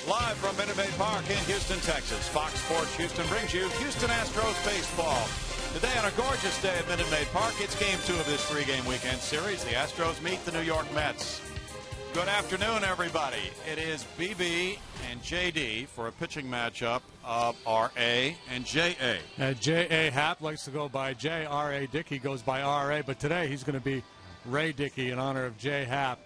Live from Minute Maid Park in Houston, Texas, Fox Sports Houston brings you Houston Astros baseball. Today on a gorgeous day at Minute Maid Park, it's Game 2 of this 3-game weekend series. The Astros meet the New York Mets. Good afternoon, everybody. It is BB and JD for a pitching matchup of R.A. and J.A. J.A. Happ likes to go by J. R.A. Dickey goes by R.A., but today he's going to be Ray Dickey in honor of J. Happ.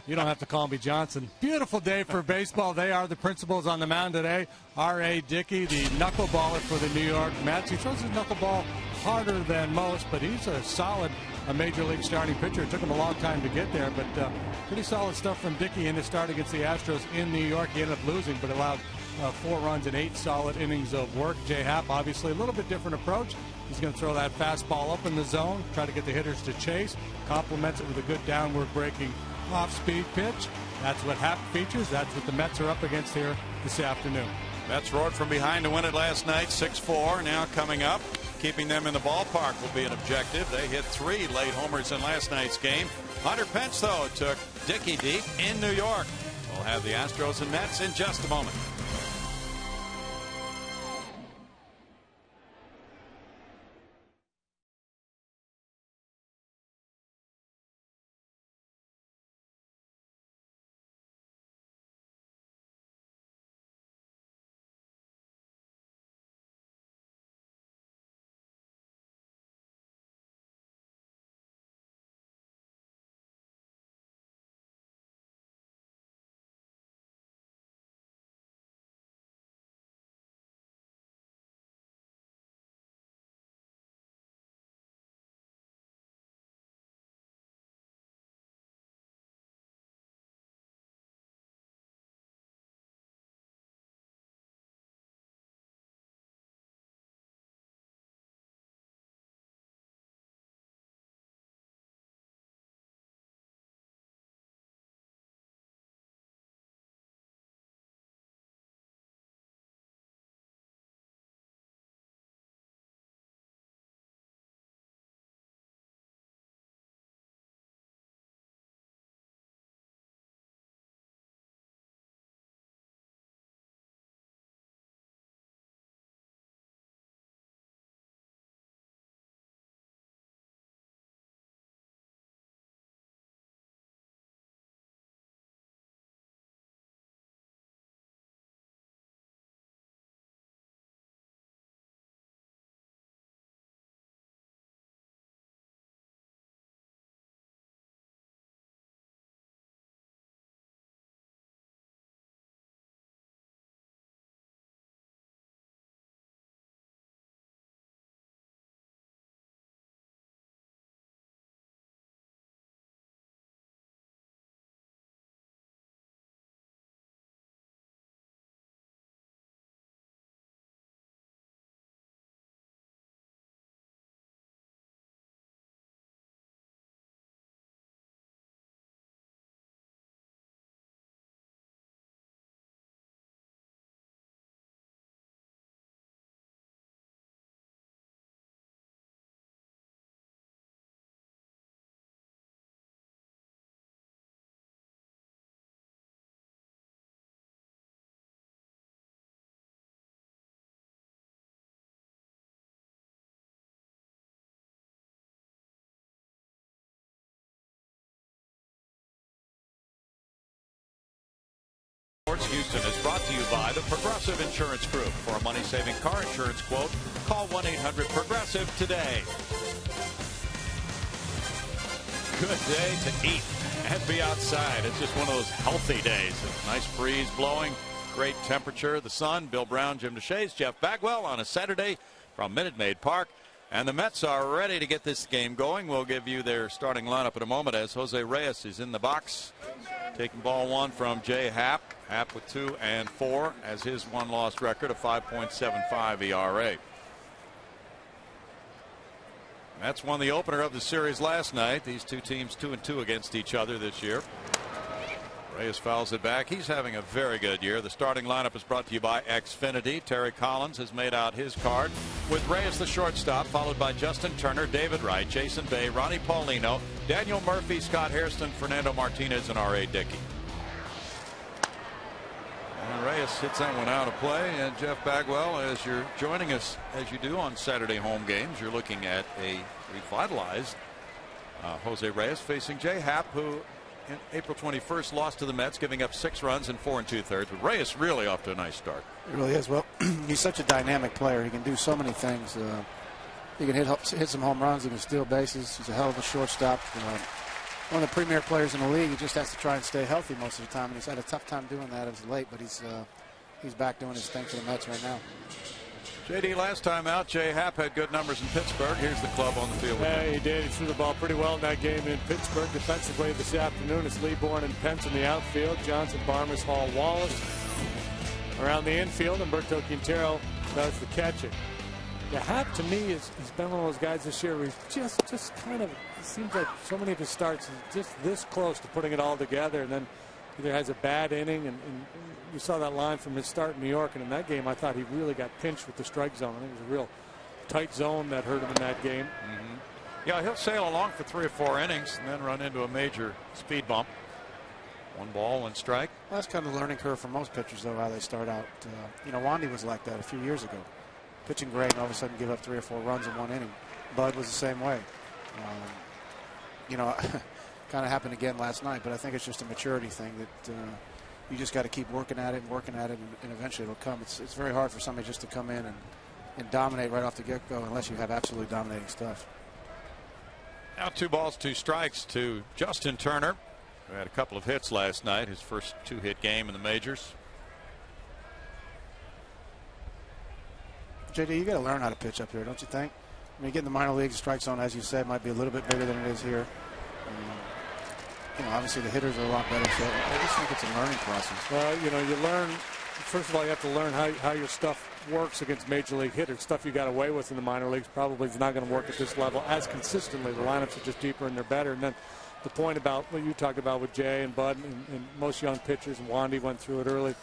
You don't have to call me Johnson. Beautiful day for baseball. They are the principals on the mound today. R.A. Dickey, the knuckleballer for the New York Mets. He throws his knuckleball harder than most, but he's a solid major league starting pitcher. It took him a long time to get there, but pretty solid stuff from Dickey in his start against the Astros in New York. He ended up losing, but allowed 4 runs and 8 solid innings of work. J. Happ, obviously, a little bit different approach. He's going to throw that fastball up in the zone, try to get the hitters to chase, complements it with a good downward breaking off-speed pitch. That's what Happ features. That's what the Mets are up against here this afternoon. Mets roared from behind to win it last night, 6-4. Now coming up, keeping them in the ballpark will be an objective. They hit 3 late homers in last night's game. Hunter Pence, though, took Dickey deep in New York. We'll have the Astros and Mets in just a moment. Houston is brought to you by the Progressive Insurance Group. For a money-saving car insurance quote, call 1-800-PROGRESSIVE today. Good day to eat and be outside. It's just one of those healthy days. A nice breeze blowing, great temperature, the sun. Bill Brown, Jim DeShays, Jeff Bagwell on a Saturday from Minute Maid Park. And the Mets are ready to get this game going. We'll give you their starting lineup in a moment as Jose Reyes is in the box. Taking ball 1 from J. Happ. Happ with 2 and 4 as his one-loss record of 5.75 ERA. Mets won the opener of the series last night. These two teams 2-2 against each other this year. Reyes fouls it back. He's having a very good year. The starting lineup is brought to you by Xfinity. Terry Collins has made out his card with Reyes the shortstop, followed by Justin Turner, David Wright, Jason Bay, Ronnie Paulino, Daniel Murphy, Scott Hairston, Fernando Martinez, and R.A. Dickey. Reyes hits that one out of play. And Jeff Bagwell, as you're joining us as you do on Saturday home games, you're looking at a revitalized Jose Reyes facing Jay Happ, who in April 21st lost to the Mets, giving up 6 runs in 4 2/3. But Reyes really off to a nice start. He really is. Well, he's such a dynamic player. He can do so many things. He can hit some home runs. He can steal bases. He's a hell of a shortstop. One of the premier players in the league. He just has to try and stay healthy most of the time, and he's had a tough time doing that as of late. But he's back doing his thing for the Mets right now. JD, last time out, Jay Happ had good numbers in Pittsburgh. Here's the club on the field. Yeah, he did. He threw the ball pretty well in that game in Pittsburgh. Defensively this afternoon, it's Leaborn and Pence in the outfield. Johnson, Barmes, Hall, Wallace around the infield. Humberto Quintero does the catching. Yeah, Happ to me he's been one of those guys this year where he's just kind of, it seems like so many of his starts is just this close to putting it all together, and then either has a bad inning, and you saw that line from his start in New York, and in that game I thought he really got pinched with the strike zone. I think it was a real tight zone that hurt him in that game. Yeah, he'll sail along for 3 or 4 innings and then run into a major speed bump. 1 ball, 1 strike. Well, that's kind of the learning curve for most pitchers, though, how they start out. Wandy was like that a few years ago. Pitching great and all of a sudden give up 3 or 4 runs in 1 inning. Bud was the same way. Kind of happened again last night, but I think it's just a maturity thing that you just got to keep working at it, and eventually it'll come. It's very hard for somebody just to come in and dominate right off the get-go unless you have absolutely dominating stuff. Now 2 balls, 2 strikes to Justin Turner, who had a couple of hits last night, his first 2-hit game in the majors. JD, you got to learn how to pitch up here, don't you think? I mean, you get in the minor leagues, the strike zone, as you said, might be a little bit bigger than it is here. Obviously the hitters are a lot better, so I just think it's a learning process. Well, you learn, first of all, you have to learn how your stuff works against major league hitters. Stuff you got away with in the minor leagues probably is not going to work at this level as consistently. The lineups are just deeper and they're better. And then the point about what you talked about with Jay and Bud and most young pitchers, and Wandy went through it early,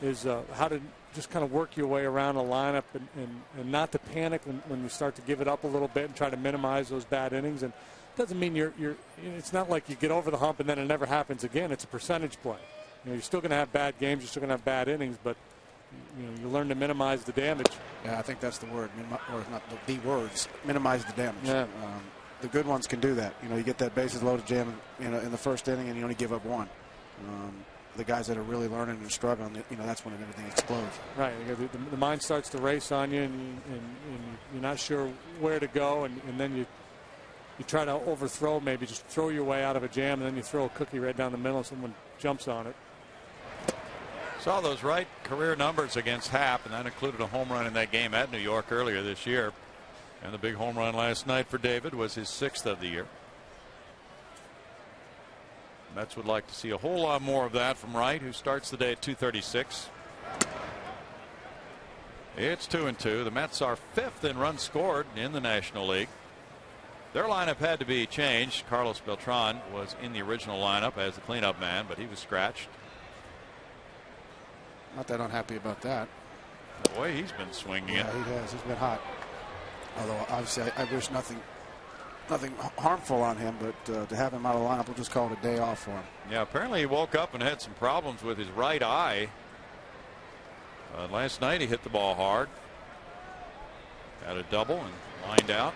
is how to just kind of work your way around a lineup and not to panic when you start to give it up a little bit and try to minimize those bad innings. And it doesn't mean it's not like you get over the hump and then it never happens again. It's a percentage play. You're still going to have bad games. You're still going to have bad innings, but you learn to minimize the damage. Yeah, I think that's the word, or not the words. Minimize the damage. Yeah. The good ones can do that. You get that bases loaded jam, in the first inning, and you only give up 1. The guys that are really learning and struggling, that's when everything explodes. Right. The mind starts to race on you, and you're not sure where to go, and then you try to overthrow, maybe just throw your way out of a jam, and then you throw a cookie right down the middle and someone jumps on it. Saw those right career numbers against Happ, and that included a home run in that game at New York earlier this year. And the big home run last night for David was his 6th of the year. Mets would like to see a whole lot more of that from Wright, who starts the day at 236. It's 2-2. The Mets are 5th in runs scored in the National League. Their lineup had to be changed. Carlos Beltran was in the original lineup as the cleanup man, but he was scratched. Not that unhappy about that. The way he's been swinging it. Yeah, he has. He's been hot. Although obviously I wish nothing harmful on him, but to have him out of the lineup, we'll just call it a day off for him. Yeah, apparently he woke up and had some problems with his right eye. Last night he hit the ball hard. Had a double and lined out.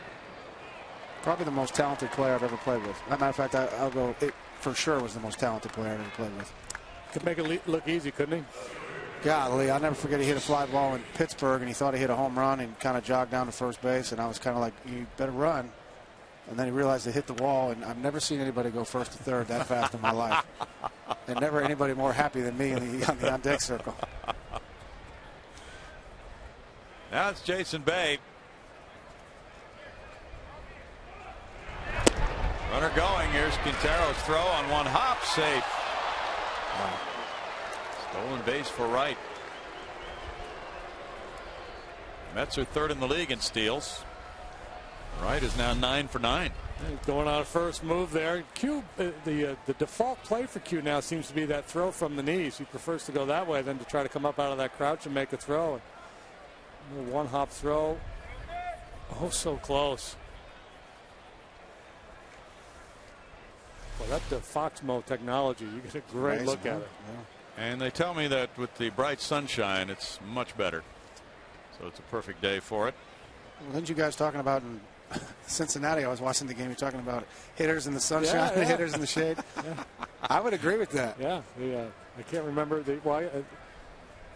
Probably the most talented player I've ever played with. As a matter of fact, I'll go, it for sure was the most talented player I've ever played with. Could make it look easy, couldn't he? Golly, I'll never forget he hit a fly ball in Pittsburgh, and he thought he hit a home run and kind of jogged down to first base, and I was kind of like, you better run. And then he realized it hit the wall, and I've never seen anybody go first to third that fast in my life. And never anybody more happy than me on the on-deck circle. Now it's Jason Bay. Runner going. Here's Quintero's throw on one hop. Safe. Wow. Stolen base for Wright. Mets are 3rd in the league in steals. Wright is now 9 for 9. Going on a first move there. Q, the default play for Q now seems to be that throw from the knees. He prefers to go that way than to try to come up out of that crouch and make a throw. One hop throw. Oh, so close. Well, that's the Fox Mo technology. You get a great look at it. Yeah. And they tell me that with the bright sunshine, it's much better. So it's a perfect day for it. Well, didn't you guys talking about in Cincinnati? I was watching the game. You're talking about hitters in the sunshine, and hitters in the shade. I would agree with that. Yeah, I can't remember why.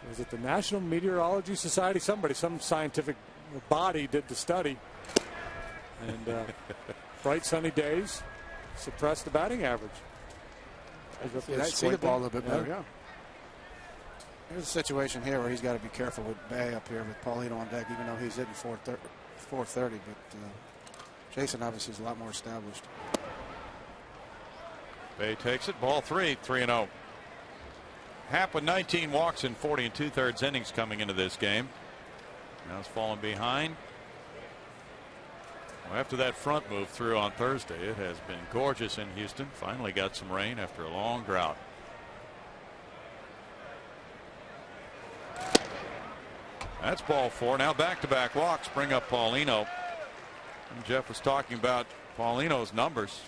Was it the National Meteorology Society? Some scientific body did the study, and bright sunny days suppress the batting average. I see the ball a little bit better. Yeah. There's a situation here where he's got to be careful with Bay up here with Paulino on deck, even though he's hitting 430. But Jason obviously is a lot more established. Bay takes it. Ball 3, 3-0. Happ with 19 walks in 40 2/3 innings coming into this game. Now it's fallen behind. Well, after that front move through on Thursday, it has been gorgeous in Houston. Finally got some rain after a long drought. That's ball 4. Now back-to-back walks bring up Paulino. And Jeff was talking about Paulino's numbers.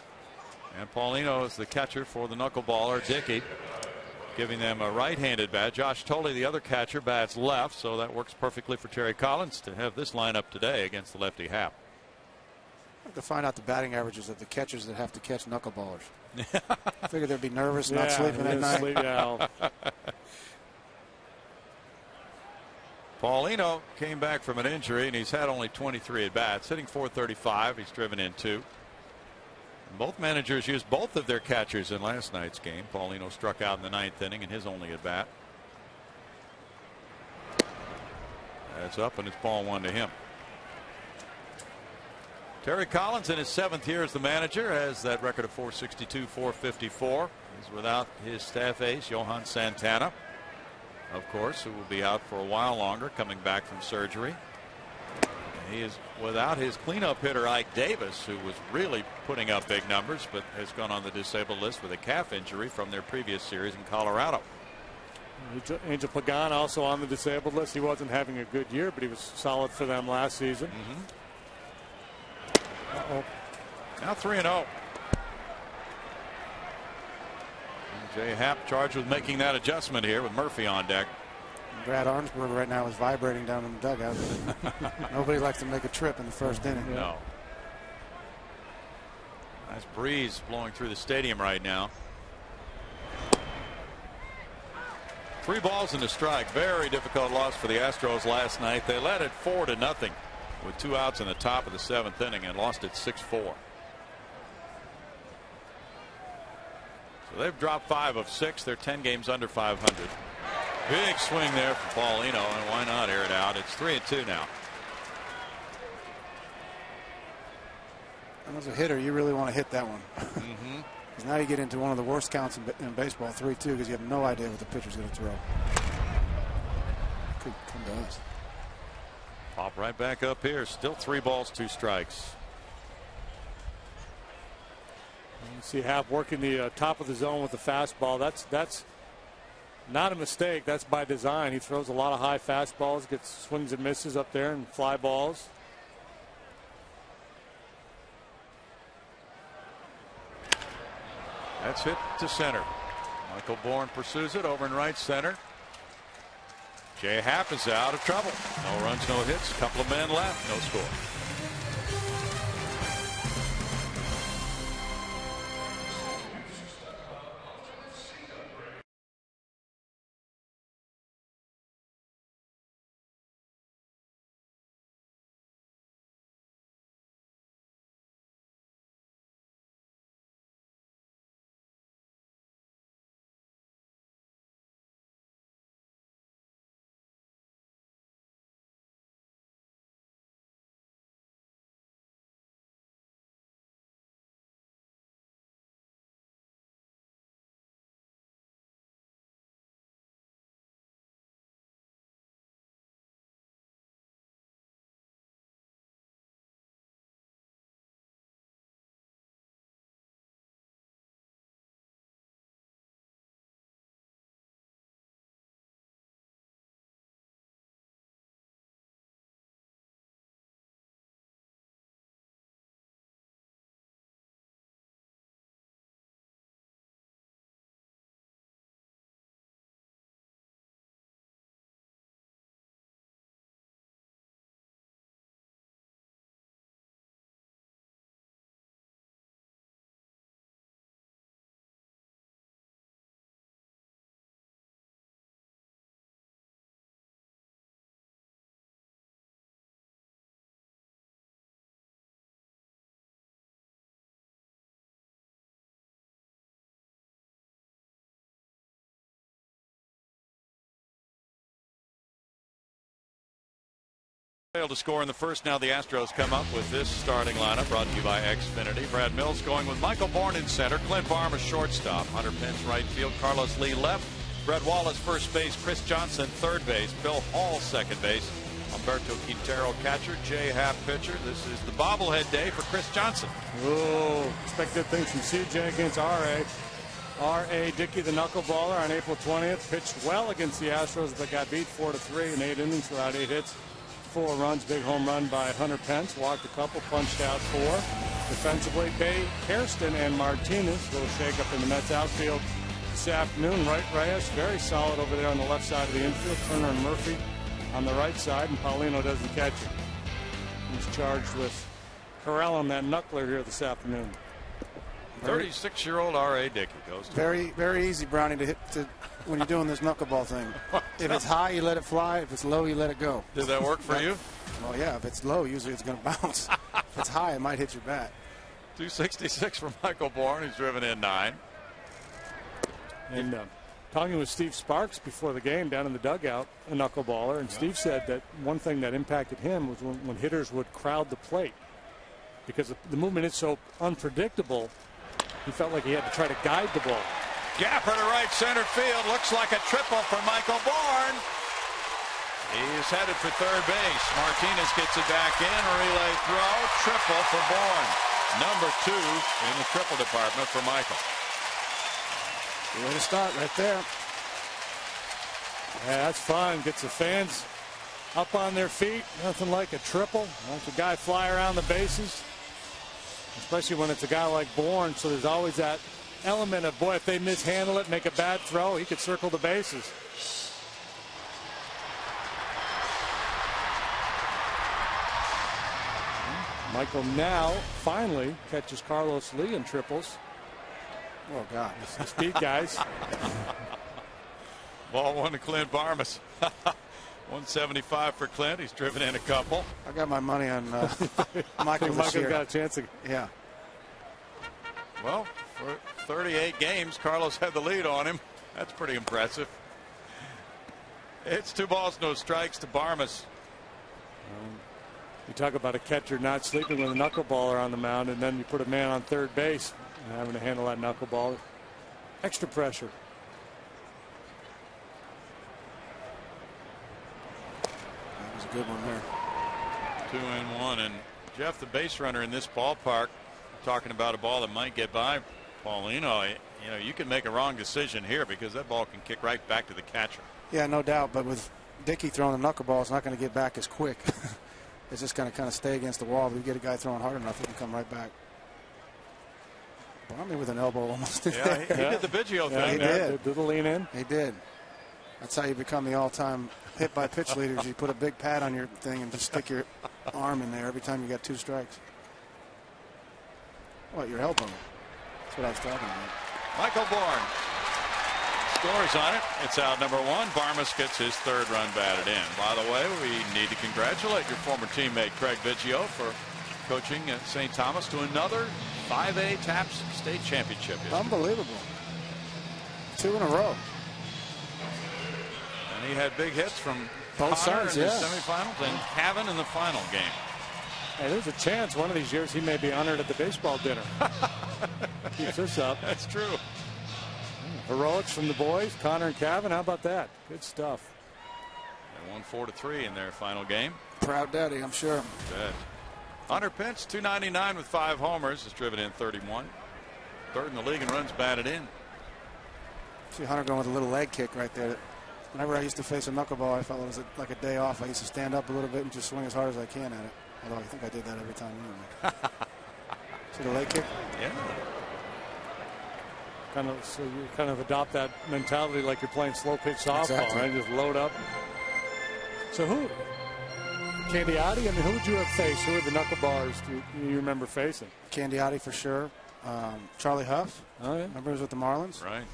And Paulino is the catcher for the knuckleballer Dickey, giving them a right-handed bat. Josh Tolley, the other catcher, bats left, so that works perfectly for Terry Collins to have this lineup today against the lefty Happ. I have to find out the batting averages of the catchers that have to catch knuckleballers. I figure they'd be nervous, not sleeping at night. Paulino came back from an injury, and he's had only 23 at bats, hitting .435. He's driven in 2. Both managers used both of their catchers in last night's game. Paulino struck out in the 9th inning in his only at bat. That's up, and it's ball 1 to him. Terry Collins in his 7th year as the manager has that record of .462, .454. He's without his staff ace Johan Santana, of course, who will be out for a while longer, coming back from surgery. He is without his cleanup hitter Ike Davis, who was really putting up big numbers, but has gone on the disabled list with a calf injury from their previous series in Colorado. Angel Pagan also on the disabled list. He wasn't having a good year, but he was solid for them last season. Now 3-0. Jay Happ charged with making that adjustment here with Murphy on deck. Brad Arnsberg right now is vibrating down in the dugout. Nobody likes to make a trip in the first inning. No. Nice breeze blowing through the stadium right now. 3 balls and a strike. Very difficult loss for the Astros last night. They led it 4-0 with 2 outs in the top of the 7th inning and lost it 6-4. So they've dropped 5 of 6. They're 10 games under 500. Big swing there for Paulino, and why not air it out? It's 3-2 now. And as a hitter, you really want to hit that one. Because now you get into one of the worst counts in baseball, 3-2, because you have no idea what the pitcher's going to throw. Could come to us. Pop right back up here. Still 3 balls, 2 strikes. You see Happ working the top of the zone with the fastball. That's not a mistake. That's by design. He throws a lot of high fastballs, gets swings and misses up there, and fly balls. That's hit to center. Michael Bourne pursues it over in right center. Jay Happ is out of trouble. No runs, no hits. Couple of men left. No score. Failed to score in the first. Now the Astros come up with this starting lineup brought to you by Xfinity. Brad Mills going with Michael Bourne in center. Clint Barma shortstop. Hunter Pence right field. Carlos Lee left. Brett Wallace first base. Chris Johnson third base. Bill Hall second base. Humberto Quintero catcher. Jay Happ pitcher. This is the bobblehead day for Chris Johnson. Oh, expect good things from CJ against R.A. R.A. Dickey, the knuckleballer, on April 20th, pitched well against the Astros, but got beat 4-3 in 8 innings without 8 hits. 4 runs, big home run by Hunter Pence, walked a couple, punched out 4. Defensively, Bay, Hairston, and Martinez. A little shakeup in the Mets outfield this afternoon. Right Reyes, very solid over there on the left side of the infield. Turner and Murphy on the right side, and Paulino doesn't catch it. He's charged with corralling that knuckler here this afternoon. 36-year-old R.A. Dickey goes to very, very easy, Brownie, to hit when you're doing this knuckleball thing. If it's high, you let it fly. If it's low, you let it go. Did that work for you? Well, yeah. If it's low, usually it's going to bounce. If it's high, it might hit your bat. 266 for Michael Bourne. He's driven in 9. And talking with Steve Sparks before the game down in the dugout, a knuckleballer, and Steve said that one thing that impacted him was when hitters would crowd the plate, because the movement is so unpredictable. He felt like he had to try to guide the ball. Gapper to right center field. Looks like a triple for Michael Bourne. He's headed for third base. Martinez gets it back in. Relay throw. Triple for Bourne. Number 2 in the triple department for Michael. Good way to start right there. Yeah, that's fun. Gets the fans up on their feet. Nothing like a triple. Watch a guy fly around the bases. Especially when it's a guy like Bourne, so there's always that element of, boy, if they mishandle it, make a bad throw, he could circle the bases. Michael now finally catches Carlos Lee in triples. Oh, God. The speed guys. Ball 1 to Clint Barmas. 175 for Clint. He's driven in a couple. I got my money on Michael this year. Got a chance to. Yeah. Well, for 38 games, Carlos had the lead on him. That's pretty impressive. It's 2 balls, no strikes to Barmas. You talk about a catcher not sleeping with a knuckleballer on the mound, and then you put a man on third base and having to handle that knuckleball. Extra pressure. That was a good one there. 2-1, and Jeff, the base runner in this ballpark, talking about a ball that might get by Paulino. You know, you can make a wrong decision here because that ball can kick right back to the catcher. Yeah, no doubt. But with Dickey throwing the knuckleball, it's not going to get back as quick. It's just going to kind of stay against the wall. If you get a guy throwing hard enough, it can come right back. Barney with an elbow almost. Yeah, he did the Biggio thing. He did. Did the lean in? He did. That's how you become the all-time hit-by-pitch leaders. You put a big pad on your thing and just stick your arm in there every time you got 2 strikes. What, your elbow? That's what I was talking about. Michael Bourne scores on it. It's out number 1. Barmas gets his 3rd run batted in. By the way, we need to congratulate your former teammate Craig Biggio for coaching at St. Thomas to another 5A TAPS state championship. Unbelievable. 2 in a row. And he had big hits from both Connor sides, in the yeah. semifinals and Cavan in the final game. Hey, there's a chance one of these years he may be honored at the baseball dinner. Keeps this up. That's true. Heroics from the boys, Connor and Cavan. How about that? Good stuff. They won 4-3 in their final game. Proud daddy, I'm sure. Good. Hunter Pence, 299 with 5 homers, has driven in 31. 3rd in the league in runs batted in. See Hunter going with a little leg kick right there. Whenever I used to face a knuckleball, I felt it was like a day off. I used to stand up a little bit and just swing as hard as I can at it. Although I think I did that every time anyway. See the leg kick? Yeah. So you kind of adopt that mentality like you're playing slow pitch softball, Exactly. right? Just load up. So who? Candiotti? I mean, who would you have faced? Who are the knuckleballers do you remember facing? Candiotti for sure. Charlie Huff. Oh, yeah. Remember he was with the Marlins? Right.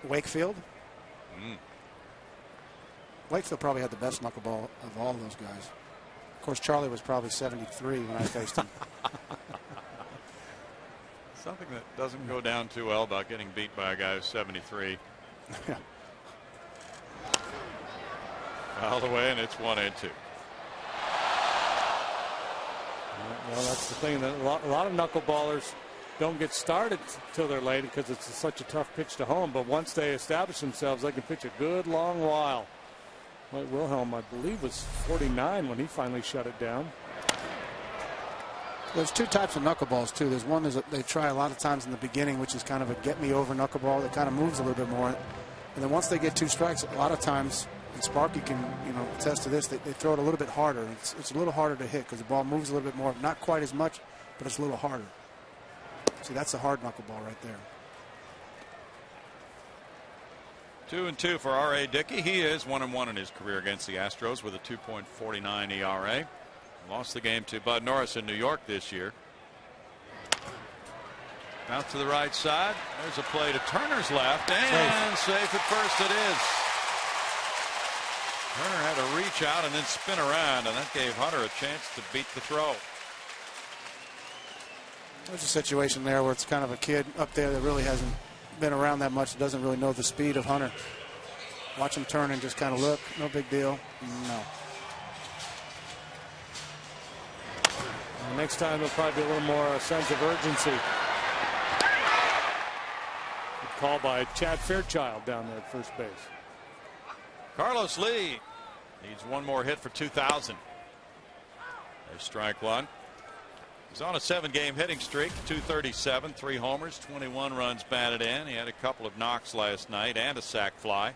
Wakefield. Wakefield probably had the best knuckleball of all those guys. Of course, Charlie was probably 73 when I faced him. Something that doesn't go down too well about getting beat by a guy who's 73. Yeah. Fouled away, and it's 1-2. Well, that's the thing. That a lot of knuckleballers don't get started till they're late because it's such a tough pitch to home. But once they establish themselves, they can pitch a good long while. Mike Wilhelm, I believe, was 49 when he finally shut it down. There's two types of knuckleballs, too. There's one they try a lot of times in the beginning, which is kind of a get-me-over knuckleball that kind of moves a little bit more. And then once they get 2 strikes, a lot of times, and Sparky can attest to this, they throw it a little bit harder. It's a little harder to hit because the ball moves a little bit more. Not quite as much, but it's a little harder. See, that's a hard knuckleball right there. 2-2 for R.A. Dickey. He is 1-1 in his career against the Astros with a 2.49 ERA. Lost the game to Bud Norris in New York this year. Out to the right side. There's a play to Turner's left, and safe at first it is. Turner had to reach out and then spin around, and that gave Hunter a chance to beat the throw. There's a situation there where it's kind of a kid up there that really hasn't been around that much, doesn't really know the speed of Hunter. Watch him turn and just kind of look. No big deal. No. Next time there'll probably be a little more sense of urgency. Good call by Chad Fairchild down there at first base. Carlos Lee needs one more hit for 2,000. There's strike one. He's on a 7-game hitting streak, 237, 3 homers, 21 runs batted in. He had a couple of knocks last night and a sac fly.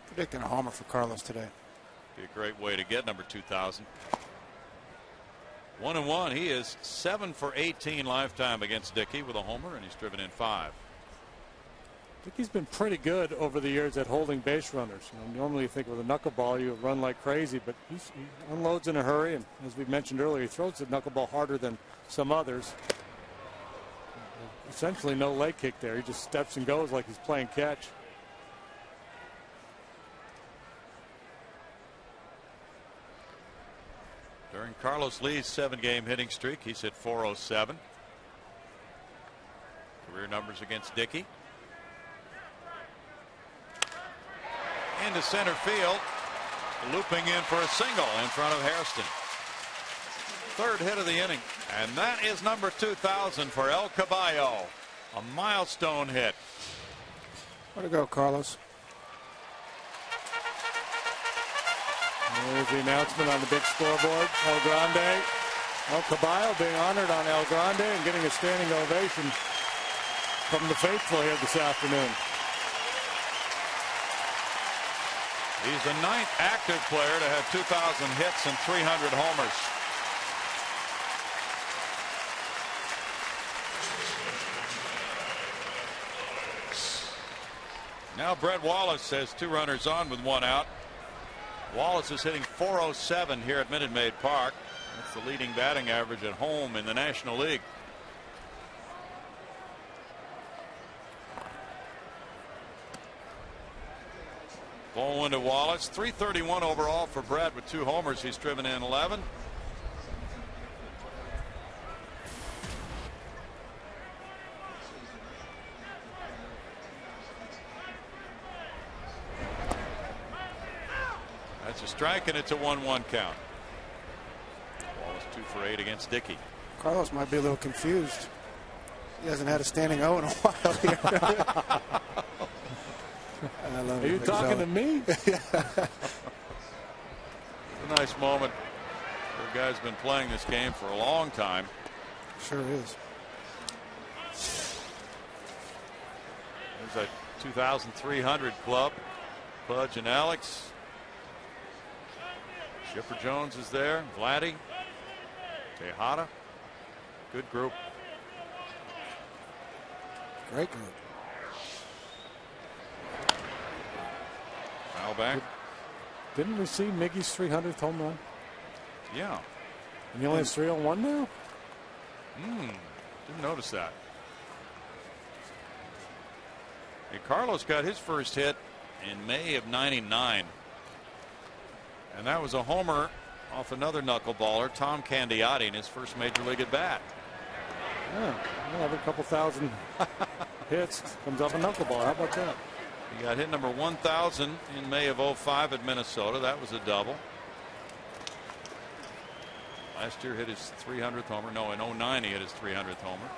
Predicting a homer for Carlos today. Be a great way to get number 2,000. 1-1. He is 7 for 18 lifetime against Dickey with a homer, and he's driven in 5. Dickey's been pretty good over the years at holding base runners. Normally you think with a knuckleball you run like crazy, but he unloads in a hurry, and as we mentioned earlier, he throws the knuckleball harder than some others. Essentially no leg kick there. He just steps and goes like he's playing catch. During Carlos Lee's 7-game hitting streak, he's hit 407. Career numbers against Dickey. Into center field, looping in for a single in front of Hairston. 3rd hit of the inning, and that is number 2,000 for El Caballo. A milestone hit. Way to go, Carlos. There's the announcement on the big scoreboard. El Grande. El Caballo being honored on El Grande and getting a standing ovation from the faithful here this afternoon. He's the 9th active player to have 2,000 hits and 300 homers. Now Brett Wallace has 2 runners on with 1 out. Wallace is hitting 407 here at Minute Maid Park. That's the leading batting average at home in the National League. Ball one to Wallace. 331 overall for Brett with 2 homers. He's driven in 11. That's a strike, and it's a 1-1 count. Wallace 2 for 8 against Dickey. Carlos might be a little confused. He hasn't had a standing O in a while here. Are you talking to me? It's a nice moment for a guy who's been playing this game for a long time. Sure is. There's a 2,300 club. Pudge and Alex. Chipper Jones is there. Vladdy. Tejada. Good group. Great group. Foul back. Didn't we see Miggy's 300th home run? Yeah. And he only has 301 now? Didn't notice that. Hey, Carlos got his first hit in May of '99. And that was a homer off another knuckleballer, Tom Candiotti, in his first major league at bat. Yeah, well, every couple thousand hits comes off a knuckleball. How about that? He got hit number 1,000 in May of '05 at Minnesota. That was a double. Last year hit his 300th homer. No, in 09 he hit his 300th homer.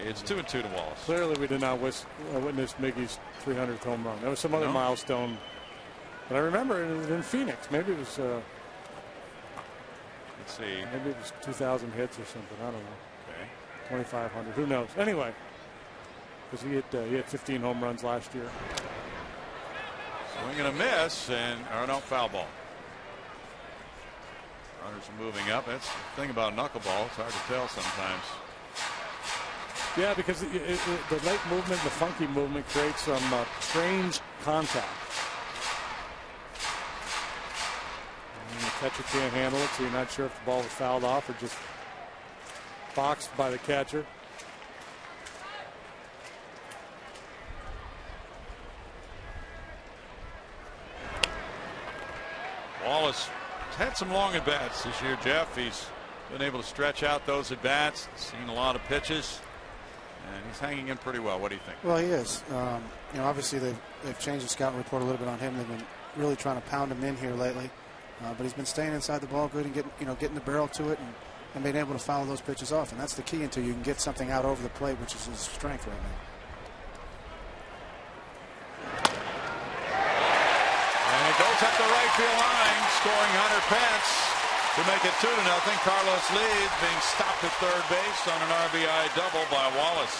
It's 2-2 to Wallace. Clearly, we did not witness Miggy's 300th home run. There was some other milestone, but I remember it in Phoenix. Maybe it was. Let's see. Maybe it was 2,000 hits or something. I don't know. Okay. 2,500. Who knows? Anyway, because he had 15 home runs last year. Swing and a miss, and no, foul ball. Runners are moving up. That's the thing about a knuckleball. It's hard to tell sometimes. Yeah, because the late movement, the funky movement creates some strange contact. And the catcher can't handle it, so you're not sure if the ball was fouled off or just boxed by the catcher. Wallace had some long at bats this year, Jeff. He's been able to stretch out those at bats, seen a lot of pitches. And he's hanging in pretty well. What do you think? Well, he is. Obviously they've changed the scouting report a little bit on him. They've been really trying to pound him in here lately, but he's been staying inside the ball good and getting the barrel to it and being able to foul those pitches off. And that's the key until you can get something out over the plate, which is his strength right now. And it goes up the right field line, scoring Hunter Pence to make it 2-0. Carlos Leeds being stopped at third base on an RBI double by Wallace.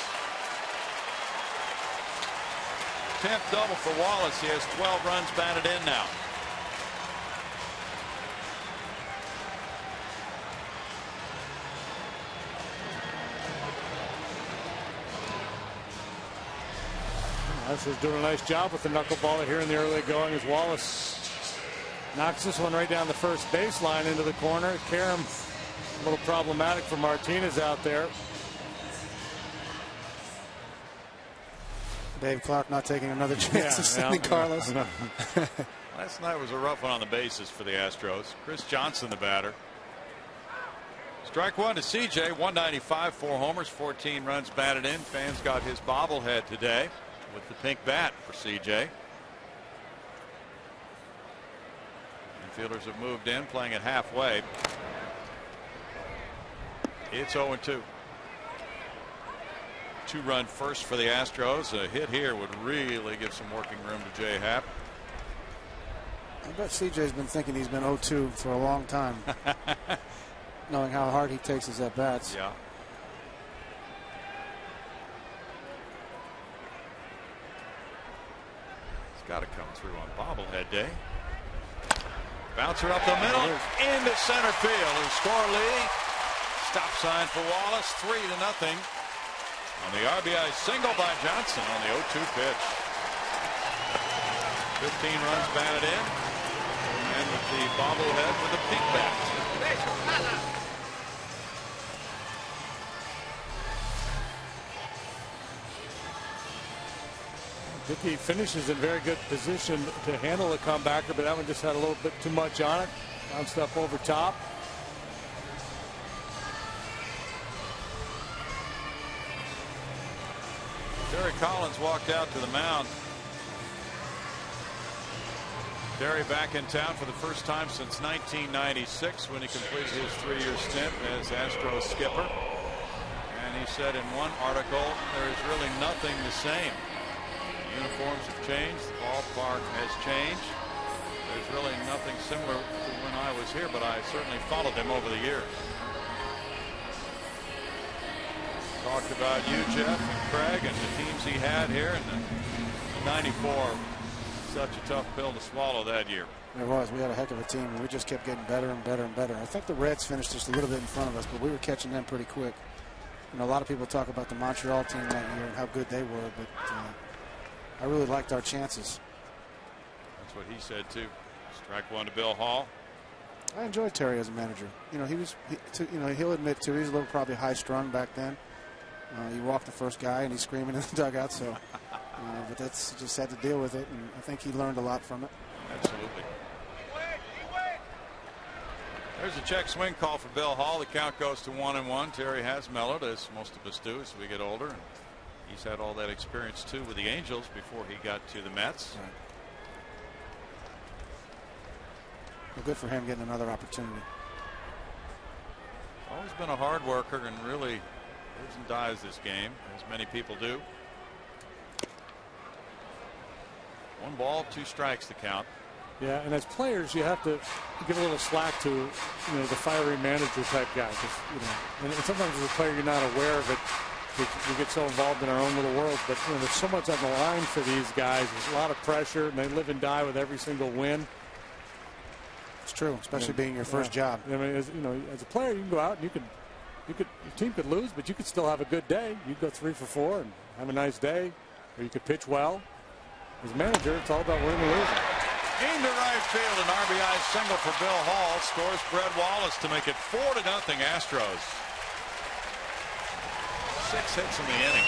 10th double for Wallace. He has 12 runs batted in now. Astros doing a nice job with the knuckleballer here in the early going as Wallace knocks this one right down the first baseline into the corner. Karam a little problematic for Martinez out there. Dave Clark not taking another chance of sending Carlos. Last night was a rough one on the bases for the Astros. Chris Johnson, the batter. Strike one to CJ, 195, 4 homers, 14 runs batted in. Fans got his bobblehead today with the pink bat for CJ. Fielders have moved in, playing it halfway. It's 0-2. 2-run first for the Astros. A hit here would really give some working room to Jay Happ. I bet CJ's been thinking he's been 0-2 for a long time, knowing how hard he takes his at bats. Yeah. It's got to come through on bobblehead day. Bouncer up the middle into center field. And score Lee. Stop sign for Wallace. 3-0 on the RBI single by Johnson on the 0-2 pitch. 15 runs batted in. And with the bobblehead with the pink bat. Dickey finishes in very good position to handle a comebacker, but that one just had a little bit too much on it. Bounced up over top. Terry Collins walked out to the mound. Terry back in town for the first time since 1996 when he completed his 3-year stint as Astros skipper. And he said in one article, there is really nothing the same. Uniforms have changed. The ballpark has changed. There's really nothing similar to when I was here, but I certainly followed them over the years. Talked about you, Jeff, and Craig, and the teams he had here, and the 94. Such a tough pill to swallow that year. It was. We had a heck of a team, and we just kept getting better and better and better. I think the Reds finished just a little bit in front of us, but we were catching them pretty quick. A lot of people talk about the Montreal team that year and how good they were, but I really liked our chances. That's what he said too. Strike one to Bill Hall. I enjoyed Terry as a manager. He'll admit too, he was a little probably high strung back then. He walked the first guy and he's screaming in the dugout. So, but that's just had to deal with it, and I think he learned a lot from it. Absolutely. There's a check swing call for Bill Hall. The count goes to 1-1. Terry has mellowed, as most of us do as we get older. He's had all that experience too with the Angels before he got to the Mets. Right. Well, good for him getting another opportunity. Always been a hard worker and really lives and dies this game, as many people do. 1 ball, 2 strikes to count. Yeah, and as players, you have to give a little slack to, the fiery manager type guy. And sometimes as a player, you're not aware of it. We get so involved in our own little world, but there's so much on the line for these guys. There's a lot of pressure, and they live and die with every single win. It's true, especially being your first job. I mean, as a player, you can go out and your team could lose, but you could still have a good day. You could go 3 for 4 and have a nice day, or you could pitch well. As a manager, it's all about winning and losing. Game to right field, an RBI single for Bill Hall. Scores Fred Wallace to make it 4-0 Astros. 6 hits in the inning.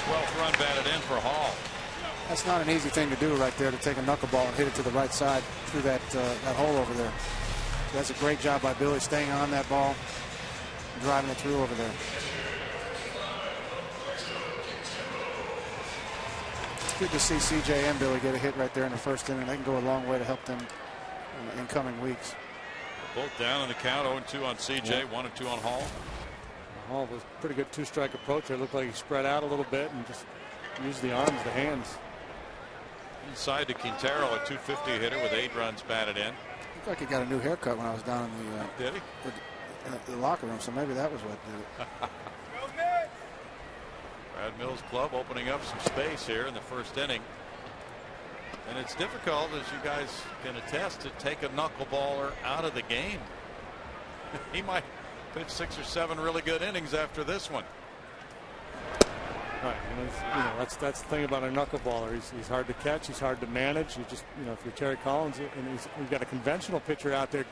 12th run batted in for Hall. That's not an easy thing to do right there, to take a knuckleball and hit it to the right side through that hole over there. So that's a great job by Billy, staying on that ball and driving it through over there. It's good to see CJ and Billy get a hit right there in the first inning. They can go a long way to help them in coming weeks. Both down in the count, 0-2 on CJ, 1-2 on Hall. Hall was a pretty good 2-strike approach. It looked like he spread out a little bit and just used the arms, the hands. Inside to Quintero, a .250 hitter with 8 runs batted in. Looked like he got a new haircut when I was down in Did he? the locker room, so maybe that was what did it. Brad Mills Club opening up some space here in the first inning. And it's difficult, as you guys can attest, to take a knuckleballer out of the game. He might pitch 6 or 7 really good innings after this one. Right, that's the thing about a knuckleballer. He's hard to catch. He's hard to manage. You just, if you're Terry Collins and you've got a conventional pitcher out there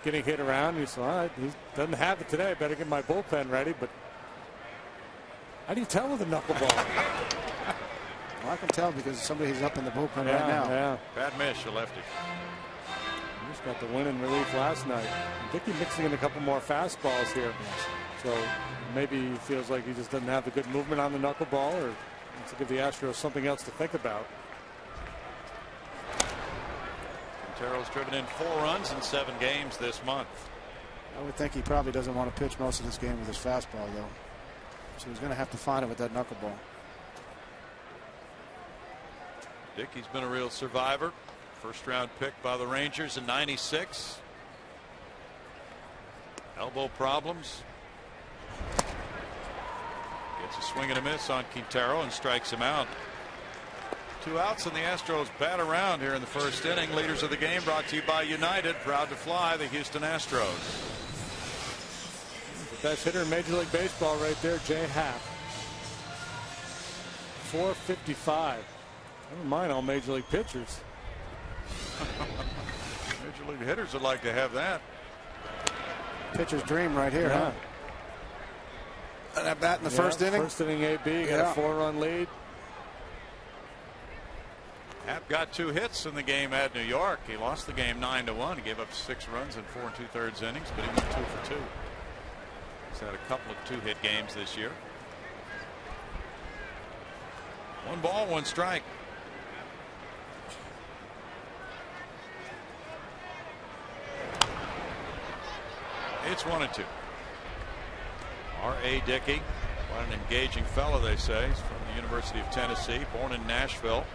getting hit around, you say, all right, he doesn't have it today. I better get my bullpen ready. But how do you tell with a knuckleball? Well, I can tell because somebody's up in the bullpen right now. Yeah. Bad miss, you lefty. He just got the win in relief last night. Dickey mixing in a couple more fastballs here. So maybe he feels like he just doesn't have the good movement on the knuckleball, or wants to give the Astros something else to think about. Quintero's driven in 4 runs in 7 games this month. I would think he probably doesn't want to pitch most of this game with his fastball, though. So he's going to have to find it with that knuckleball. Dickey's been a real survivor. First round pick by the Rangers in '96. Elbow problems. Gets a swing and a miss on Quintero and strikes him out. 2 outs, and the Astros bat around here in the first inning. Leaders of the game brought to you by United. Proud to fly the Houston Astros. The best hitter in Major League Baseball right there, Jay Happ. 455. Never mind all Major League pitchers. Major League hitters would like to have that. Pitcher's dream right here, huh? And that bat in the first inning. First inning, AB got a 4-run lead. Happ got 2 hits in the game at New York. He lost the game 9-1. He gave up 6 runs in 4 2/3 innings, but he went 2 for 2. He's had a couple of 2-hit games this year. 1 ball, 1 strike. It's 1-2. R.A. Dickey, what an engaging fellow, they say. He's from the University of Tennessee, born in Nashville.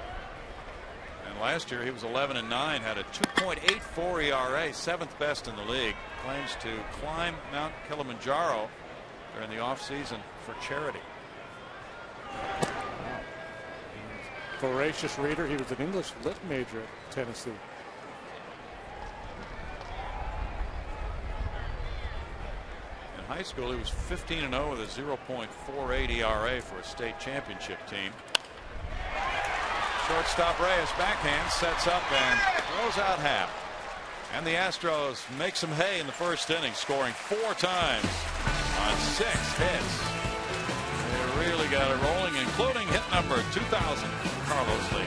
And last year he was 11-9, had a 2.84 ERA, 7th best in the league. Claims to climb Mount Kilimanjaro during the offseason for charity. Voracious reader. He was an English lit major at Tennessee. High school, he was 15-0 with a 0.48 ERA for a state championship team. Shortstop Reyes backhand, sets up and throws out Happ. And the Astros make some hay in the first inning, scoring 4 times on 6 hits. They really got it rolling, including hit number 2,000 for Carlos Lee.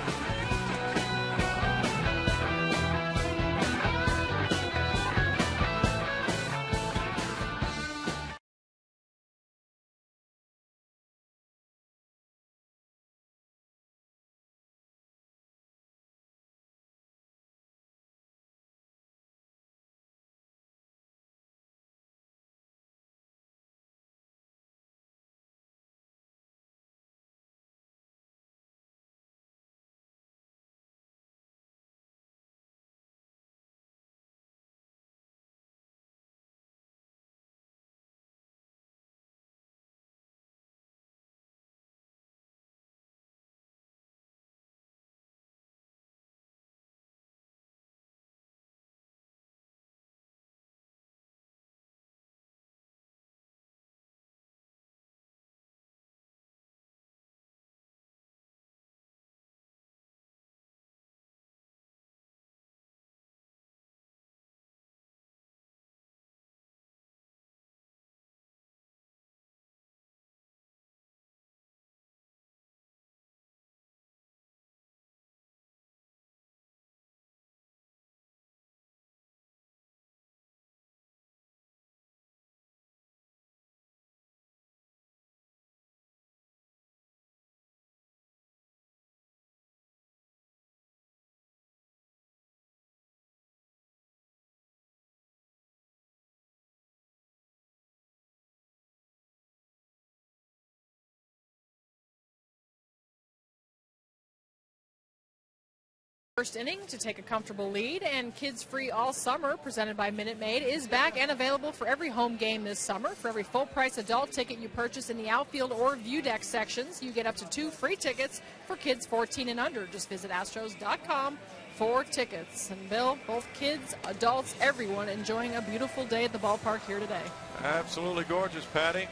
First inning to take a comfortable lead, and Kids Free All Summer, presented by Minute Maid, is back and available for every home game this summer. For every full-price adult ticket you purchase in the outfield or view deck sections, you get up to 2 free tickets for kids 14 and under. Just visit Astros.com for tickets. And Bill, both kids, adults, everyone enjoying a beautiful day at the ballpark here today. Absolutely gorgeous, Patty.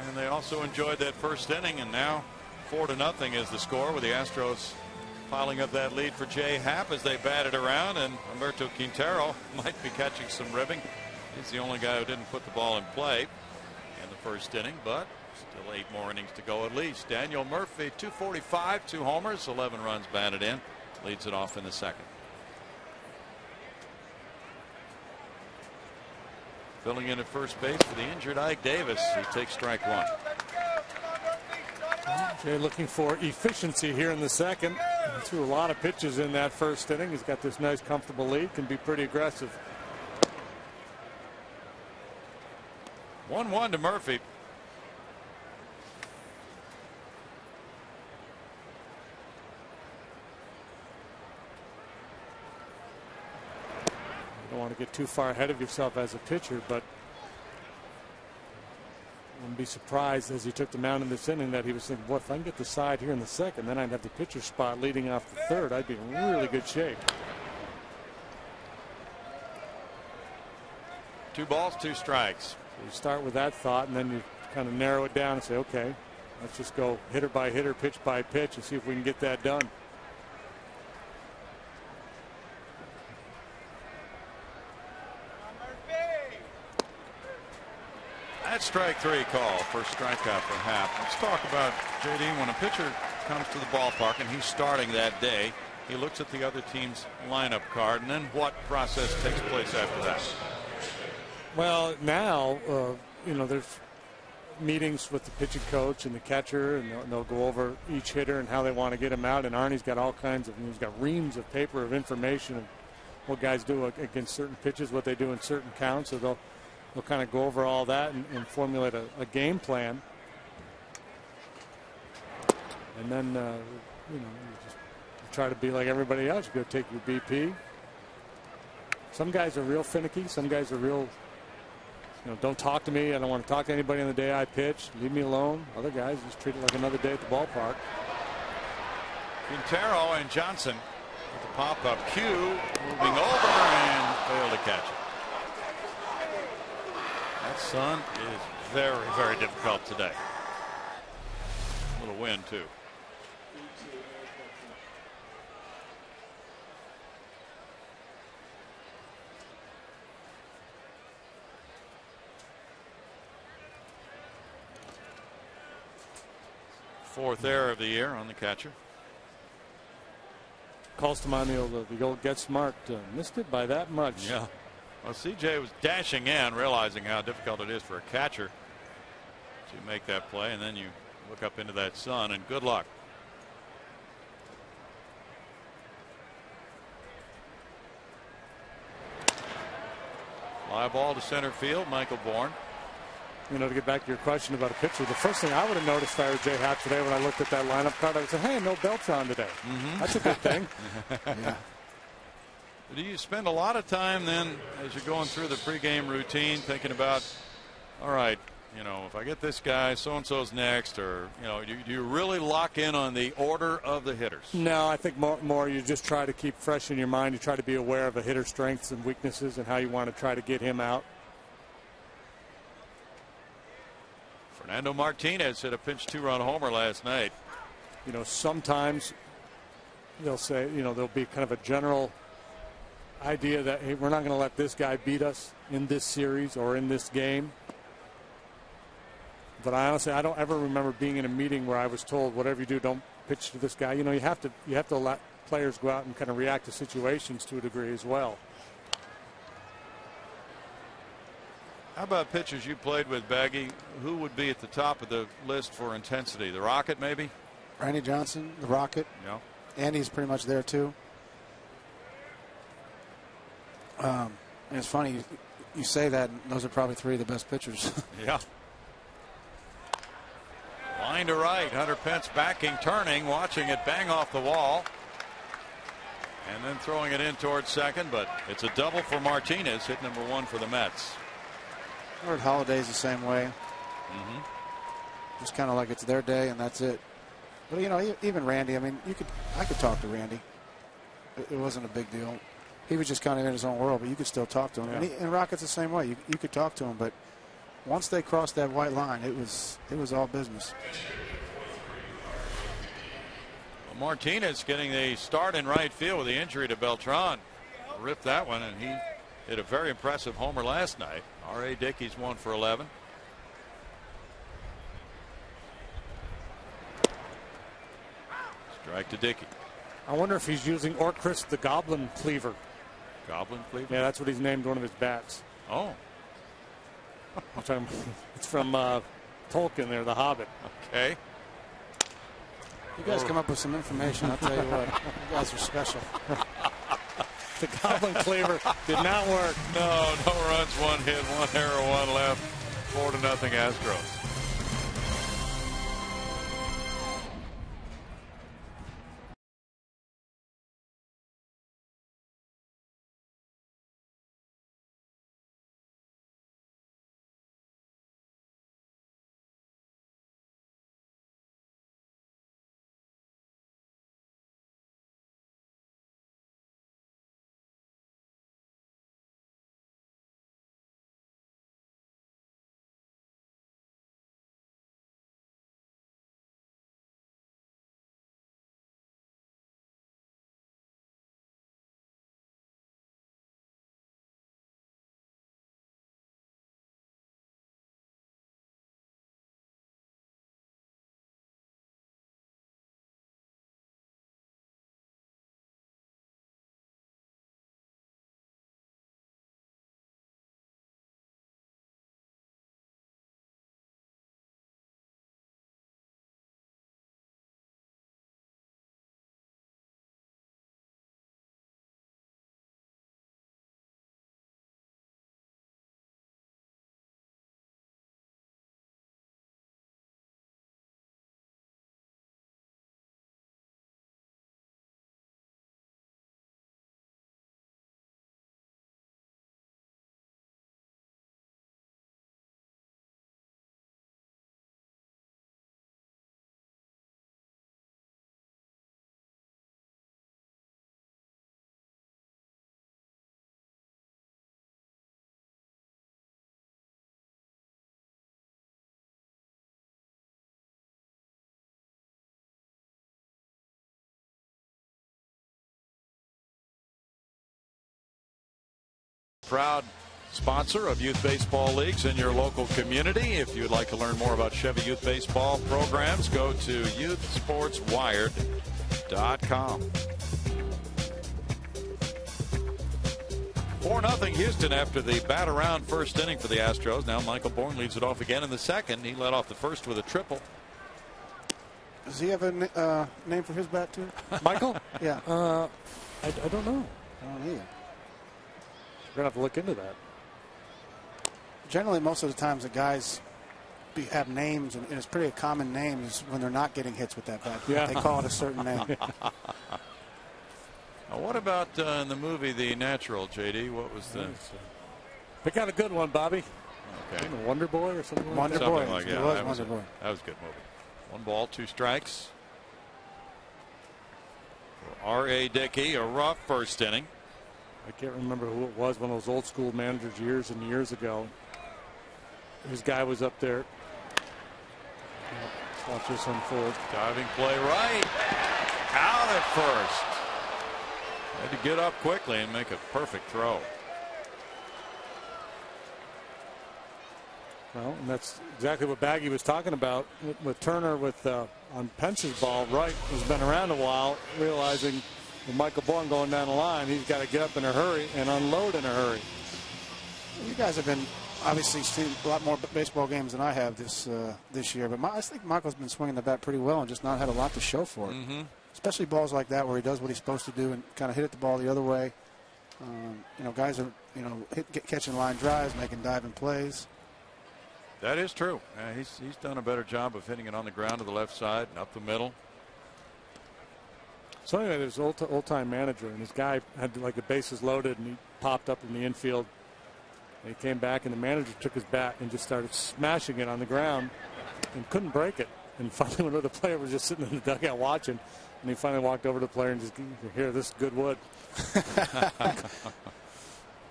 And they also enjoyed that first inning, and now 4-0 is the score, with the Astros piling up that lead for Jay Happ as they batted around, and Humberto Quintero might be catching some ribbing. He's the only guy who didn't put the ball in play in the first inning, but still 8 more innings to go at least. Daniel Murphy, 245, 2 homers, 11 runs batted in, leads it off in the second. Filling in at first base for the injured Ike Davis, who takes strike 1. Jay looking for efficiency here in the second. He threw a lot of pitches in that first inning. He's got this nice comfortable lead, can be pretty aggressive. 1-1 to Murphy. You don't want to get too far ahead of yourself as a pitcher, but I wouldn't be surprised as he took the mound in this inning that he was thinking, well, if I can get the side here in the second, then I'd have the pitcher spot leading off the third. I'd be in really good shape. 2 balls, 2 strikes. So you start with that thought, and then you kind of narrow it down and say, okay, let's just go hitter by hitter, pitch by pitch, and see if we can get that done. That's strike 3 call, first strikeout for Happ. Let's talk about, JD, when a pitcher comes to the ballpark and he's starting that day, he looks at the other team's lineup card, and then what process takes place after that? Well, now, you know, there's meetings with the pitching coach and the catcher, and they'll go over each hitter and how they want to get him out. And Arnie's got all kinds of, he's got reams of paper of information of what guys do against certain pitches, what they do in certain counts. So they'll kind of go over all that and formulate a game plan. And then, you know, you just try to be like everybody else. You go take your BP. Some guys are real finicky. Some guys are real, you know, don't talk to me. I don't want to talk to anybody on the day I pitch. Leave me alone. Other guys just treat it like another day at the ballpark. Quintero and Johnson with the pop-up cue, moving over and failed to catch it. That sun is very, very difficult today. A little wind, too. Fourth error of the year on the catcher. Calls to mind the old get smart. Missed it by that much. Yeah. Well, CJ was dashing in, realizing how difficult it is for a catcher to make that play, and then you look up into that sun, and good luck. Fly ball to center field, Michael Bourne. You know, to get back to your question about a pitcher, the first thing I would have noticed if I were Jay Happ today when I looked at that lineup card, I would say, hey, no belts on today. That's a good thing. Yeah. Do you spend a lot of time then as you're going through the pregame routine thinking about, all right, you know, if I get this guy, so-and-so's next, or, you know, do you really lock in on the order of the hitters? No, I think more you just try to keep fresh in your mind. You try to be aware of a hitter's strengths and weaknesses and how you want to try to get him out. Fernando Martinez hit a pinch 2-run homer last night. You know, sometimes they'll say, you know, there'll be kind of a general idea that, hey, we're not going to let this guy beat us in this series or in this game. But I honestly, I don't ever remember being in a meeting where I was told, whatever you do, don't pitch to this guy. You know, you have to let players go out and kind of react to situations to a degree as well. How about pitchers you played with, Baggy? Who would be at the top of the list for intensity? The Rocket, maybe? Randy Johnson, the Rocket. Yeah. Andy's pretty much there, too. And it's funny, you say that, and those are probably 3 of the best pitchers. Yeah. Line to right. Hunter Pence backing, turning, watching it bang off the wall. And then throwing it in towards second, but it's a double for Martinez, hit number 1 for the Mets. I heard Holiday's the same way. Just kind of like it's their day and that's it. But you know, even Randy, I mean, I could talk to Randy. It wasn't a big deal. He was just kind of in his own world, but you could still talk to him. And Rocket's the same way. You could talk to him, but once they crossed that white line, it was all business. Martinez getting the start in right field with the injury to Beltran. Ripped that one, and he hit a very impressive homer last night. R.A. Dickey's 1 for 11. Strike to Dickey. I wonder if he's using Orchris the Goblin Cleaver. Goblin Cleaver? Yeah, that's what he's named one of his bats. Oh. It's from Tolkien there, The Hobbit. Okay. You guys come up with some information, I'll tell you what. You guys are special. The Goblin Cleaver did not work. No runs, 1 hit, 1 error, 1 left. 4-0 Astros. Proud sponsor of youth baseball leagues in your local community. If you'd like to learn more about Chevy youth baseball programs, go to youthsportswired.com. 4-0 Houston after the bat around first inning for the Astros. Now Michael Bourne leads it off again in the second. He led off the first with a triple. Does he have a name for his bat too? Michael? Yeah. I don't know. I don't either. We're going to have to look into that. Generally, most of the times the guys have names, and it's pretty common names when they're not getting hits with that bat. Yeah. They call it a certain name. Now, what about in the movie The Natural, JD? What was the... Pick out a good one, Bobby. Okay. Wonder Boy or something like Wonder that? Boy. Something like, yeah, it was that Wonder Boy. That was a good movie. 1 ball, 2 strikes. R.A. Dickey, a rough first inning. I can't remember who it was, one of those old school managers years and years ago. His guy was up there. Watch this unfold. Diving play right. Out at first. Had to get up quickly and make a perfect throw. Well, and that's exactly what Baggy was talking about with Turner on Pence's ball. Wright has been around a while, realizing with Michael Bourne going down the line, he's got to get up in a hurry and unload in a hurry. You guys have been obviously seen a lot more baseball games than I have this year, but I think Michael's been swinging the bat pretty well and just not had a lot to show for it. Especially balls like that where he does what he's supposed to do and kind of hit the ball the other way. Guys are catching line drives, making diving plays. That is true. He's done a better job of hitting it on the ground to the left side and up the middle. So anyway, there's an old-time manager, and this guy had like the bases loaded, and he popped up in the infield. And he came back, and the manager took his bat and just started smashing it on the ground and couldn't break it. And finally, one of the players was just sitting in the dugout watching, and he finally walked over to the player and just, here, this is good wood.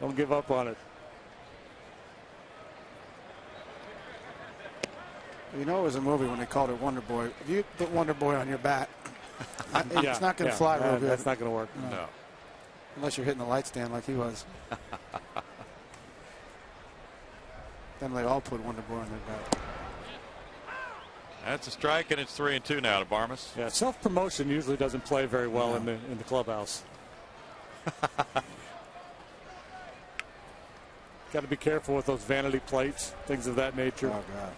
Don't give up on it. You know it was a movie when they called it Wonder Boy. If you put Wonder Boy on your bat, it's not going to fly real good. That's not going to work. No. Unless you're hitting the light stand like he was. Then they all put Wonder Boy on their bat. That's a strike, and it's 3-2 now to Barmas. Yeah, self-promotion usually doesn't play very well in the clubhouse. Got to be careful with those vanity plates, things of that nature. Oh, God.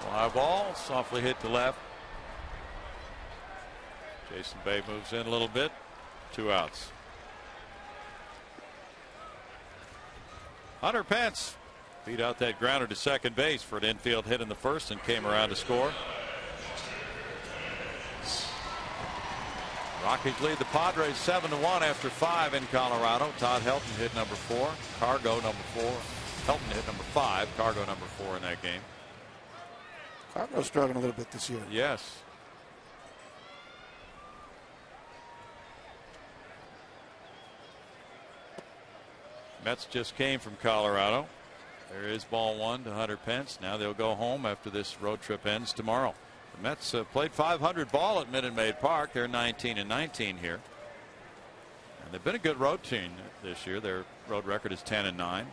Fly ball, softly hit to left. Jason Bay moves in a little bit. 2 outs. Hunter Pence beat out that grounder to second base for an infield hit in the first and came around to score. Rockies lead the Padres 7-1 after 5 in Colorado. Todd Helton hit number 4. Cargo number 4. Helton hit number 5. Cargo number 4 in that game. Cargo's struggling a little bit this year. Yes. Mets just came from Colorado. There is ball 1 to Hunter Pence. Now they'll go home after this road trip ends tomorrow. The Mets played 500 ball at Minute Maid Park. They're 19-19 here. And they've been a good road team this year. Their road record is 10-9.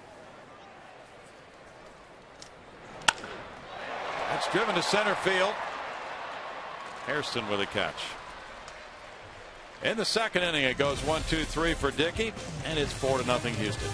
That's driven to center field. Hairston with a catch. In the second inning, it goes 1-2-3 for Dickey, and it's 4-0 Houston.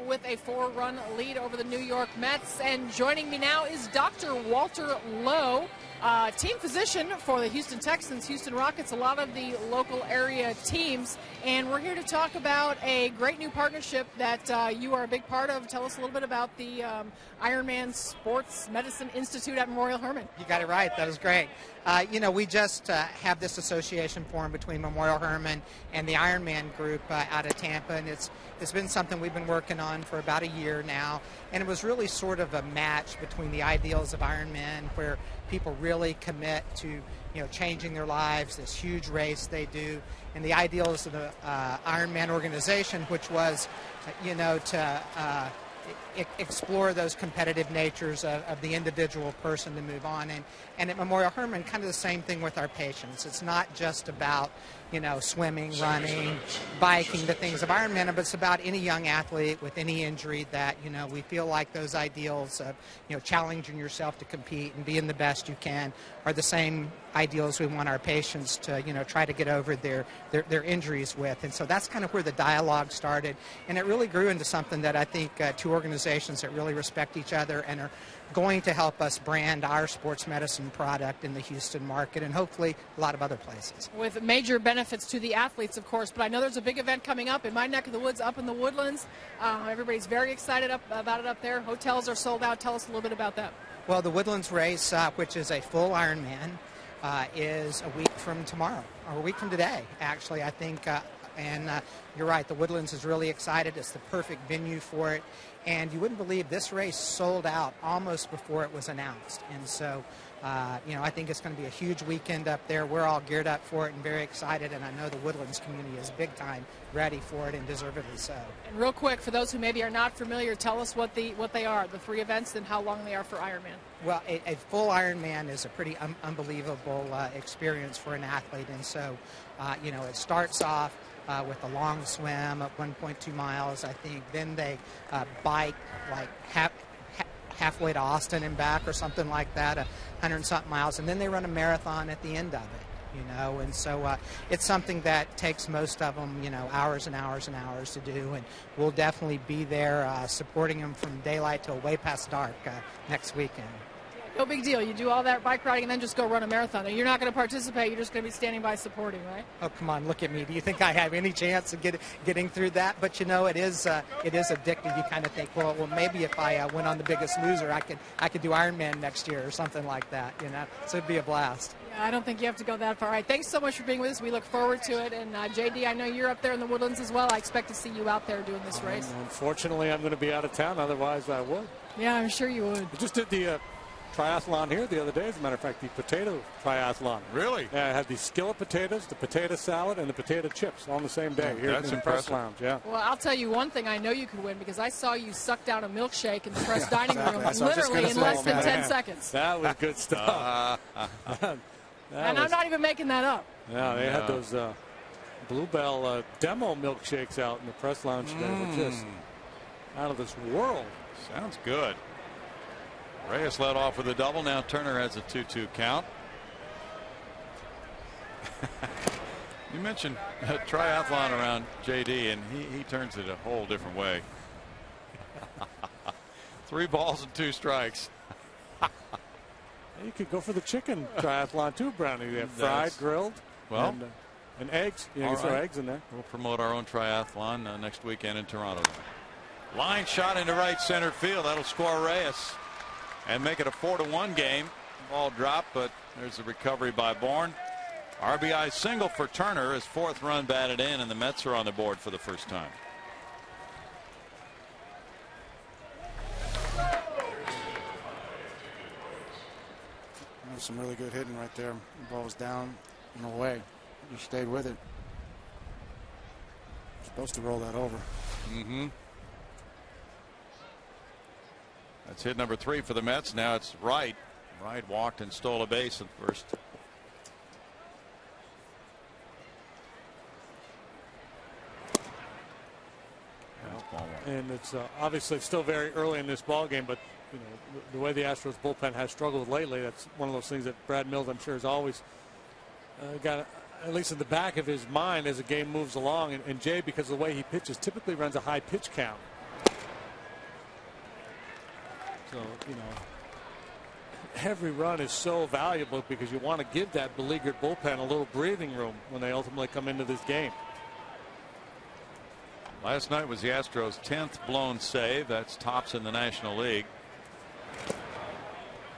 With a 4-run lead over the New York Mets. And joining me now is Dr. Walter Lowe, team physician for the Houston Texans, Houston Rockets, a lot of the local area teams. And we're here to talk about a great new partnership that you are a big part of. Tell us a little bit about the Ironman Sports Medicine Institute at Memorial Hermann. You got it right. That was great. We just have this association formed between Memorial Hermann and the Ironman group out of Tampa, and it's been something we've been working on for about a year now, and it was really sort of a match between the ideals of Ironman, where people really commit to changing their lives, this huge race they do, and the ideals of the Ironman organization, which was to explore those competitive natures of the individual person to move on. And at Memorial Hermann, kind of the same thing with our patients. It's not just about, swimming, running, biking, the things of Ironman, but it's about any young athlete with any injury that, we feel like those ideals of, challenging yourself to compete and being the best you can are the same ideals we want our patients to, try to get over their injuries with. And so that's kind of where the dialogue started. And it really grew into something that I think two organizations that really respect each other and are going to help us brand our sports medicine product in the Houston market and hopefully a lot of other places. With major benefits to the athletes, of course, but I know there's a big event coming up in my neck of the woods up in the Woodlands. Everybody's very excited about it up there. Hotels are sold out. Tell us a little bit about that. Well, the Woodlands race, which is a full Ironman, is a week from tomorrow, or a week from today, actually, I think. And you're right, the Woodlands is really excited. It's the perfect venue for it. And you wouldn't believe this race sold out almost before it was announced. And so, I think it's going to be a huge weekend up there. We're all geared up for it and very excited. And I know the Woodlands community is big time ready for it, and deservedly so. And real quick, for those who maybe are not familiar, tell us what they are, the three events, and how long they are for Ironman. Well, a full Ironman is a pretty unbelievable experience for an athlete. And so, it starts off with a long swim at 1.2 miles, I think. Then they bike like halfway to Austin and back or something like that, 100-something miles. And then they run a marathon at the end of it, And so it's something that takes most of them, hours and hours and hours to do. And we'll definitely be there supporting them from daylight till way past dark next weekend. No big deal. You do all that bike riding and then just go run a marathon. You're not going to participate. You're just going to be standing by supporting, right? Oh, come on, look at me. Do you think I have any chance of getting through that? But, it is addictive. You kind of think, well, maybe if I went on The Biggest Loser, I could do Ironman next year or something like that, So it'd be a blast. Yeah, I don't think you have to go that far. All right, thanks so much for being with us. We look forward to it. And, JD, I know you're up there in the Woodlands as well. I expect to see you out there doing this race. Unfortunately, I'm going to be out of town. Otherwise, I would. Yeah, I'm sure you would. I just did the triathlon here the other day, as a matter of fact, the potato triathlon. Really? Yeah, I had the skillet potatoes, the potato salad, and the potato chips all on the same day here in the press lounge. Yeah. Well, I'll tell you one thing I know you could win, because I saw you suck down a milkshake in the press dining room literally in less than 10 seconds. That was good stuff. And I'm not even making that up. Yeah, they had those Bluebell demo milkshakes out in the press lounge today. They're just out of this world. Sounds good. Reyes led off with a double. Now Turner has a 2-2 count. You mentioned a triathlon around JD, and he turns it a whole different way. 3 balls and 2 strikes. You could go for the chicken triathlon too, Brownie. They have fried, grilled, and eggs. You can throw eggs in there. We'll promote our own triathlon next weekend in Toronto. Line shot into right center field. That'll score Reyes and make it a 4-1 game. Ball dropped, but there's a recovery by Bourne. RBI single for Turner, his 4th run batted in, and the Mets are on the board for the first time. Some really good hitting right there. The ball was down and away. You stayed with it. You're supposed to roll that over. That's hit number 3 for the Mets. Now it's Wright. Wright walked and stole a base at first. And it's obviously still very early in this ball game, but the way the Astros bullpen has struggled lately, that's one of those things that Brad Mills, I'm sure, has always got at least in the back of his mind as the game moves along. And Jay, because of the way he pitches, typically runs a high pitch count. So, every run is so valuable because you want to give that beleaguered bullpen a little breathing room when they ultimately come into this game. Last night was the Astros' 10th blown save. That's tops in the National League.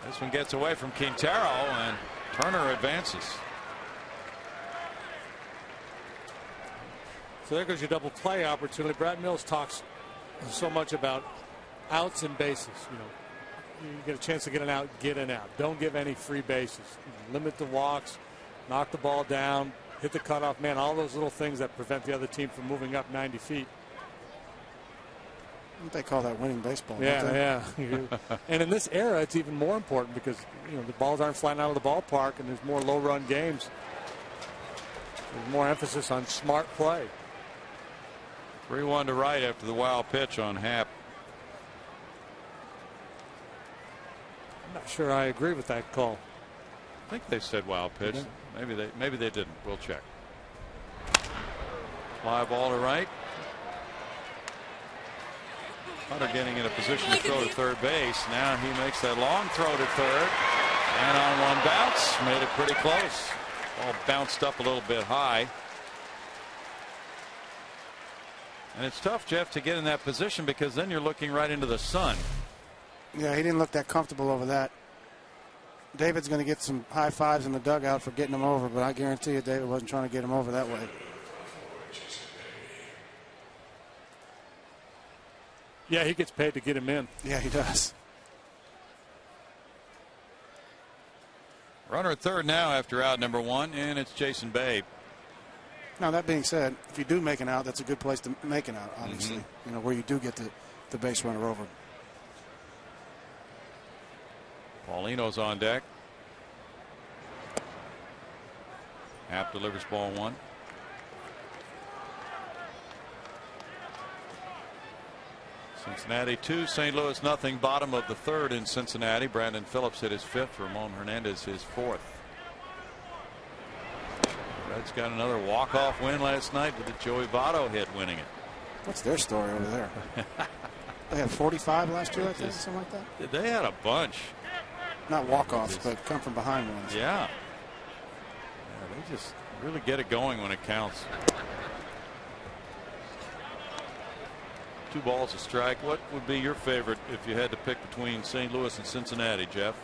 This one gets away from Quintero, and Turner advances. So there goes your double play opportunity. Brad Mills talks so much about outs and bases. You get a chance to get an out, get an out. Don't give any free bases. Limit the walks, knock the ball down, hit the cutoff man, all those little things that prevent the other team from moving up 90 feet. They call that winning baseball. Yeah. And in this era, it's even more important because the balls aren't flying out of the ballpark, and there's more low-run games. There's more emphasis on smart play. 3-1 to right after the wild pitch on Happ. I'm not sure I agree with that call. I think they said wild pitch. Maybe they didn't. We'll check. Fly ball to right. Hunter getting in a position to throw to third base. Now he makes that long throw to third. And on one bounce, made it pretty close. Ball bounced up a little bit high. And it's tough, Jeff, to get in that position because then you're looking right into the sun. Yeah, he didn't look that comfortable over that. David's going to get some high fives in the dugout for getting him over, but I guarantee you David wasn't trying to get him over that way. Yeah, he gets paid to get him in. Yeah, he does. Runner at third now after out number 1, and it's Jason Bay. Now, that being said, if you do make an out, that's a good place to make an out, obviously. Where you do get the base runner over. Paulino's on deck. Happ delivers ball 1. Cincinnati 2, St. Louis nothing. Bottom of the third in Cincinnati. Brandon Phillips hit his 5th. Ramon Hernandez his 4th. Reds got another walk-off win last night with a Joey Votto hit winning it. What's their story over there? They had 45 last year, I think, something like that. They had a bunch. Not walk-offs, but come from behind ones. Yeah. They just really get it going when it counts. 2 balls a strike. What would be your favorite if you had to pick between St. Louis and Cincinnati, Jeff?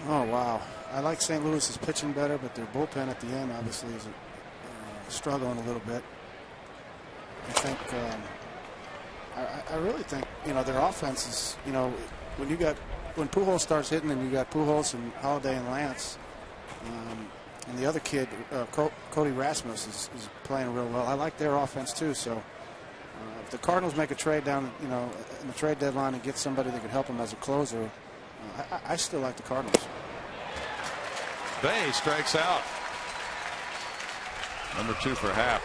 Oh, wow. I like St. Louis's pitching better, but their bullpen at the end obviously is struggling a little bit. I think, I really think, their offense is, when Pujols starts hitting and you got Pujols and Holiday and Lance, and the other kid, Cody Rasmus, is playing real well. I like their offense too. So if the Cardinals make a trade down, in the trade deadline and get somebody that can help them as a closer, I still like the Cardinals. Bay strikes out. Number 2 for Happ.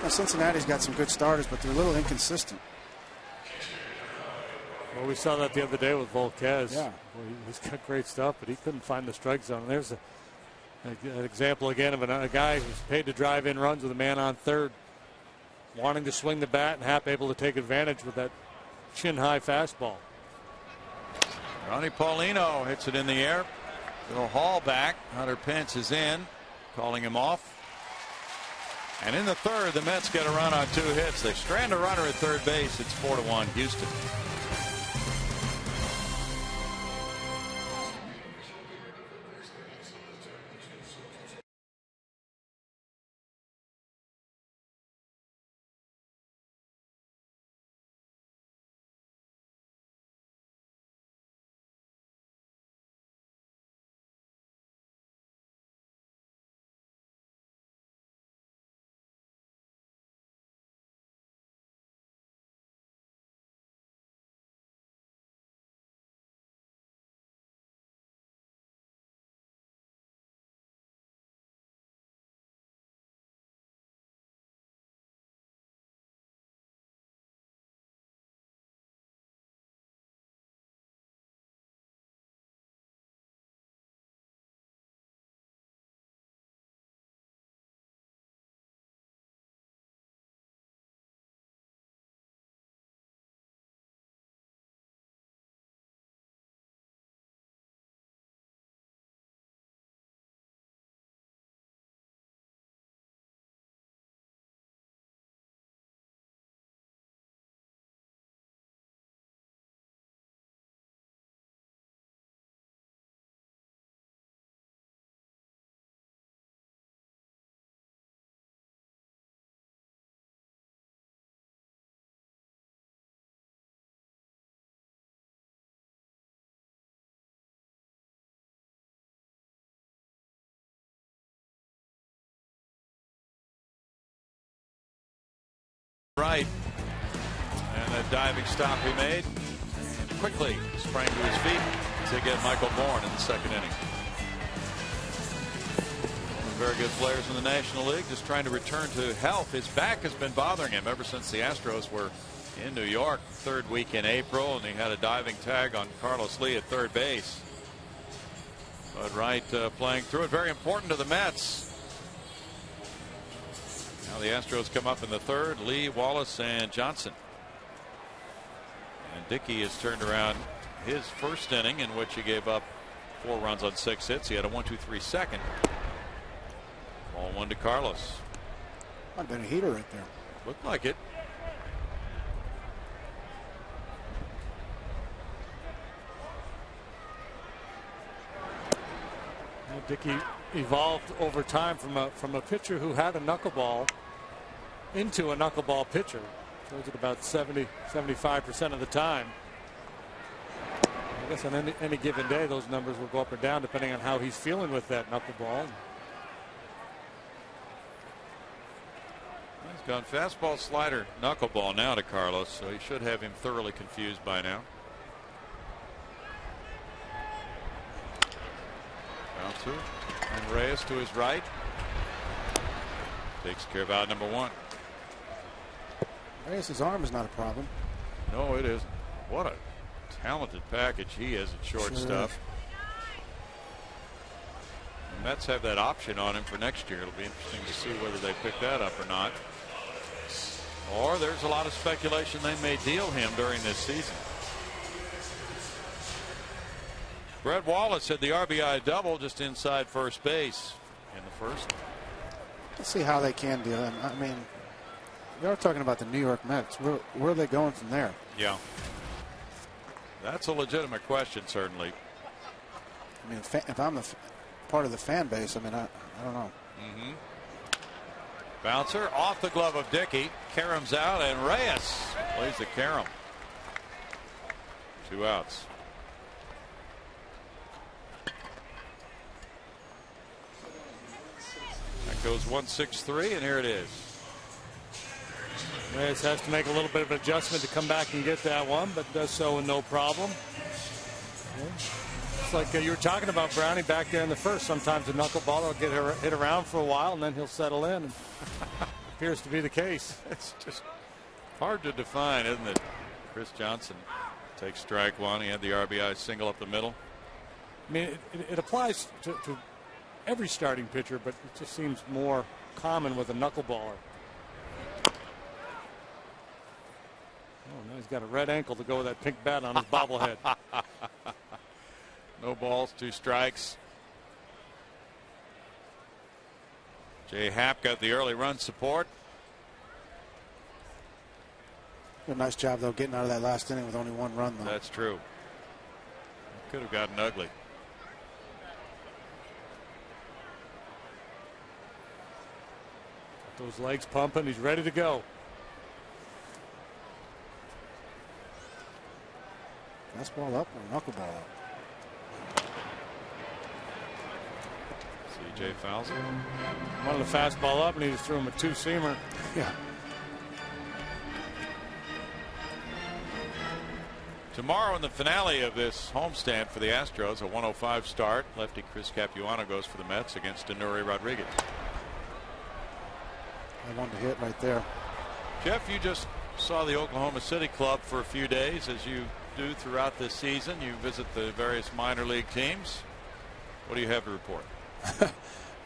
Now, Cincinnati's got some good starters, but they're a little inconsistent. Well, we saw that the other day with Volquez. Yeah. Well, he's got great stuff, but he couldn't find the strike zone. There's an example again of a guy who's paid to drive in runs with a man on third, wanting to swing the bat, and Happ able to take advantage with that chin-high fastball. Ronnie Paulino hits it in the air. Little haul back. Hunter Pence is in, calling him off. And in the third, the Mets get a run on 2 hits. They strand a runner at third base. It's 4-1 Houston. Right. diving stop he made. And quickly sprang to his feet to get Michael Bourne in the second inning. Very good players in the National League, just trying to return to health. His back has been bothering him ever since the Astros were in New York third week in April, and he had a diving tag on Carlos Lee at third base. But Wright playing through it, very important to the Mets. Now the Astros come up in the third, Lee, Wallace, and Johnson. And Dickey has turned around his first inning, in which he gave up 4 runs on 6 hits. He had a 1-2-3 second. Ball 1 to Carlos. Might have been a heater right there. Looked like it. Dickey evolved over time from a pitcher who had a knuckleball into a knuckleball pitcher. Throws it about 70-75% of the time. I guess on any given day those numbers will go up or down depending on how he's feeling with that knuckleball. He's gone fastball, slider, knuckleball now to Carlos, so he should have him thoroughly confused by now. Bouncer and Reyes to his right. Takes care of out number 1. Reyes' arm is not a problem. No, it isn't. What a talented package he is at shortstop. Sure. The Mets have that option on him for next year. It'll be interesting to see whether they pick that up or not. Or there's a lot of speculation they may deal him during this season. Brett Wallace had the RBI double just inside first base in the first. Let's see how they can deal him. I mean, we are talking about the New York Mets. Where are they going from there? Yeah. That's a legitimate question, certainly. I mean, if I'm part of the fan base, I mean, I don't know. Mm-hmm. Bouncer off the glove of Dickey. Karem's out, and Reyes plays the Karem. 2 outs. That goes 1-6-3, and here it is. Reyes has to make a little bit of an adjustment to come back and get that one, but does so with no problem. It's like you were talking about Brownie back there in the first. Sometimes the knuckleball will get hit around for a while, and then he'll settle in. And appears to be the case. It's just hard to define, isn't it? Chris Johnson takes strike 1. He had the RBI single up the middle. I mean, it applies to every starting pitcher, but it just seems more common with a knuckleballer. Oh, now he's got a red ankle to go with that pink bat on his bobblehead. No balls, 2 strikes. Jay Happ got the early run support. Did a nice job, though, getting out of that last inning with only 1 run, though. That's true. Could have gotten ugly. Those legs pumping. He's ready to go. Fastball up or knuckleball up? CJ fouls it. Wanted a fastball up, and he just threw him a 2-seamer. Yeah. Tomorrow in the finale of this homestand for the Astros, a 105 start. Lefty Chris Capuano goes for the Mets against Denuri Rodriguez. I wanted to hit right there. Jeff, you just saw the Oklahoma City club for a few days, as you do throughout this season. You visit the various minor league teams. What do you have to report?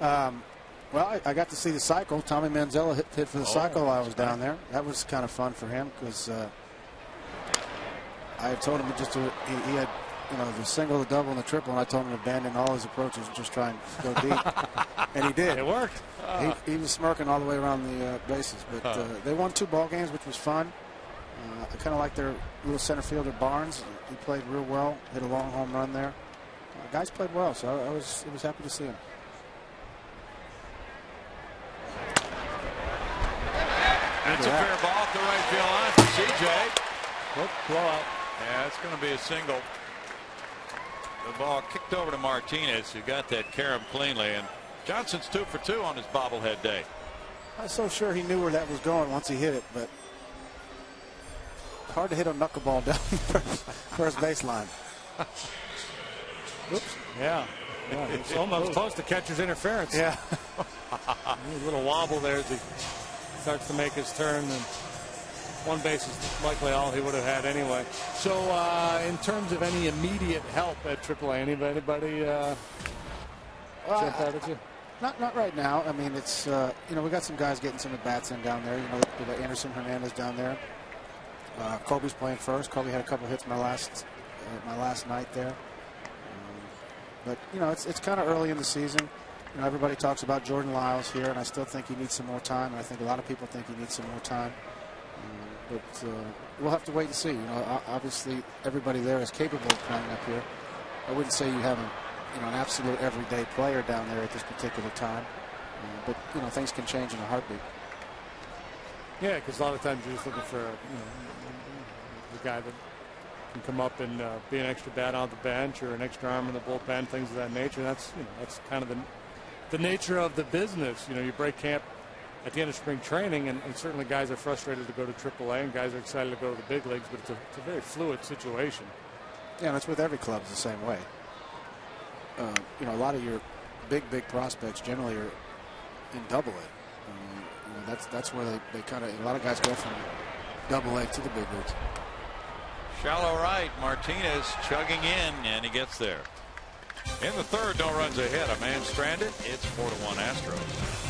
Well, I got to see the cycle. Tommy Manziel hit for the cycle while I was down there. That was kind of fun for him because I had told him he had, you know, the single, the double, and the triple, and I told him to abandon all his approaches and just try and go deep. And he did. It worked. He was smirking all the way around the bases. But they won 2 ball games, which was fun. I kind of like their little center fielder Barnes. He played real well. Hit a long home run there. Guys played well, so I was happy to see him. That's a fair ball off the right field line for CJ. Whoop, blowout. Yeah, it's going to be a single. The ball kicked over to Martinez, who got that Karem cleanly, and Johnson's 2 for 2 on his bobblehead day. I'm so sure he knew where that was going once he hit it, but hard to hit a knuckleball down first baseline. Oops. Yeah. It's almost close to catcher's interference. Yeah. A little wobble there as he starts to make his turn, and one base is likely all he would have had anyway. So, in terms of any immediate help at AAA, anybody jump out at you? Not right now. I mean, it's we got some guys getting some at bats in down there. We got Anderson Hernandez down there. Kobe's playing first. Kobe had a couple hits my last night there. But it's kind of early in the season. Everybody talks about Jordan Lyles here, and I still think he needs some more time. And I think a lot of people think he needs some more time. But we'll have to wait and see. Obviously everybody there is capable of playing up here. I wouldn't say you have an absolute everyday player down there at this particular time. But things can change in a heartbeat. Yeah, because a lot of times you're just looking for the guy that can come up and be an extra bat on the bench or an extra arm in the bullpen, things of that nature. That's kind of the nature of the business. You break camp at the end of spring training, and certainly guys are frustrated to go to AAA, and guys are excited to go to the big leagues. But it's a very fluid situation. Yeah, and it's with every club the same way. A lot of your big prospects generally are in Double A. That's where they kind of, a lot of guys go from Double A to the big leagues. Shallow right, Martinez chugging in, and he gets there. In the third, no runs ahead. A man stranded. It's 4-1 Astros.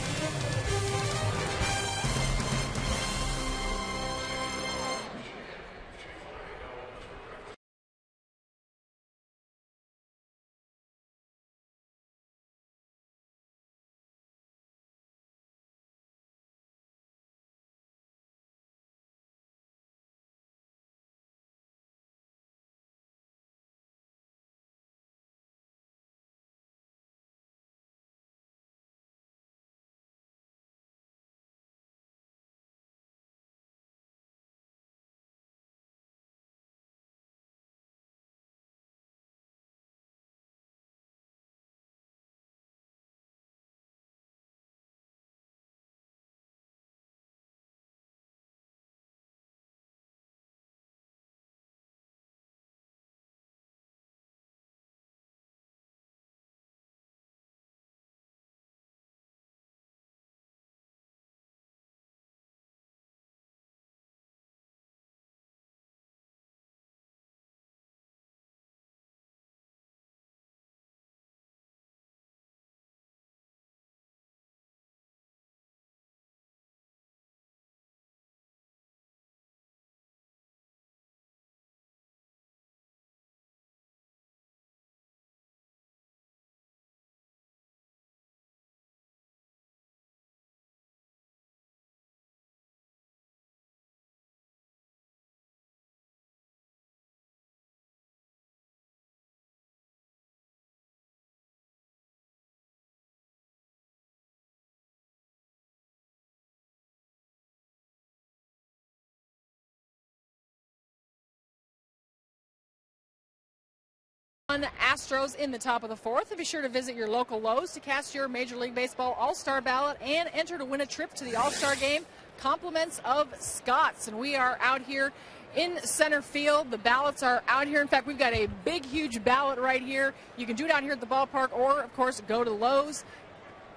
Astros in the top of the fourth, and be sure to visit your local Lowe's to cast your Major League Baseball All-Star ballot and enter to win a trip to the All-Star game. Compliments of Scott's, and we are out here in center field. The ballots are out here. In fact, we've got a big, huge ballot right here. You can do it out here at the ballpark, or of course go to Lowe's.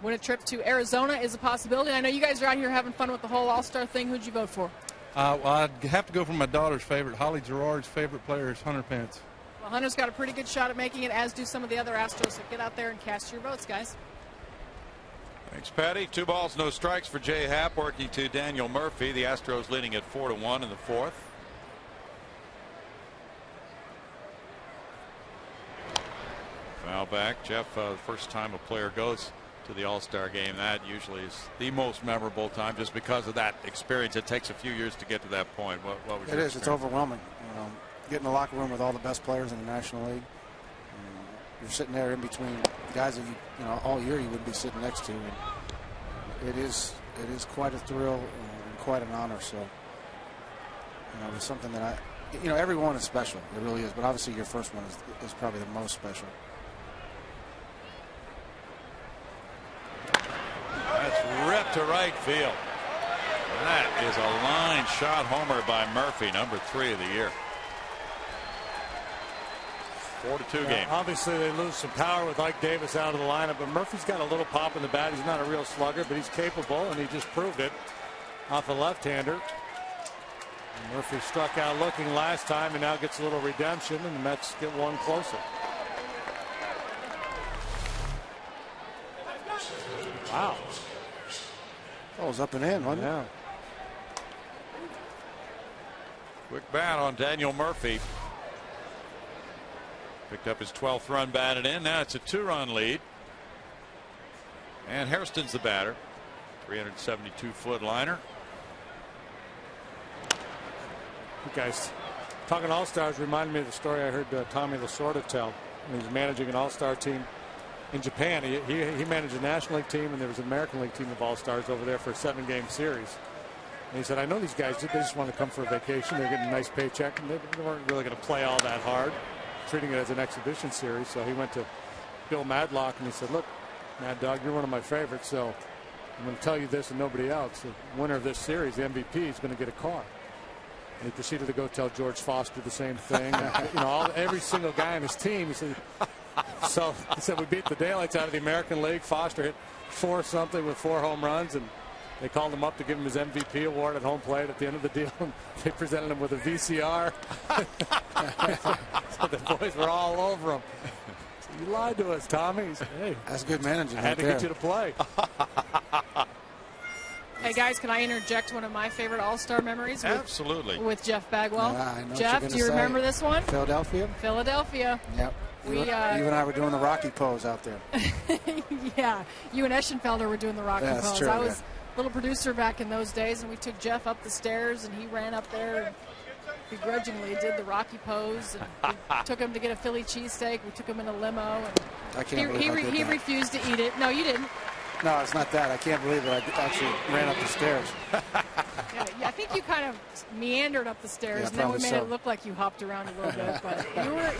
Win a trip to Arizona is a possibility. I know you guys are out here having fun with the whole All-Star thing. Who'd you vote for? Well, I'd have to go for my daughter's favorite. Holly Gerard's favorite player is Hunter Pence. Well, Hunter's got a pretty good shot at making it, as do some of the other Astros. So get out there and cast your votes, guys. Thanks, Patty. 2 balls, no strikes for Jay Happ, working to Daniel Murphy. The Astros leading at 4-1 in the fourth. Foul back. Jeff, the first time a player goes to the All-Star game, that usually is the most memorable time, just because of that experience. It takes a few years to get to that point. What was your experience? It's overwhelming. Get in the locker room with all the best players in the National League. You're sitting there in between guys that all year you wouldn't be sitting next to. And it is quite a thrill and quite an honor. So it's something that every one is special. It really is. But obviously your first one is probably the most special. That's ripped to right field. That is a line shot homer by Murphy, number 3 of the year. 4-2 game. Obviously, they lose some power with Ike Davis out of the lineup, but Murphy's got a little pop in the bat. He's not a real slugger, but he's capable, and he just proved it off a left-hander. Murphy struck out looking last time and now gets a little redemption, and the Mets get one closer. Wow. That was up and in, wasn't it? Yeah. Quick bat on Daniel Murphy. Picked up his 12th run, batted in. Now it's a 2-run lead. And Hairston's the batter. 372-foot liner. You guys, talking All-Stars reminded me of the story I heard Tommy Lasorda tell when he was managing an All-Star team in Japan. He managed a National League team, and there was an American League team of All-Stars over there for a 7-game series. And he said, I know these guys, they just want to come for a vacation. They're getting a nice paycheck, and they weren't really going to play all that hard, treating it as an exhibition series. So he went to Bill Madlock, and he said, look, Mad Dog, you're one of my favorites, so I'm going to tell you this and nobody else. The winner of this series, the MVP, is going to get a car. And he proceeded to go tell George Foster the same thing. Every single guy on his team. He said we beat the daylights out of the American League. Foster hit 4-something with 4 home runs, and they called him up to give him his MVP award at home plate at the end of the deal. And they presented him with a VCR. So the boys were all over him. So you lied to us, Tommy. He said, hey, that's good managing. I had to get you to play. Hey guys, can I interject one of my favorite All-Star memories? Absolutely. With Jeff Bagwell. I know Jeff, do you remember this one? Philadelphia. Philadelphia. Yep. You and I were doing the Rocky pose out there. Yeah, you and Eschenfelder were doing the Rocky pose. True, I was a little producer back in those days, and we took Jeff up the stairs, and he ran up there and begrudgingly did the Rocky pose. And we took him to get a Philly cheesesteak. We took him in a limo, and I can't believe I did he that. refused to eat it. No, you didn't. No, it's not that. I can't believe it. I actually ran up the stairs. Yeah, I think you kind of meandered up the stairs, and then we made it look like you hopped around a little bit. But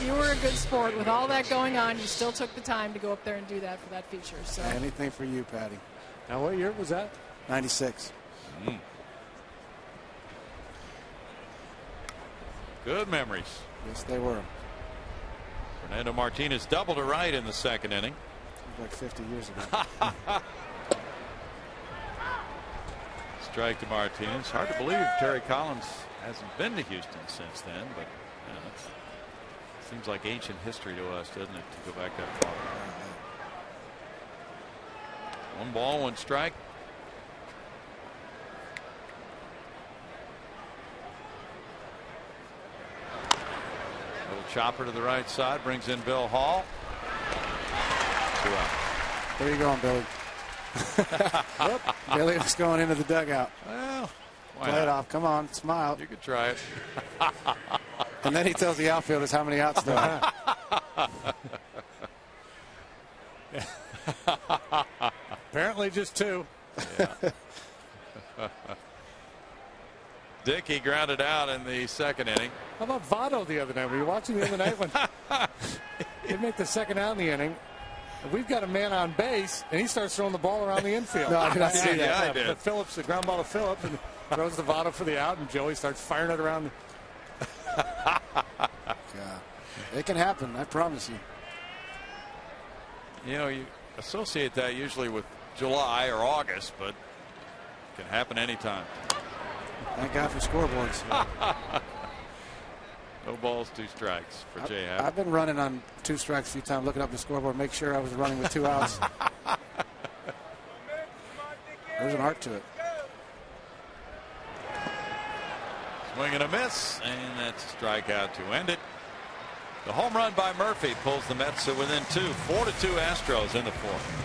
you were a good sport. With all that going on, you still took the time to go up there and do that for that feature. So anything for you, Patty. Now, what year was that? 96. Good memories. Yes, they were. Fernando Martinez doubled to right in the 2nd inning. Like 50 years ago. Strike to Martinez. Hard to believe Terry Collins hasn't been to Houston since then, but it seems like ancient history to us, doesn't it, to go back that far. 1 ball, 1 strike. Little chopper to the right side brings in Bill Hall. 2 out. Where are you going, Billy? Billy was going into the dugout. Well, play it off. Come on, smile. You could try it. And then he tells the outfielders how many outs they have. Apparently just 2. Yeah. Dickey grounded out in the 2nd inning. How about Votto the other night? Were you watching the other night when they make the 2nd out in the inning? We've got a man on base, and he starts throwing the ball around the infield. No, I did not see that. Yeah, I did. But Phillips, the ground ball to Phillips, and throws the Votto for the out, and Joey starts firing it around. Yeah. It can happen, I promise you. You know, you associate that usually with July or August, but it can happen anytime. Thank God for scoreboards. No balls, 2 strikes for Jay Happ. I've been running on 2 strikes a few times, looking up the scoreboard, make sure I was running with 2 outs. There's an art to it. Swing and a miss, and that's a strikeout to end it. The home run by Murphy pulls the Mets to within 2. 4-2 Astros in the 4th.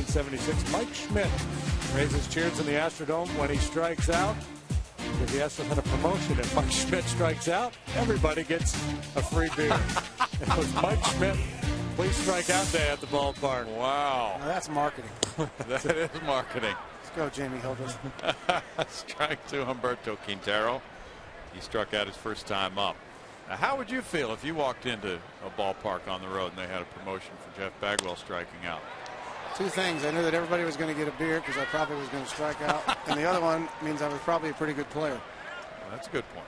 1976. Mike Schmidt raises cheers in the Astrodome when he strikes out. Because the Astros had a promotion. If Mike Schmidt strikes out, everybody gets a free beer. It was Mike Schmidt, please strike out day at the ballpark. Wow. Now that's marketing. That is marketing. Let's go, Jamie Hildreth. Strike to Humberto Quintero. He struck out his first time up. Now, how would you feel if you walked into a ballpark on the road and they had a promotion for Jeff Bagwell striking out? Two things. I knew that everybody was going to get a beer because I probably was going to strike out. And the other one means I was probably a pretty good player. Well, that's a good point.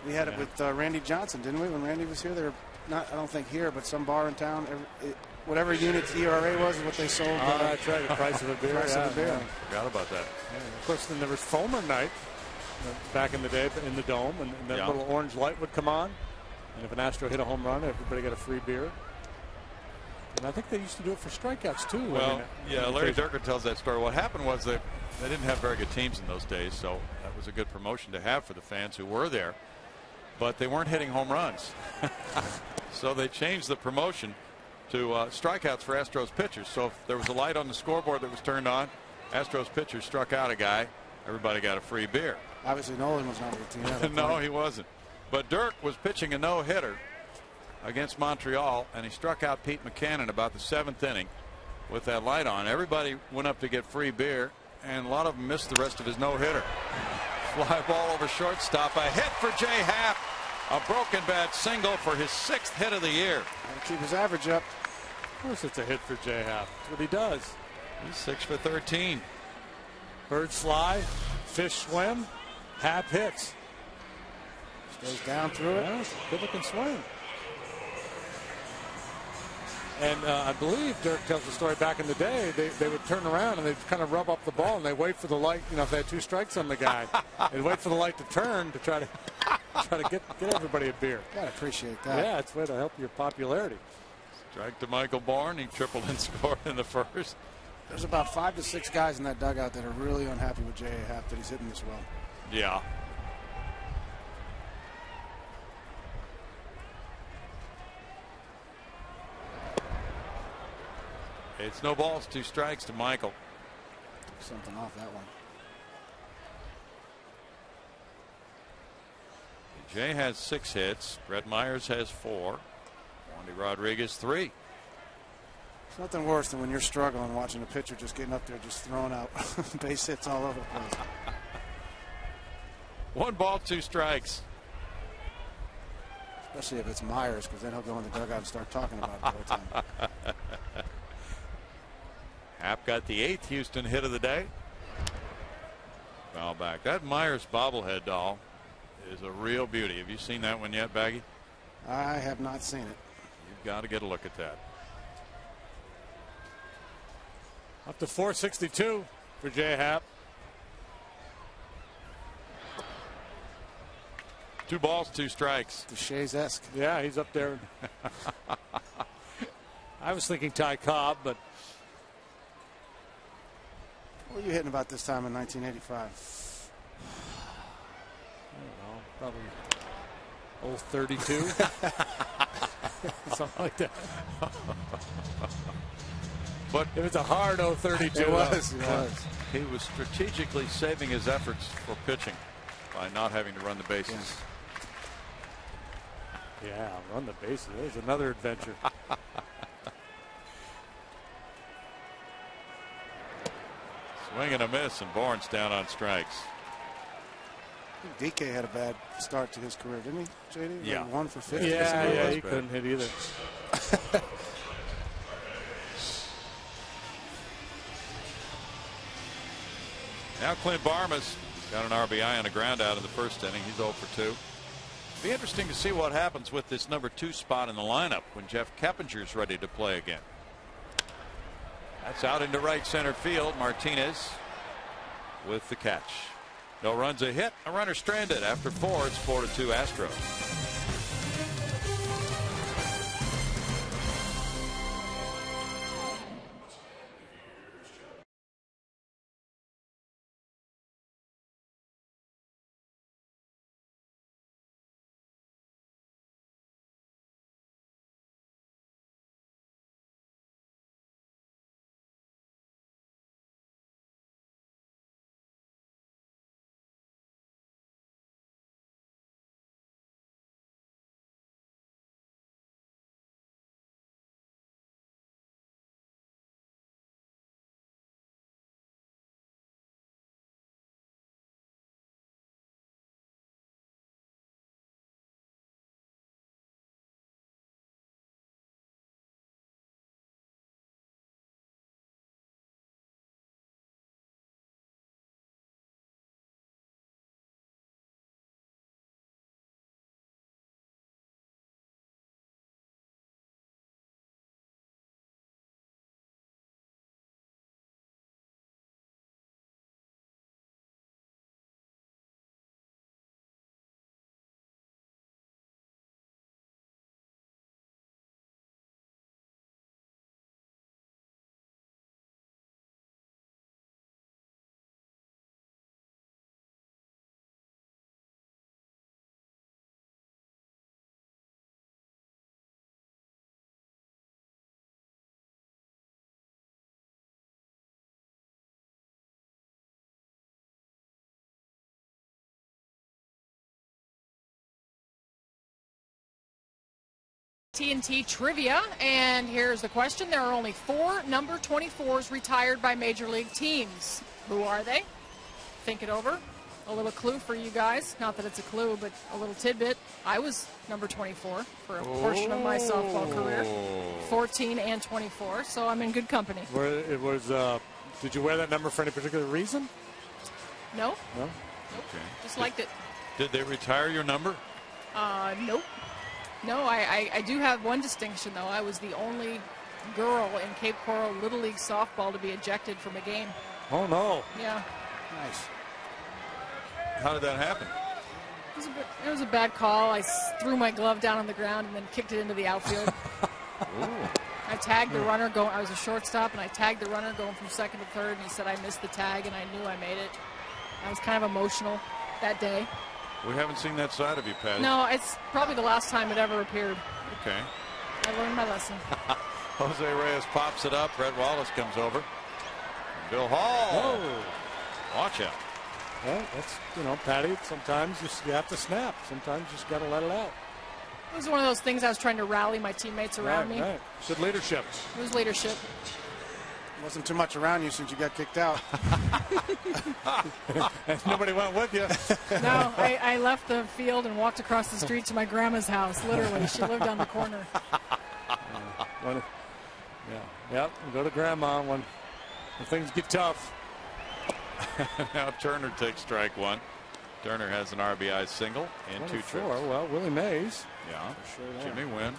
We had it with Randy Johnson, didn't we? When Randy was here, they were not, I don't think here, but some bar in town. Whatever unit's ERA was is what they sold. That's right, the price of a beer. Price of a beer. Yeah. Forgot about that. Yeah, of course, then there was Foamer night back in the day in the Dome, and that little orange light would come on. And if an Astro hit a home run, everybody got a free beer. And I think they used to do it for strikeouts, too. Well, yeah, Larry Durker tells that story. What happened was they didn't have very good teams in those days, so that was a good promotion to have for the fans who were there. But they weren't hitting home runs. So they changed the promotion to strikeouts for Astros pitchers. So if there was a light on the scoreboard that was turned on, Astros pitchers struck out a guy, everybody got a free beer. Obviously, Nolan was not with the team. No, he wasn't. But Dirk was pitching a no-hitter against Montreal, and he struck out Pete McCannon about the 7th inning with that light on. Everybody went up to get free beer, and a lot of them missed the rest of his no-hitter. Fly ball over shortstop. A hit for Jay Happ. A broken bat single for his 6th hit of the year. And keep his average up. Of course it's a hit for Jay Happ. That's what he does. He's 6 for 13. Birds fly, fish swim, Happ hits. Goes down through it. Yeah, good looking swing. And I believe Dirk tells the story back in the day, they would turn around and they'd kind of rub up the ball and they wait for the light. You know, if they had 2 strikes on the guy, they'd wait for the light to turn to try to get everybody a beer. Gotta appreciate that. Yeah, it's a way to help your popularity. Strike to Michael Bourne. He tripled and scored in the first. There's about 5 to 6 guys in that dugout that are really unhappy with J.A. Happ that he's hitting this well. Yeah. It's no balls, 2 strikes to Michael. Took something off that one. Jay has 6 hits. Brett Myers has 4. Wandy Rodriguez 3. It's nothing worse than when you're struggling watching a pitcher just getting up there just throwing out base hits all over the place. 1 ball, 2 strikes. Especially if it's Myers, because then he'll go in the dugout and start talking about it the whole time. Happ got the 8th Houston hit of the day. Foul back. That Myers bobblehead doll is a real beauty. Have you seen that one yet, Baggy? I have not seen it. You've got to get a look at that. Up to 462 for Jay Happ. 2 balls, 2 strikes. Shays-esque. Yeah, he's up there. I was thinking Ty Cobb, but. What were you hitting about this time in 1985? I don't know, probably old 32. Something like that. But it was a hard 0-32. It was. He was strategically saving his efforts for pitching by not having to run the bases. Yes. Yeah, run the bases. There's another adventure. Swing and a miss, and Bourne's down on strikes. I think DK had a bad start to his career, didn't he, JD? Yeah. Like 1 for 50. Yeah, he couldn't hit either. Now Clint Barmas got an RBI on a ground out in the first inning. He's 0 for 2. Be interesting to see what happens with this number 2 spot in the lineup when Jeff Keppinger's ready to play again. That's out into right center field. Martinez with the catch. No runs, a hit, a runner stranded. After 4, it's 4-2 Astros. TNT Trivia, and here's the question. There are only 4 number 24s retired by Major League teams. Who are they? Think it over. A little clue for you guys. Not that it's a clue, but a little tidbit. I was number 24 for a portion of my softball career. 14 and 24, so I'm in good company. Did you wear that number for any particular reason? No. No? Okay. Just liked it. Did they retire your number? Nope. No, I do have one distinction, though. I was the only girl in Cape Coral Little League softball to be ejected from a game. Oh, no. Yeah. Nice. How did that happen? It was a bad call. I threw my glove down on the ground and then kicked it into the outfield. I tagged the runner going. I was a shortstop, and I tagged the runner going from second to third, and he said I missed the tag, and I knew I made it. I was kind of emotional that day. We haven't seen that side of you, Patty. No, it's probably the last time it ever appeared. Okay. I learned my lesson. Jose Reyes pops it up. Red Wallace comes over. Bill Hall. Oh. Watch out. Well, that's, Patty, sometimes you have to snap. Sometimes you just got to let it out. It was one of those things I was trying to rally my teammates around me. Right. Good leadership. It was leadership. Wasn't too much around you since you got kicked out. Nobody went with you. No, I left the field and walked across the street to my grandma's house, literally. She lived on the corner. Yep, go to grandma when things get tough. Now Turner takes strike one. Turner has an RBI single and 2 trips. Well, Willie Mays. Yeah, sure. Jimmy Wynn.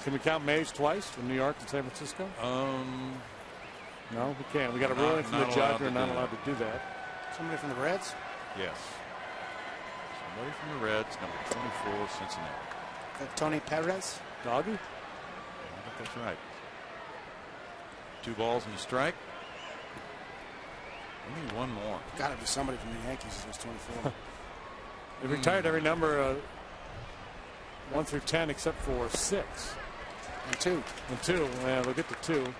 Can we count Mays twice from New York and San Francisco? No, we can't. We got a ruling from the judge. We're not allowed to do that. Somebody from the Reds? Yes. Somebody from the Reds, number 24, Cincinnati. Tony Perez? Doggy? I think that's right. 2 balls and a strike. We need one more. Got to be somebody from the Yankees who's 24. They retired every number 1 through 10 except for 6. And 2. And 2. Yeah, they'll get to 2.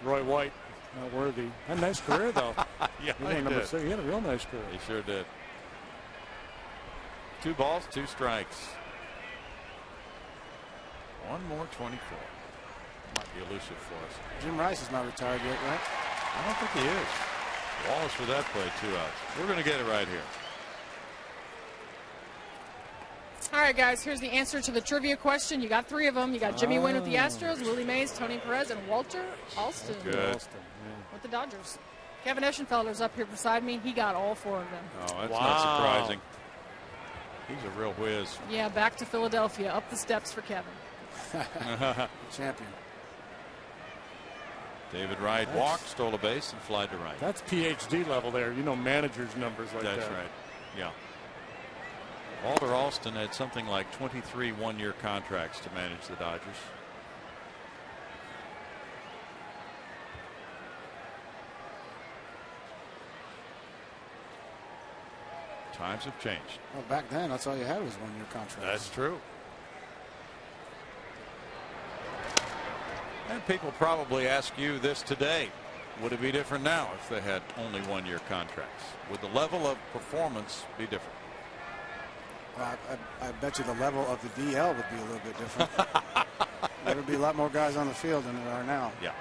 Roy White, not worthy. Had a nice career, though. Yeah, he had a real nice career. He sure did. 2 balls, 2 strikes. One more 24. Might be elusive for us. Jim Rice is not retired yet, right? I don't think he is. Wallace for that play, 2 outs. We're going to get it right here. All right, guys, here's the answer to the trivia question. You got 3 of them. You got Jimmy Wynn with the Astros, Willie Mays, Tony Perez, and Walter Alston with the Dodgers. Kevin Eschenfelder's up here beside me. He got all 4 of them. Oh, that's not surprising. He's a real whiz. Yeah, back to Philadelphia, up the steps for Kevin. Champion. David Wright walked, stole a base, and flied to right. That's PhD level there. Managers' numbers like that. That's right. Yeah. Walter Alston had something like 23 one-year contracts to manage the Dodgers. Times have changed. Well, back then, that's all you had was 1-year contracts. That's true. And people probably ask you this today. Would it be different now if they had only 1-year contracts? Would the level of performance be different? Well, I bet you the level of the DL would be a little bit different. There would be a lot more guys on the field than there are now. Yeah.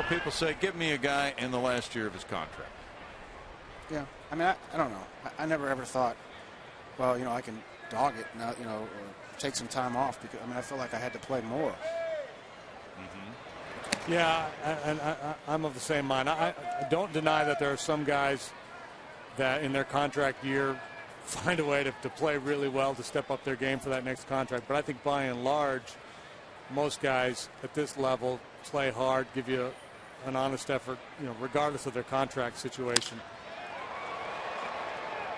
People say, give me a guy in the last year of his contract. Yeah. I mean, I don't know. I never ever thought, well, I can dog it now, or take some time off because, I felt like I had to play more. Mm-hmm. Yeah, and I'm of the same mind. I don't deny that there are some guys that in their contract year find a way to play really well to step up their game for that next contract. But I think by and large, most guys at this level play hard, give you an honest effort, regardless of their contract situation.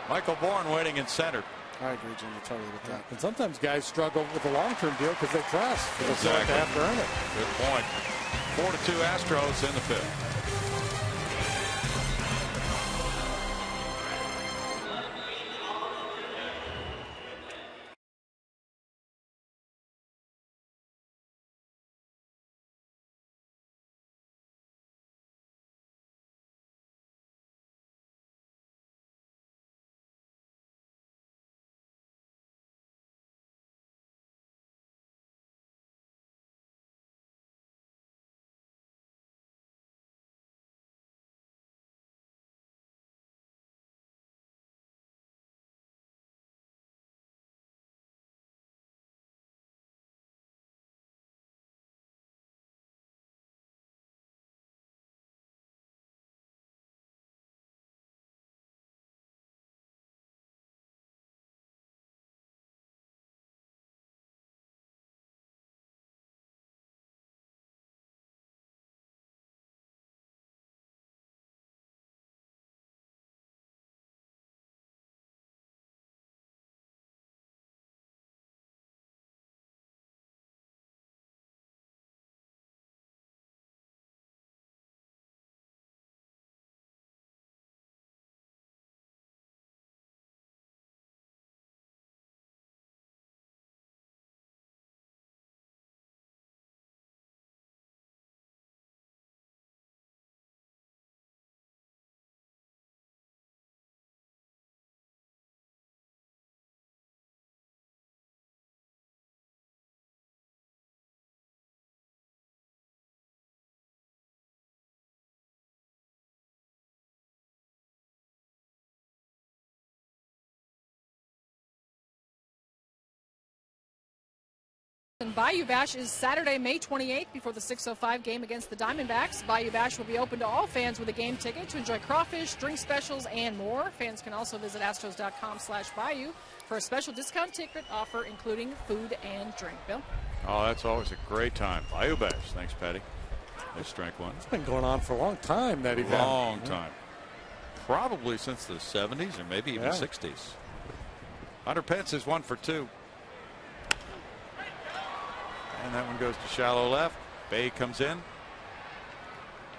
Michael Bourne waiting in center. I agree, Jimmy, totally with that. And sometimes guys struggle with a long-term deal because they trust. They feel like they have to earn it. Good point. 4-2 Astros in the 5th. And Bayou Bash is Saturday, May 28th before the 6:05 game against the Diamondbacks. Bayou Bash will be open to all fans with a game ticket to enjoy crawfish, drink specials, and more. Fans can also visit astros.com/Bayou for a special discount ticket offer, including food and drink. Bill? Oh, that's always a great time. Bayou Bash. Thanks, Patty. There's strike one. It's been going on for a long time, that event. Long time. Probably since the 70s or maybe even 60s. Hunter Pence is 1 for 2. And that one goes to shallow left. Bay comes in.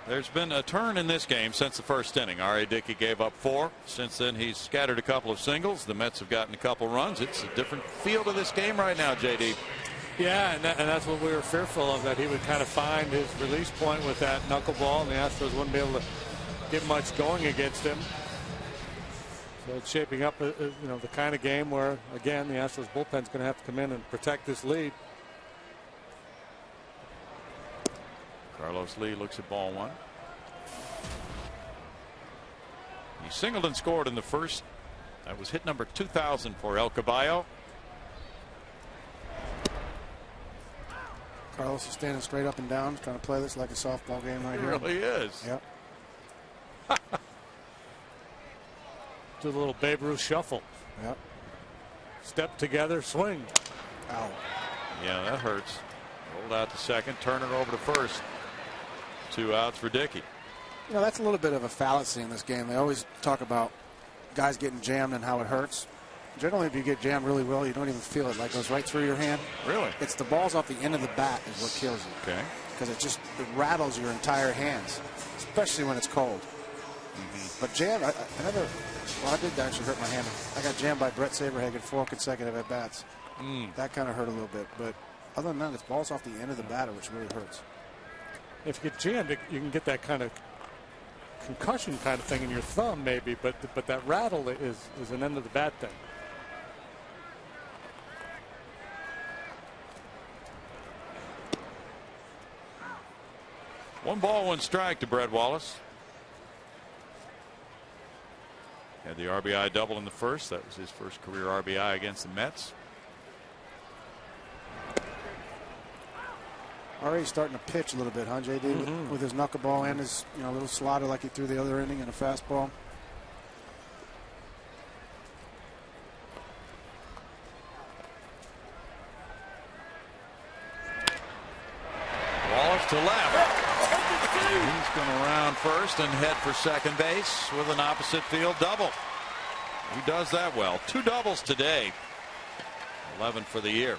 There's been a turn in this game since the first inning. R.A. Dickey gave up 4. Since then, he's scattered a couple of singles. The Mets have gotten a couple runs. It's a different feel to this game right now, J.D. Yeah, and that's what we were fearful of, that he would kind of find his release point with that knuckleball, and the Astros wouldn't be able to get much going against him. So it's shaping up, the kind of game where, again, the Astros bullpen's going to have to come in and protect this lead. Carlos Lee looks at ball 1. He singled and scored in the first. That was hit number 2,000 for El Caballo. Carlos is standing straight up and down, trying to play this like a softball game right here. It really is. Yep. Do a little Babe Ruth shuffle. Yep. Step together, swing. Ow. Yeah, that hurts. Rolled out to second, turn it over to first. 2 outs for Dickey. You know, that's a little bit of a fallacy in this game. They always talk about guys getting jammed and how it hurts. Generally, if you get jammed really well, you don't even feel it. Like, goes right through your hand. Really? It's the balls off the end of the bat is what kills you. Okay. Because it rattles your entire hands, especially when it's cold. But jam, I did actually hurt my hand. I got jammed by Brett Saberhagen 4 consecutive at bats. That kind of hurt a little bit. But other than that, it's balls off the end of the batter, which really hurts. If you get jammed, you can get that kind of concussion kind of thing in your thumb, maybe. But that rattle is an end of the bat thing. 1 ball, 1 strike to Brett Wallace. Had the RBI double in the first. That was his first career RBI against the Mets. Already starting to pitch a little bit, huh, JD? With his knuckleball and his little slider like he threw the other inning and a fastball. Wallace to left. He's going to round first and head for second base with an opposite field double. He does that well. 2 doubles today. 11 for the year.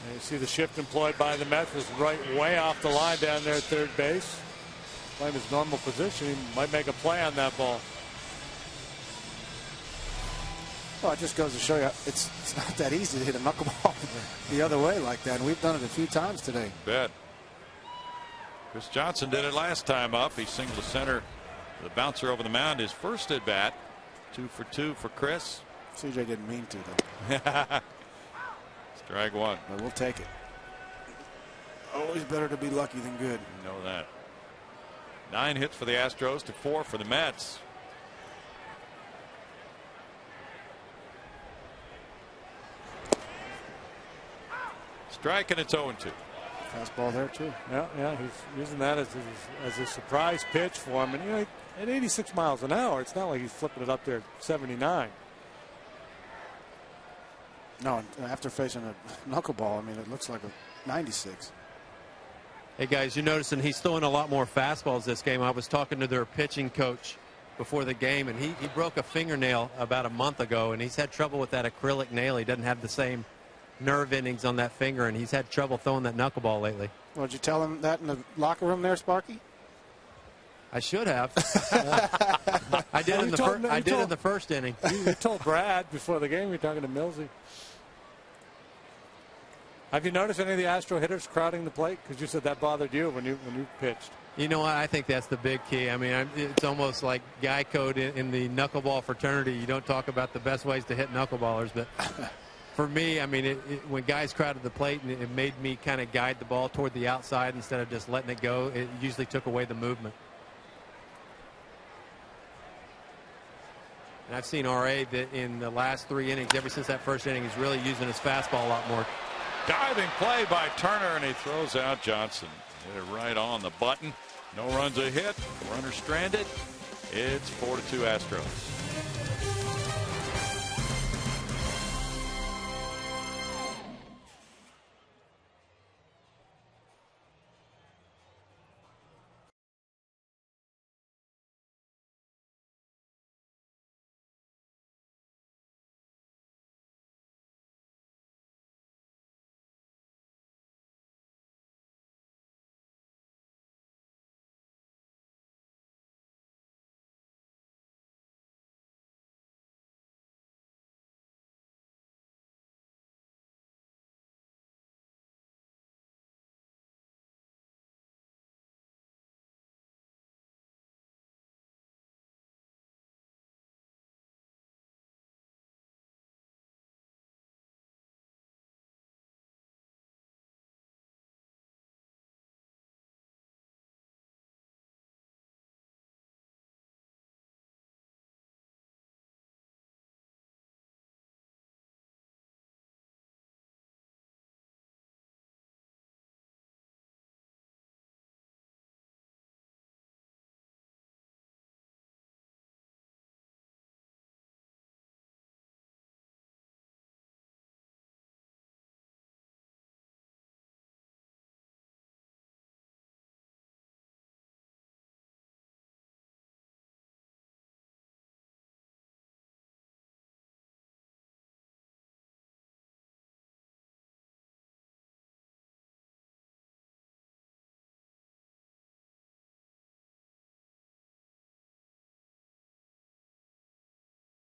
And you see the shift employed by the Mets was right way off the line down there at third base. Playing his normal position, he might make a play on that ball. Well, it just goes to show you it's not that easy to hit a knuckleball the other way like that. And we've done it a few times today. Bet. Chris Johnson did it last time up. He singled to center. The bouncer over the mound, his first at bat. 2 for 2 for Chris. CJ didn't mean to, though. Strike 1. But we'll take it. Always better to be lucky than good. You know that. 9 hits for the Astros to 4 for the Mets. Strike, and it's 0-2. Fastball there too. Yeah, he's using that as a surprise pitch for him. And at 86 miles an hour, it's not like he's flipping it up there at 79. No, after facing a knuckleball, I mean, it looks like a 96. Hey guys, you're noticing he's throwing a lot more fastballs this game. I was talking to their pitching coach before the game, and he broke a fingernail about a month ago, and he's had trouble with that acrylic nail. He doesn't have the same nerve endings on that finger, and he's had trouble throwing that knuckleball lately. Well, did you tell him that in the locker room there, Sparky? I should have. I did in the first inning. You told Brad before the game. You're talking to Millsy. Have you noticed any of the Astro hitters crowding the plate? Because you said that bothered you when you pitched. You know what? I think that's the big key. I mean, it's almost like guy code in the knuckleball fraternity. You don't talk about the best ways to hit knuckleballers, but for me, I mean, when guys crowded the plate, and it made me kind of guide the ball toward the outside instead of just letting it go. It usually took away the movement. I've seen R.A. that in the last 3 innings, ever since that first inning, he's really using his fastball a lot more. Diving play by Turner, and he throws out Johnson. Hit it right on the button. No runs a hit. Runner stranded. It's 4-2 Astros.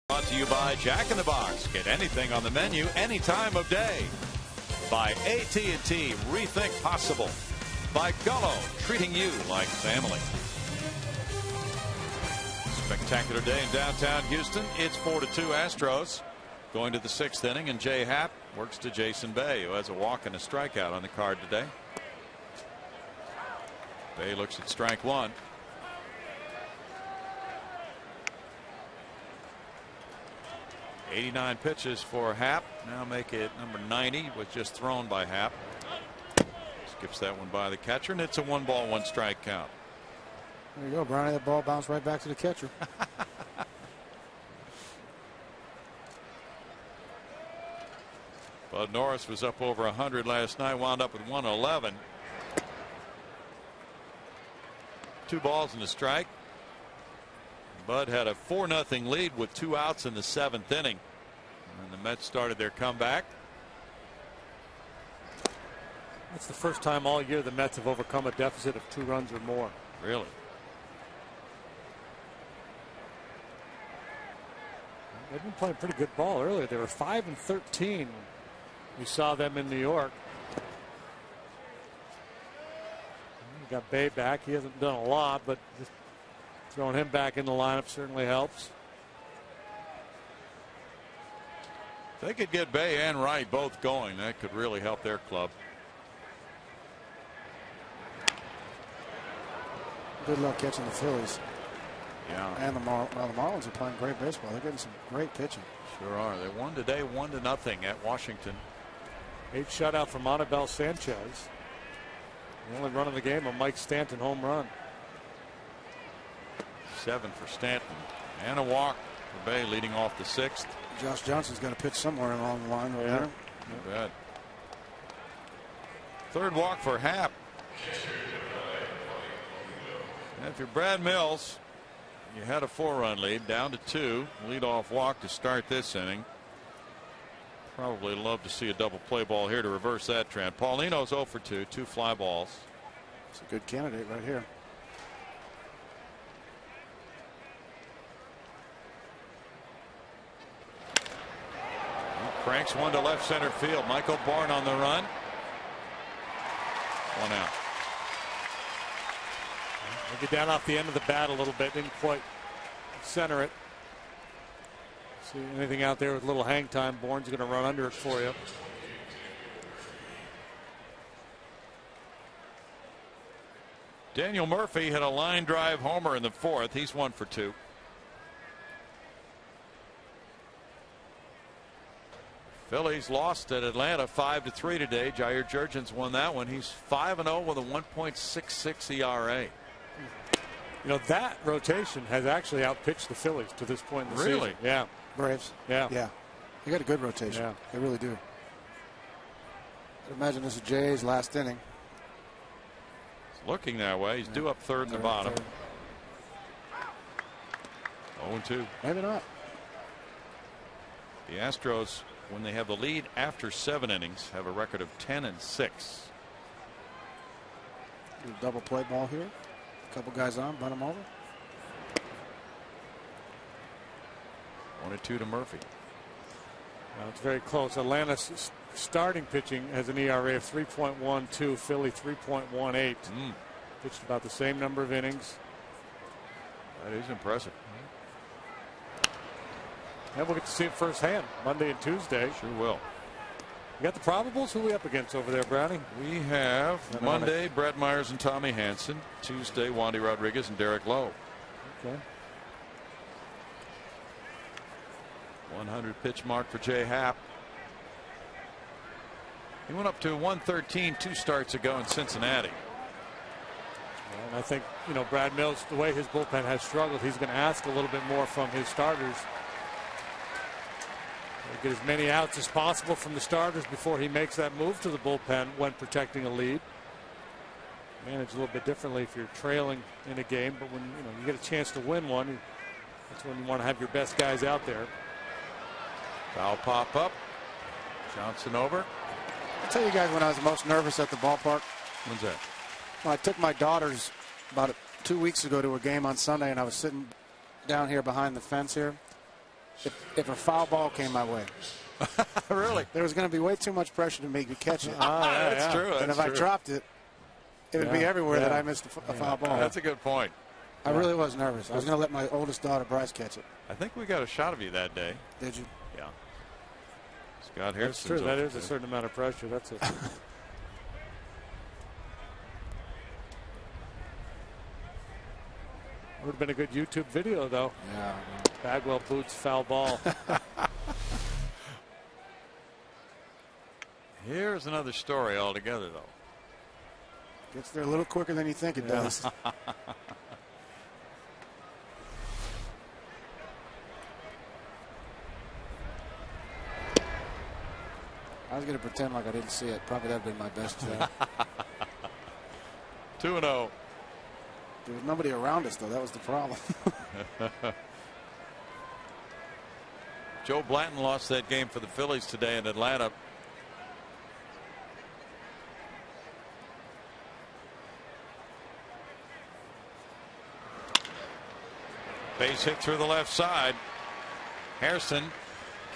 Brought to you by Jack in the Box. Get anything on the menu any time of day. By AT&T, rethink possible. By Gullo, treating you like family. Spectacular day in downtown Houston. It's 4-2 Astros. Going to the 6th inning, and Jay Happ works to Jason Bay, who has a walk and a strikeout on the card today. Bay looks at strike one. .89 pitches for Happ. Now make it number 90, was just thrown by Happ. Skips that one by the catcher, and it's a 1-ball, 1-strike count. There you go, Brownie. That ball bounced right back to the catcher. Bud Norris was up over 100 last night, wound up with 111. 2 balls and a strike. Bud had a 4-0 lead with 2 outs in the 7th inning. And the Mets started their comeback. That's the first time all year the Mets have overcome a deficit of 2 runs or more. Really? They've been playing pretty good ball earlier. They were 5-13. We saw them in New York. You got Bay back. He hasn't done a lot, but just throwing him back in the lineup certainly helps. If they could get Bay and Wright both going, that could really help their club. Good luck catching the Phillies. Yeah. And the Marlins are playing great baseball. They're getting some great pitching. Sure are. They won today 1-0 at Washington. 8 shutout from Anibal Sanchez. The only run of the game, a Mike Stanton home run. 7 for Stanton. And a walk for Bay, leading off the 6th. Josh Johnson's got to pitch somewhere along the line over there. Not bad. 3rd walk for Happ. And if you're Brad Mills, you had a 4-run lead, down to 2. Leadoff walk to start this inning. Probably love to see a double play ball here to reverse that trend. Paulino's 0 for 2, 2 fly balls. It's a good candidate right here. Cranks one to left center field. Michael Bourne on the run. 1 out. They get down off the end of the bat a little bit. Didn't quite center it. See anything out there with a little hang time, Bourne's going to run under it for you. Daniel Murphy hit a line drive homer in the 4th. He's 1 for 2. Phillies lost at Atlanta 5-3 today. Jair Jurgens won that one. He's 5-0 with a 1.66 ERA. You know, that rotation has actually outpitched the Phillies to this point in the season. Really? Yeah. Braves. Yeah. Yeah. They got a good rotation. Yeah. They really do. I'd imagine this is Jay's last inning. It's looking that way. He's due up third in the bottom. 0-2. Maybe not. The Astros, when they have the lead after 7 innings, have a record of 10-6. Double play ball here. A couple guys on, bunt them over. 1-2 to Murphy. Well, it's very close. Atlanta's starting pitching has an ERA of 3.12. Philly 3.18. Pitched about the same number of innings. That is impressive. And we'll get to see it firsthand Monday and Tuesday. Sure will. You got the probables? Who are we up against over there, Brownie? We have Monday, Brett Myers and Tommy Hansen. Tuesday, Wandy Rodriguez and Derek Lowe. Okay. 100 pitch mark for Jay Happ. He went up to 113 2 starts ago in Cincinnati. And I think, you know, Brad Mills, the way his bullpen has struggled, he's going to ask a little bit more from his starters. Get as many outs as possible from the starters before he makes that move to the bullpen when protecting a lead. Manage a little bit differently if you're trailing in a game, but when you get a chance to win one, that's when you want to have your best guys out there. Foul pop up. Johnson over. I'll tell you guys when I was most nervous at the ballpark. When's that? Well, I took my daughters about 2 weeks ago to a game on Sunday, and I was sitting down here behind the fence here. If a foul ball came my way, really, there was going to be way too much pressure to make me catch it. That's true. And if I dropped it, it would be everywhere that I missed a foul ball. That's a good point. I really was nervous. I was going to let my oldest daughter, Bryce, catch it. I think we got a shot of you that day. Did you? Yeah. Scott Harrison's That's true. That is there. a certain amount of pressure. That's it. Would have been a good YouTube video, though. Yeah. Bagwell boots foul ball. Here's another story altogether, though. Gets there a little quicker than you think it does. I was going to pretend like I didn't see it. Probably that would have been my best job. 2-0. There was nobody around us, though. That was the problem. Joe Blanton lost that game for the Phillies today in Atlanta. Base hit through the left side. Harrison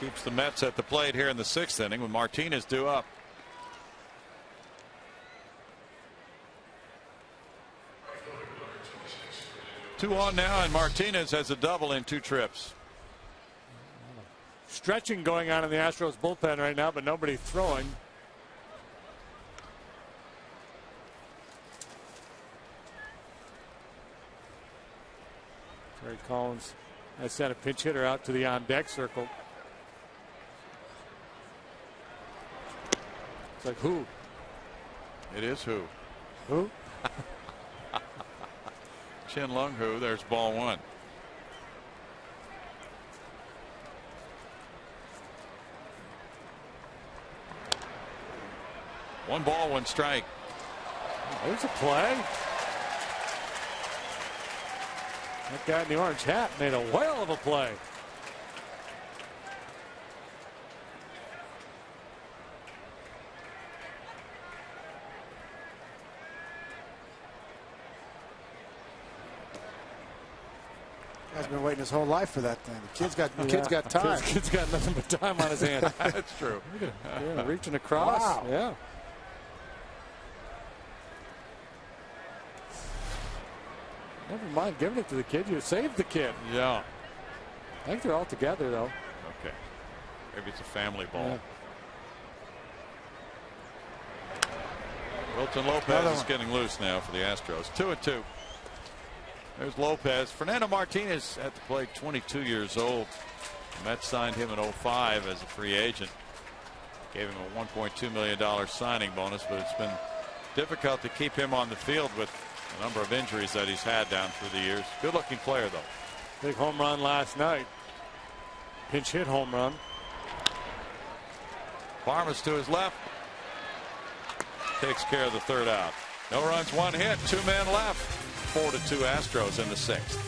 keeps the Mets at the plate here in the 6th inning with Martinez due up. Two on now, and Martinez has a double in 2 trips. Stretching going on in the Astros bullpen right now, but nobody throwing. Terry Collins has sent a pinch hitter out to the on-deck circle. It's like who? It is who? Who? Chin Lung Hu. There's ball 1. One ball, 1 strike. There's a play. That guy in the orange hat made a whale of a play. Guy's been waiting his whole life for that thing. The kid's got time. Kid's got nothing but time on his hands. That's true. Yeah, reaching across. Wow. Yeah. Never mind giving it to the kid. You saved the kid. Yeah. I think they're all together, though. Okay. Maybe it's a family ball. Yeah. Wilton Lopez is getting loose now for the Astros. 2-2. There's Lopez. Fernando Martinez at the plate, 22 years old. The Mets signed him in 05 as a free agent. Gave him a $1.2 million signing bonus, but it's been difficult to keep him on the field with the number of injuries that he's had down through the years. Good looking player, though. Big home run last night. Pinch hit home run. Farmer's to his left. Takes care of the third out. No runs, one hit, 2 men left. 4-2 Astros in the 6th.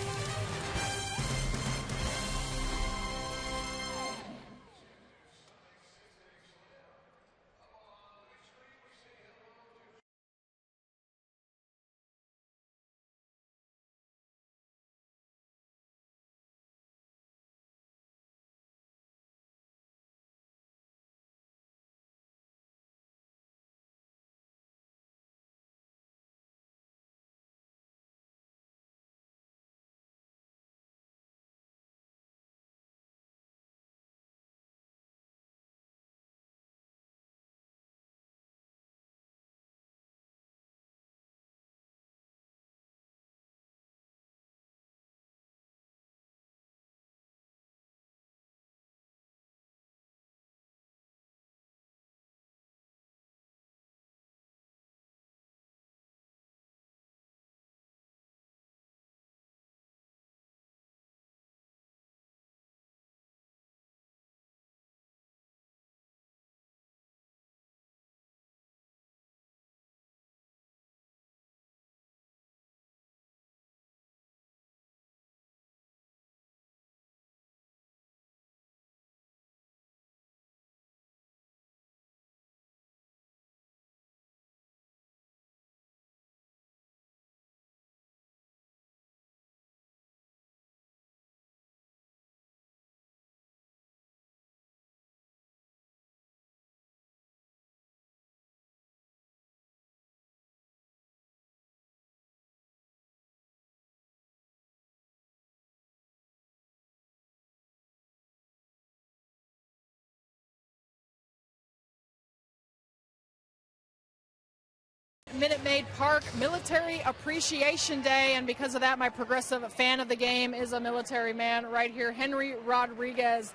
Minute Maid Park Military Appreciation Day, and because of that, my progressive fan of the game is a military man right here, Henry Rodriguez,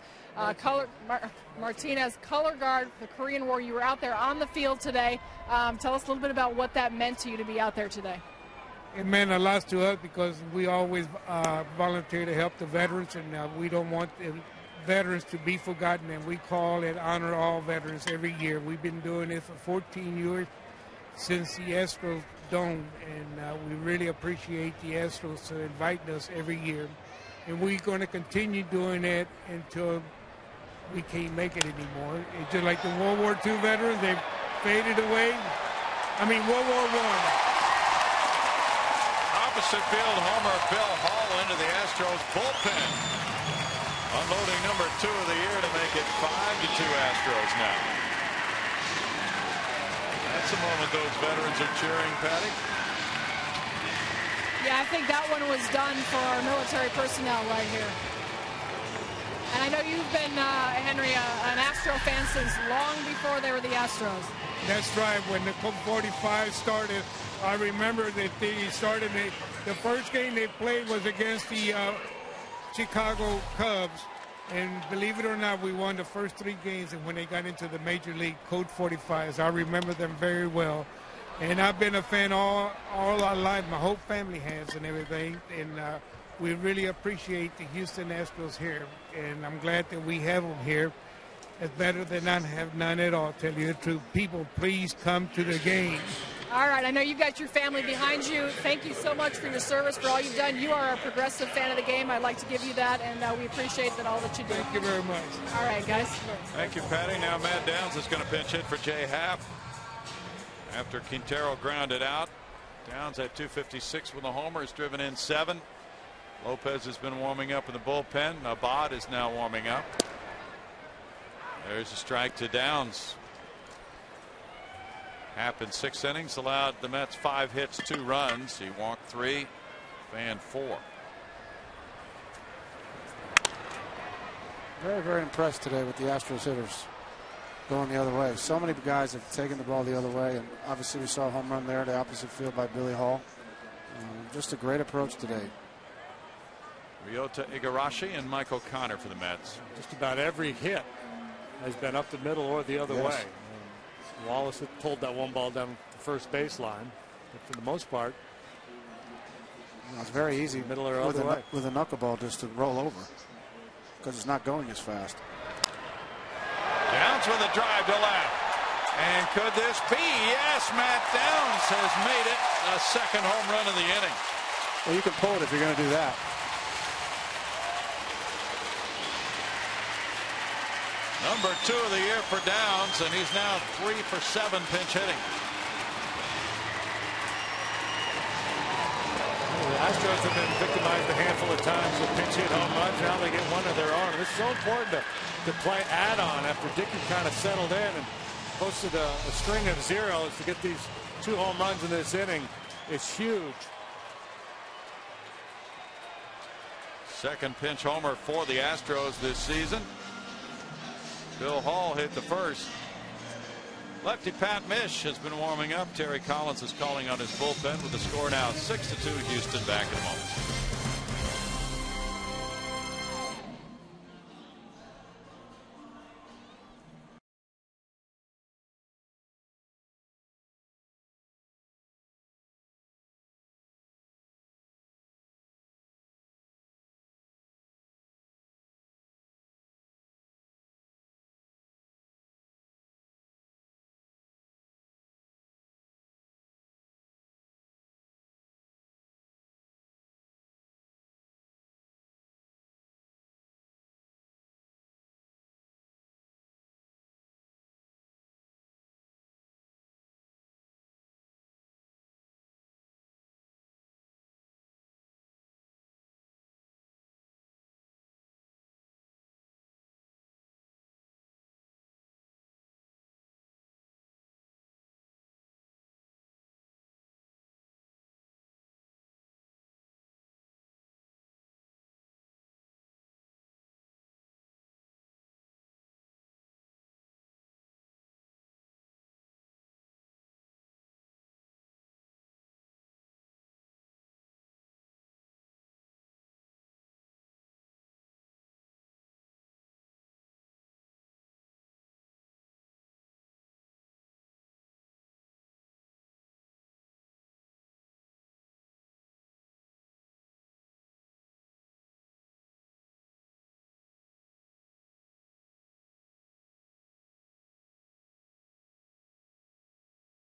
Martinez, color guard for the Korean War. You were out there on the field today. Tell us a little bit about what that meant to you to be out there today. It meant a lot to us because we always volunteer to help the veterans, and we don't want the veterans to be forgotten, and we call and honor all veterans every year. We've been doing this for 14 years. Since the Astros Dome, and we really appreciate the Astros inviting us every year. And we're going to continue doing it until we can't make it anymore. It's just like the World War II veterans, they've faded away. I mean, World War I. Opposite field homer Bill Hall into the Astros bullpen. Unloading number 2 of the year to make it 5-2 Astros now. That's the moment those veterans are cheering, Patty. Yeah, I think that one was done for our military personnel right here. And I know you've been, Henry, an Astro fan since long before they were the Astros. That's right. When the Coke 45 started, I remember that they started, the first game they played was against the Chicago Cubs. And believe it or not, we won the first 3 games, and when they got into the Major League Code 45s, I remember them very well. And I've been a fan all our life. My whole family has and everything. And we really appreciate the Houston Astros here. And I'm glad that we have them here. It's better than not have none at all, tell you the truth. People, please come to the game. All right, I know you've got your family behind you. Thank you so much for your service, for all you've done. You are a progressive fan of the game. I'd like to give you that, and we appreciate that all that you do. Thank you very much. All right, guys. Thank you, Patty. Now Matt Downs is going to pinch hit for Jay Happ. After Quintero grounded out, Downs at 256 with a homer, has driven in 7. Lopez has been warming up in the bullpen. Abad is now warming up. There's a strike to Downs. Happ in 6 innings allowed the Mets 5 hits, 2 runs. He walked 3, fanned 4. Very, very impressed today with the Astros hitters going the other way. So many guys have taken the ball the other way, and obviously we saw a home run there to opposite field by Billy Hall. Just a great approach today. Ryota Igarashi and Michael Connor for the Mets. Just about every hit has been up the middle or the other Yes. way. And Wallace had pulled that one ball down the first baseline, but for the most part, it's very easy middle or other way. with a knuckleball just to roll over because it's not going as fast. Downs with a drive to left. And could this be? Yes, Matt Downs has made it a second home run of the inning. Well, you can pull it if you're going to do that. Number 2 of the year for Downs, and he's now 3 for 7 pinch hitting. The Astros have been victimized a handful of times with pinch hit home runs. Now they get one of their own. This is so important to play add-on after Dickey kind of settled in and posted a string of zeros. To get these 2 home runs in this inning is huge. Second pinch homer for the Astros this season. Bill Hall hit the first. Lefty Pat Mish has been warming up. Terry Collins is calling on his bullpen with the score now 6-2. Houston back in a moment.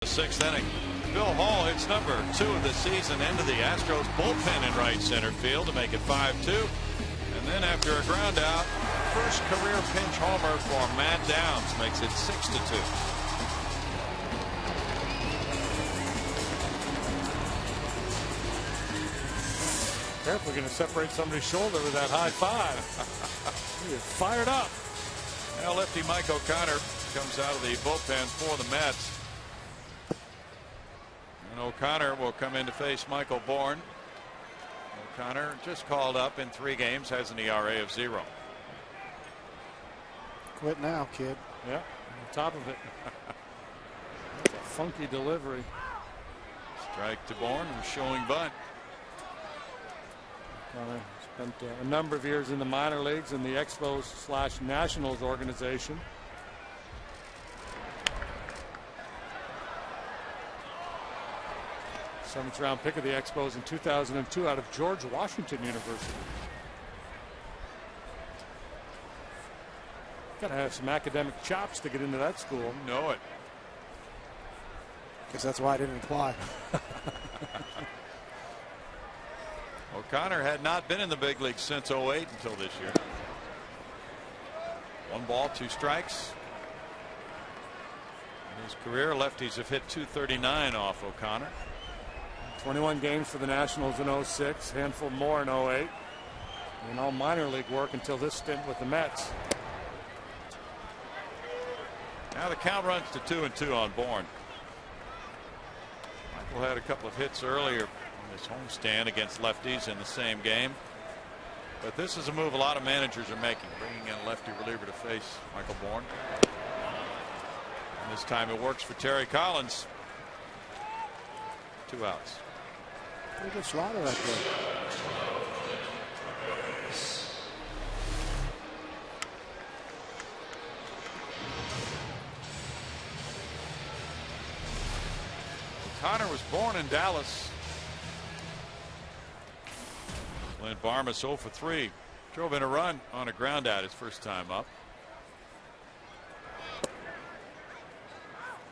Sixth inning. Bill Hall hits number 2 of the season into the Astros bullpen in right center field to make it 5-2. And then after a ground out, first career pinch homer for Matt Downs makes it 6-2. Careful, going to separate somebody's shoulder with that high five. He is fired up. Now lefty Mike O'Connor comes out of the bullpen for the Mets. And O'Connor will come in to face Michael Bourne. O'Connor just called up in 3 games, has an ERA of 0. Quit now, kid. Yeah, on top of it. That's a funky delivery. Strike to Bourne and showing bunt. Spent a number of years in the minor leagues in the Expos/Nationals organization. Seventh round pick of the Expos in 2002 out of George Washington University. Got to have some academic chops to get into that school. You know it. Guess that's why I didn't apply. O'Connor had not been in the big leagues since 08 until this year. 1 ball, 2 strikes. In his career, lefties have hit .239 off O'Connor. 21 games for the Nationals in 06, handful more in 08. And all minor league work until this stint with the Mets. Now the count runs to 2-2 on Bourne. Michael had a couple of hits earlier on this homestand against lefties in the same game. But this is a move a lot of managers are making, bringing in a lefty reliever to face Michael Bourne. And this time it works for Terry Collins. 2 outs. Pretty good slider right there. O'Connor was born in Dallas. Clint Barmas 0 for 3. Drove in a run on a ground out his first time up.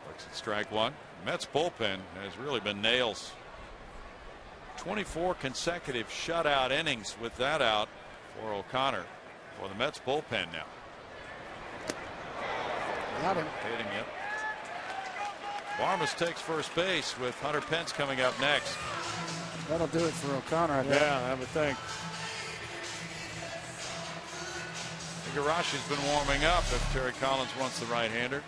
Looks at strike one. Mets bullpen has really been nails. 24 consecutive shutout innings with that out for O'Connor. For the Mets bullpen now. Got him. Hit him yet. Barmas takes first base with Hunter Pence coming up next. That'll do it for O'Connor, I think. Yeah, I would think. Igarashi's been warming up if Terry Collins wants the right-hander.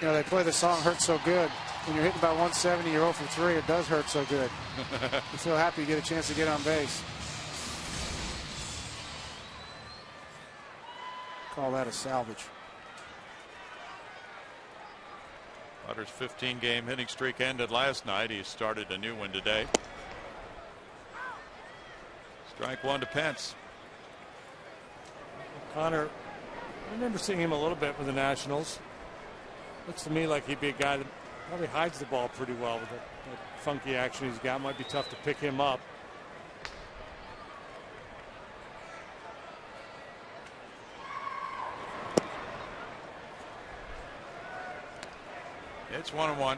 You know, they play the song "Hurt So Good." When you're hitting about 170, you're 0 for 3. It does hurt so good. You feel happy you get a chance to get on base. Call that a salvage. Butter's 15-game hitting streak ended last night. He started a new one today. Strike one to Pence. Connor, I remember seeing him a little bit with the Nationals. Looks to me like he'd be a guy that probably hides the ball pretty well with that funky action he's got. Might be tough to pick him up. It's 1-1.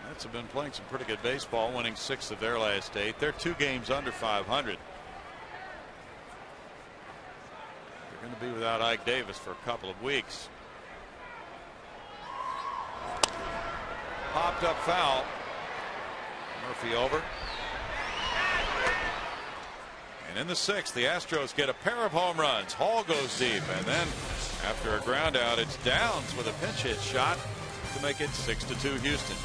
Mets have been playing some pretty good baseball, winning 6 of their last 8. They're 2 games under 500. They're going to be without Ike Davis for a couple of weeks. Popped up foul. Murphy over. And in the 6th, the Astros get a pair of home runs. Hall goes deep, and then after a ground out, it's Downs with a pinch hit shot to make it 6-2 Houston.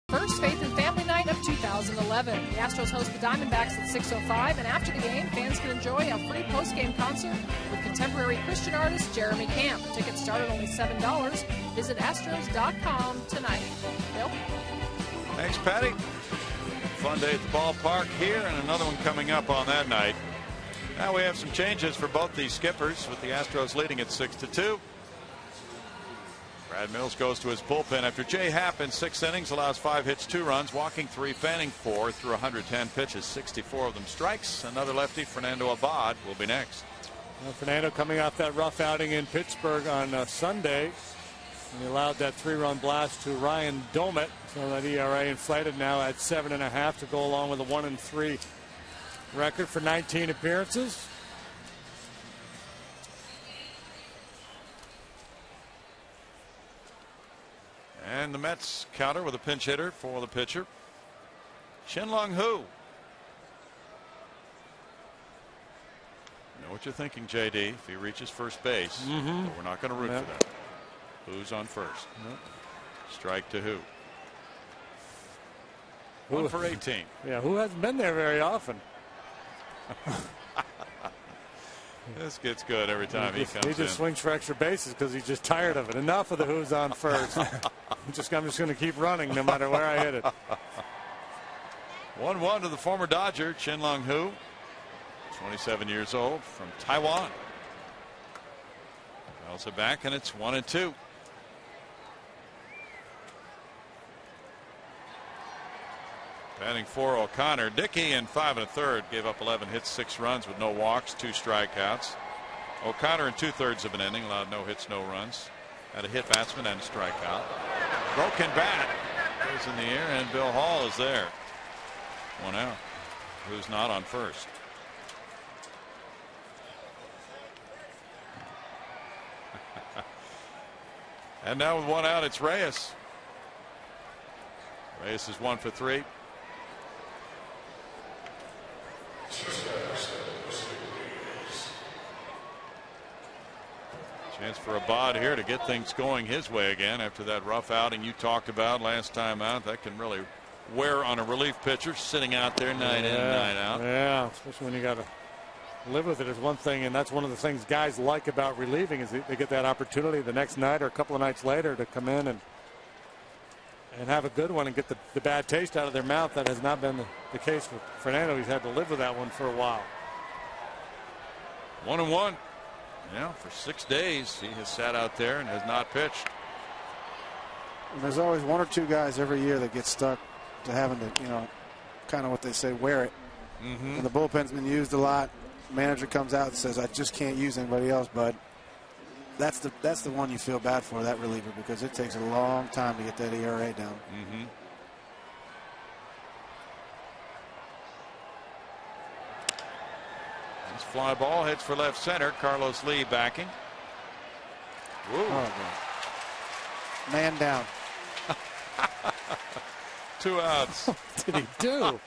First Faith and Family Night of 2011. The Astros host the Diamondbacks at 6:05, and after the game, fans can enjoy a free post-game concert with contemporary Christian artist Jeremy Camp. Tickets start at only $7. Visit Astros.com tonight. Bill? Thanks, Patty. Fun day at the ballpark here, and another one coming up on that night. Now we have some changes for both these skippers, with the Astros leading at 6-2. Brad Mills goes to his bullpen after Jay Happ in 6 innings allows 5 hits, 2 runs, walking 3, fanning 4 through 110 pitches, 64 of them strikes. Another lefty, Fernando Abad, will be next. Well, Fernando coming off that rough outing in Pittsburgh on Sunday. And he allowed that 3-run blast to Ryan Domet, so that ERA inflated now at 7.5 to go along with a 1-3 record for 19 appearances. And the Mets counter with a pinch hitter for the pitcher, Shin-Long Hu. Know what you're thinking, JD. If he reaches first base, but we're not going to root for that. Who's on first? Strike to who? 1 for 18. Yeah, who hasn't been there very often? This gets good every time he comes in. He just swings for extra bases because he's just tired of it. Enough of the who's on first. I'm just going to keep running no matter where I hit it. 1-1 to the former Dodger, Chin-Lung Hu, 27 years old, from Taiwan. Dials it back, and it's 1-2. Batting for O'Connor. Dickey in 5 1/3 gave up 11 hits, 6 runs with no walks, 2 strikeouts. O'Connor in 2/3 of an inning allowed no hits, no runs. Had a hit batsman and a strikeout. Broken bat goes in the air, and Bill Hall is there. 1 out. Who's not on first? And now with 1 out, it's Reyes. Reyes is 1 for 3. Chance for a bod here to get things going his way again after that rough outing you talked about last time out. That can really wear on a relief pitcher sitting out there night in and night out. Yeah, especially when you got to live with it is one thing, and that's one of the things guys like about relieving is they get that opportunity the next night or a couple of nights later to come in and have a good one and get the bad taste out of their mouth. That has not been the case with Fernando. He's had to live with that one for a while. 1-1. Yeah, for 6 days he has sat out there and has not pitched. And there's always 1 or 2 guys every year that get stuck to having to, kind of what they say, wear it. And the bullpen's been used a lot. Manager comes out and says, I just can't use anybody else, bud. That's the one you feel bad for, that reliever, because it takes a long time to get that ERA down. This fly ball hits for left center. Carlos Lee backing. Woo. Oh, man down. 2 outs. What did he do?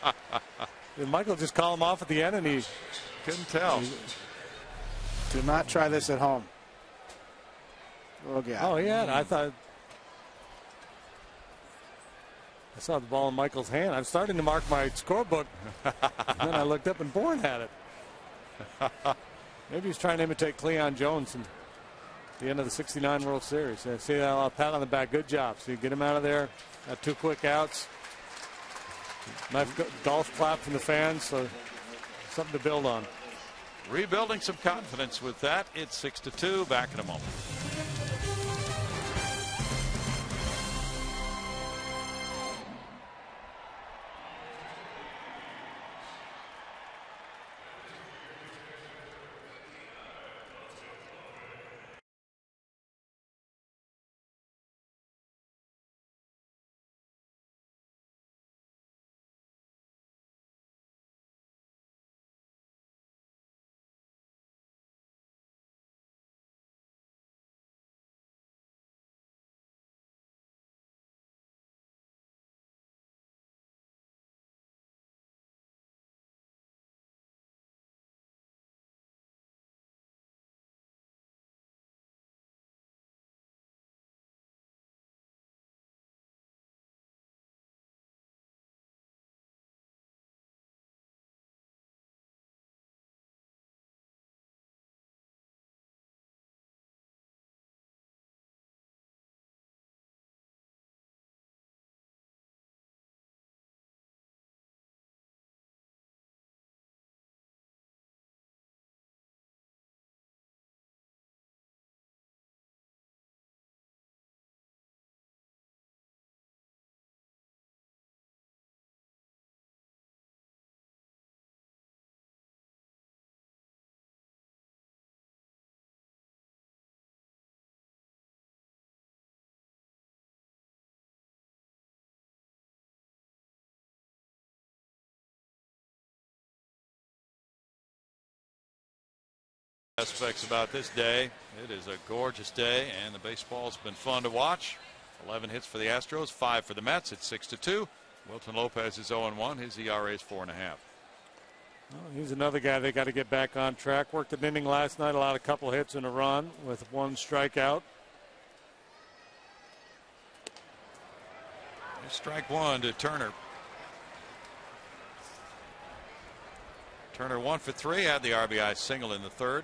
Did Michael just call him off at the end and he couldn't tell? Do not try this at home. Oh, yeah. Oh, yeah. I thought I saw the ball in Michael's hand. I'm starting to mark my scorebook. And then I looked up and Bourne had it. Maybe he's trying to imitate Cleon Jones at the end of the '69 World Series. See that pat on the back. Good job. So you get him out of there. Got 2 quick outs. Nice golf clap from the fans. So something to build on. Rebuilding some confidence with that. It's 6-2. Back in a moment. Aspects about this day. It is a gorgeous day, and the baseball's been fun to watch. 11 hits for the Astros, 5 for the Mets. It's 6-2. Wilton Lopez is 0-1. His ERA is 4.5. He's another guy they got to get back on track. Worked an inning last night, allowed a couple hits and a run with one strikeout. Strike one to Turner. Turner 1 for 3, had the RBI single in the third.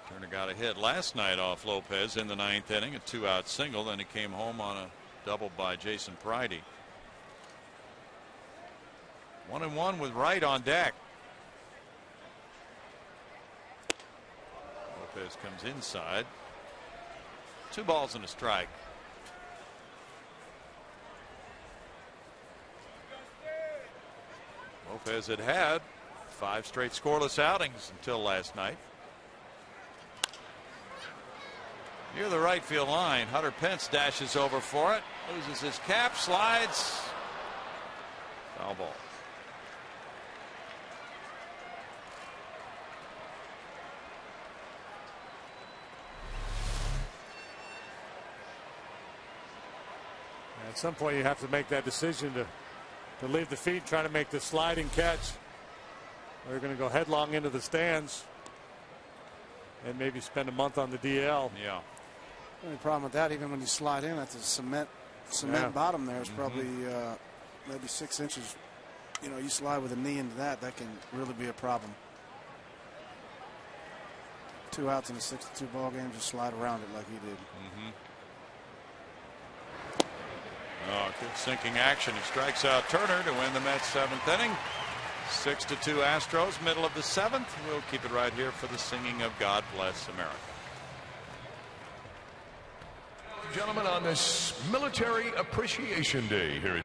Turner got a hit last night off Lopez in the 9th inning, a 2-out single. Then he came home on a double by Jason Pridey. 1-1 with Wright on deck. Lopez comes inside. 2 balls and a strike. Lopez had 5 straight scoreless outings until last night. Near the right field line, Hunter Pence dashes over for it, loses his cap, slides, foul ball. At some point, you have to make that decision to leave the feet, try to make the sliding catch. Or you're going to go headlong into the stands and maybe spend a month on the DL. Yeah. The only problem with that, even when you slide in, that's a cement bottom there. It's probably maybe 6 inches. You know, you slide with a knee into that can really be a problem. 2 outs in a 6-2 ball game, just slide around it like he did. Oh, good sinking action. He strikes out Turner to win the Mets' 7th inning. 6-2 Astros, middle of the 7th. We'll keep it right here for the singing of God Bless America. Gentlemen, on this Military Appreciation Day here at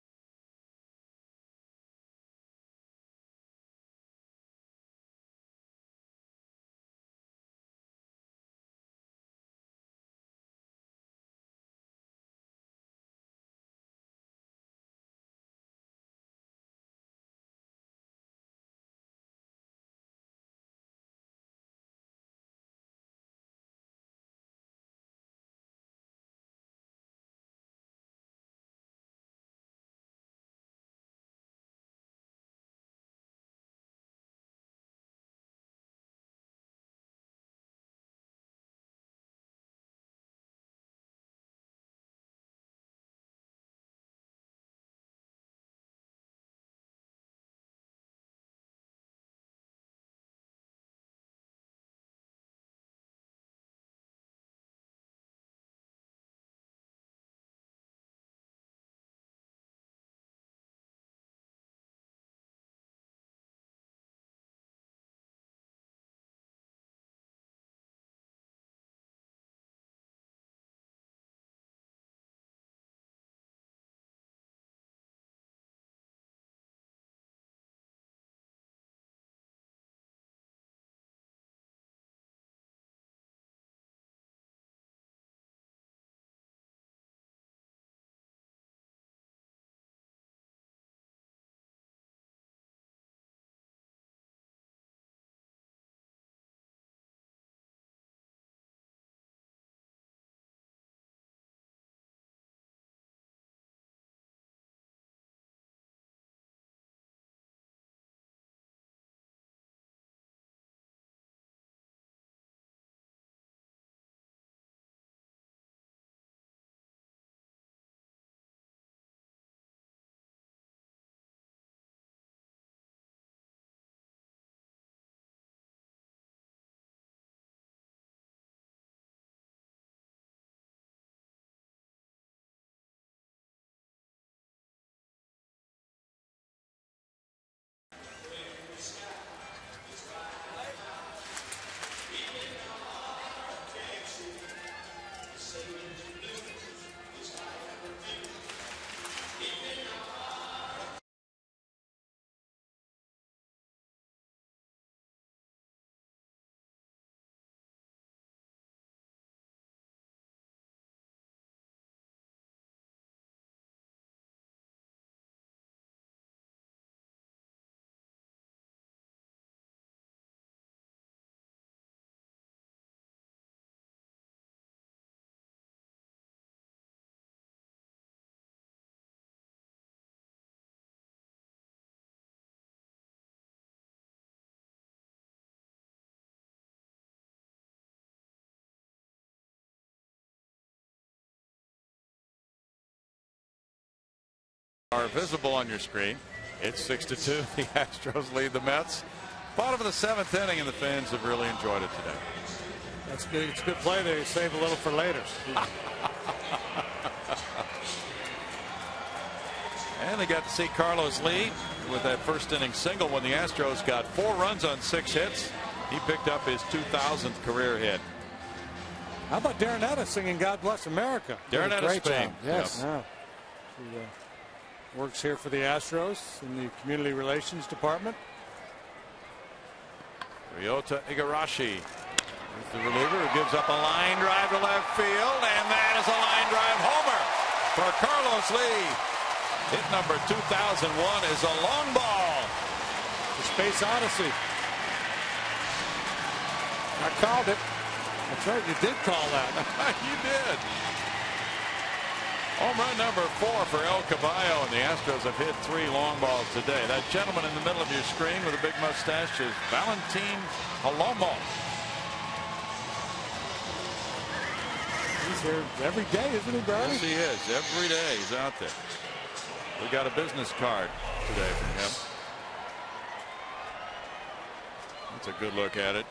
are visible on your screen. It's 6-2. The Astros lead the Mets. Bottom of the 7th inning, and the fans have really enjoyed it today. That's good. It's a good play. They save a little for later. And they got to see Carlos lead with that first inning single when the Astros got 4 runs on 6 hits. He picked up his 2,000th career hit. How about Darren Etta singing "God Bless America"? Darren Etta, Spain. Yes. Yeah. He works here for the Astros in the community relations department. Ryota Igarashi is the reliever who gives up a line drive to left field, and that is a line drive homer for Carlos Lee. Hit number 2001 is a long ball. The Space Odyssey. I called it. That's right, you did call that. You did. Home run number 4 for El Caballo, and the Astros have hit 3 long balls today. That gentleman in the middle of your screen with a big mustache is Valentin Holomo. He's here every day, isn't he, Brad? Yes, he is. Every day he's out there. We got a business card today from him. That's a good look at it.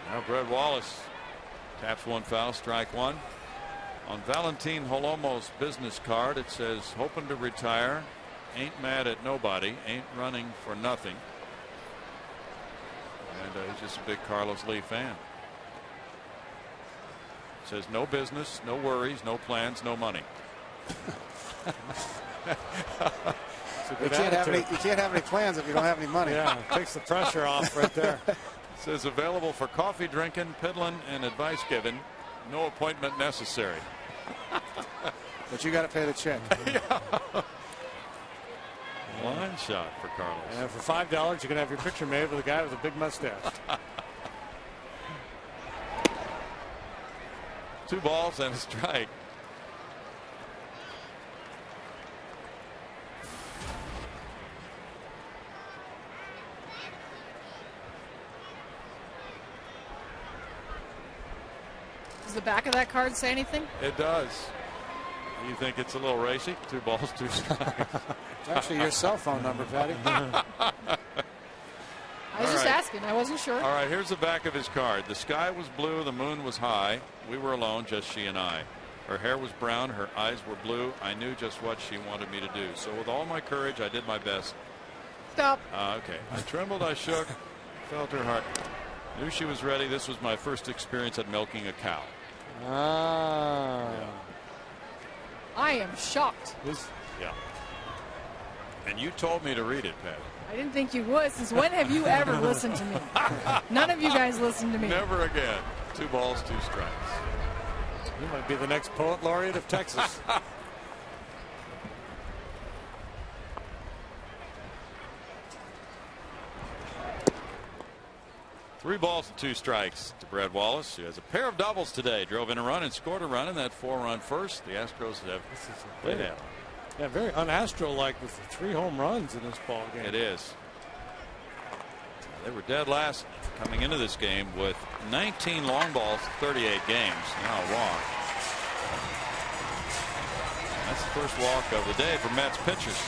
Now Brett Wallace taps 1 foul, strike 1. On Valentin Holomo's business card, it says, hoping to retire, ain't mad at nobody, ain't running for nothing. And he's just a big Carlos Lee fan. It says no business, no worries, no plans, no money. You can't have any plans if you don't have any money. Yeah, it takes the pressure off right there. Says available for coffee drinking, piddling, and advice given. No appointment necessary. But you got to pay the check. Line shot for Carlos. And for $5, you can have your picture made with a guy with a big mustache. 2 balls and a strike. Does the back of that card say anything? It does. You think it's a little racy? 2 balls, 2 strikes. It's actually your cell phone number, Patty. I was just asking. I wasn't sure. All right, here's the back of his card. The sky was blue, the moon was high. We were alone, just she and I. Her hair was brown, her eyes were blue. I knew just what she wanted me to do. So with all my courage, I did my best. Stop. Okay. I trembled, I shook, felt her heart. Knew she was ready. This was my first experience at milking a cow. Ah. Yeah. I am shocked. Yeah. And you told me to read it, Pat. I didn't think you would. Since when have you ever listened to me? None of you guys listen to me. Never again. 2 balls, 2 strikes. You might be the next poet laureate of Texas. 3 balls and 2 strikes to Brad Wallace, who has a pair of doubles today. Drove in a run and scored a run in that 4-run first. The Astros have played out. Yeah, very un-Astro-like with the 3 home runs in this ball game. It is. They were dead last coming into this game with 19 long balls, 38 games. Now a walk. That's the first walk of the day for Mets pitchers.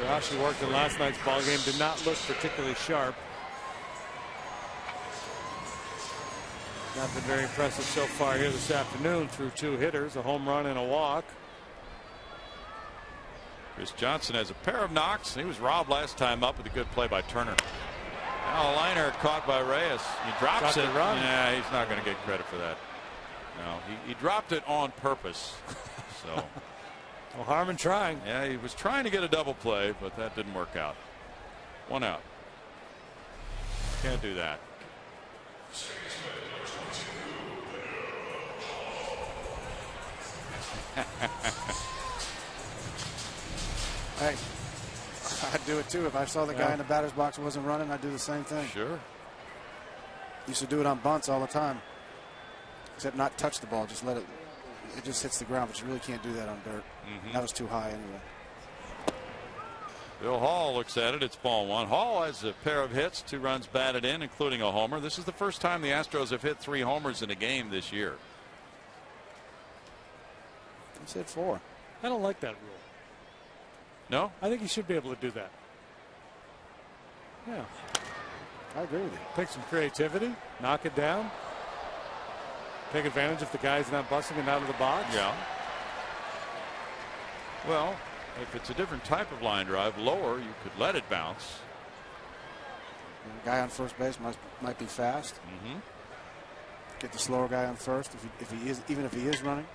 Rashi worked in last night's ball game. Did not look particularly sharp. Not been very impressive so far here this afternoon through 2 hitters, a home run and a walk. Chris Johnson has a pair of knocks. He was robbed last time up with a good play by Turner. Now a liner caught by Reyes. He drops it. Yeah, he's not going to get credit for that. No, he dropped it on purpose. So. No harm in trying. Yeah, he was trying to get a double play, but that didn't work out. 1 out. Can't do that. Hey, I'd do it too. If I saw the guy in the batter's box wasn't running, I'd do the same thing. Sure. Used to do it on bunts all the time. Except not touch the ball, just let it. It just hits the ground, but you really can't do that on dirt. That was too high anyway. Bill Hall looks at it. It's ball one. Hall has a pair of hits, 2 runs batted in, including a homer. This is the first time the Astros have hit 3 homers in a game this year. He's hit 4. I don't like that rule. No? I think he should be able to do that. Yeah. I agree with you. Take some creativity, knock it down, take advantage if the guy's not busting it out of the box. Yeah. Well, if it's a different type of line drive, lower, you could let it bounce. The guy on first base might be fast. Mm-hmm. Get the slower guy on first if he is, even if he is running.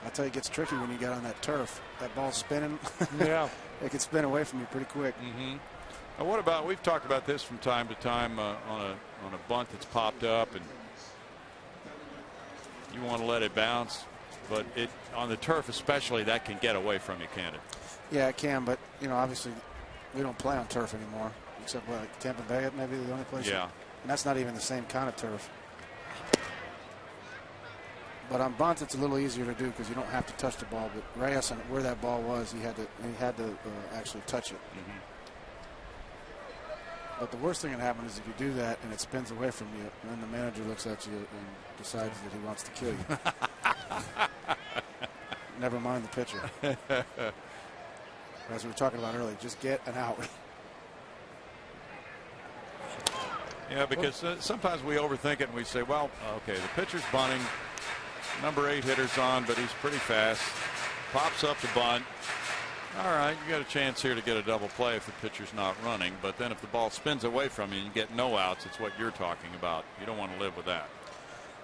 I tell you, it gets tricky when you get on that turf. That ball's spinning. Yeah. It can spin away from you pretty quick. Mm-hmm. Now, what about, we've talked about this from time to time on a bunt that's popped up, and you want to let it bounce, but it on the turf especially, that can get away from you, can't it? Yeah, it can, but you know, obviously we don't play on turf anymore, except like Tampa Bay, maybe the only place. Yeah. And that's not even the same kind of turf. But on bunts, it's a little easier to do because you don't have to touch the ball. But Reyes, and where that ball was, he had to actually touch it. Mm-hmm. But the worst thing that happens is if you do that and it spins away from you, and then the manager looks at you and decides that he wants to kill you. Never mind the pitcher. As we were talking about earlier, just get an out. Yeah, because sometimes we overthink it and we say, well, okay, the pitcher's bunting, number 8 hitter's on, but he's pretty fast. Pops up the bunt. All right, you got a chance here to get a double play if the pitcher's not running. But then if the ball spins away from you and you get no outs, it's what you're talking about. You don't want to live with that.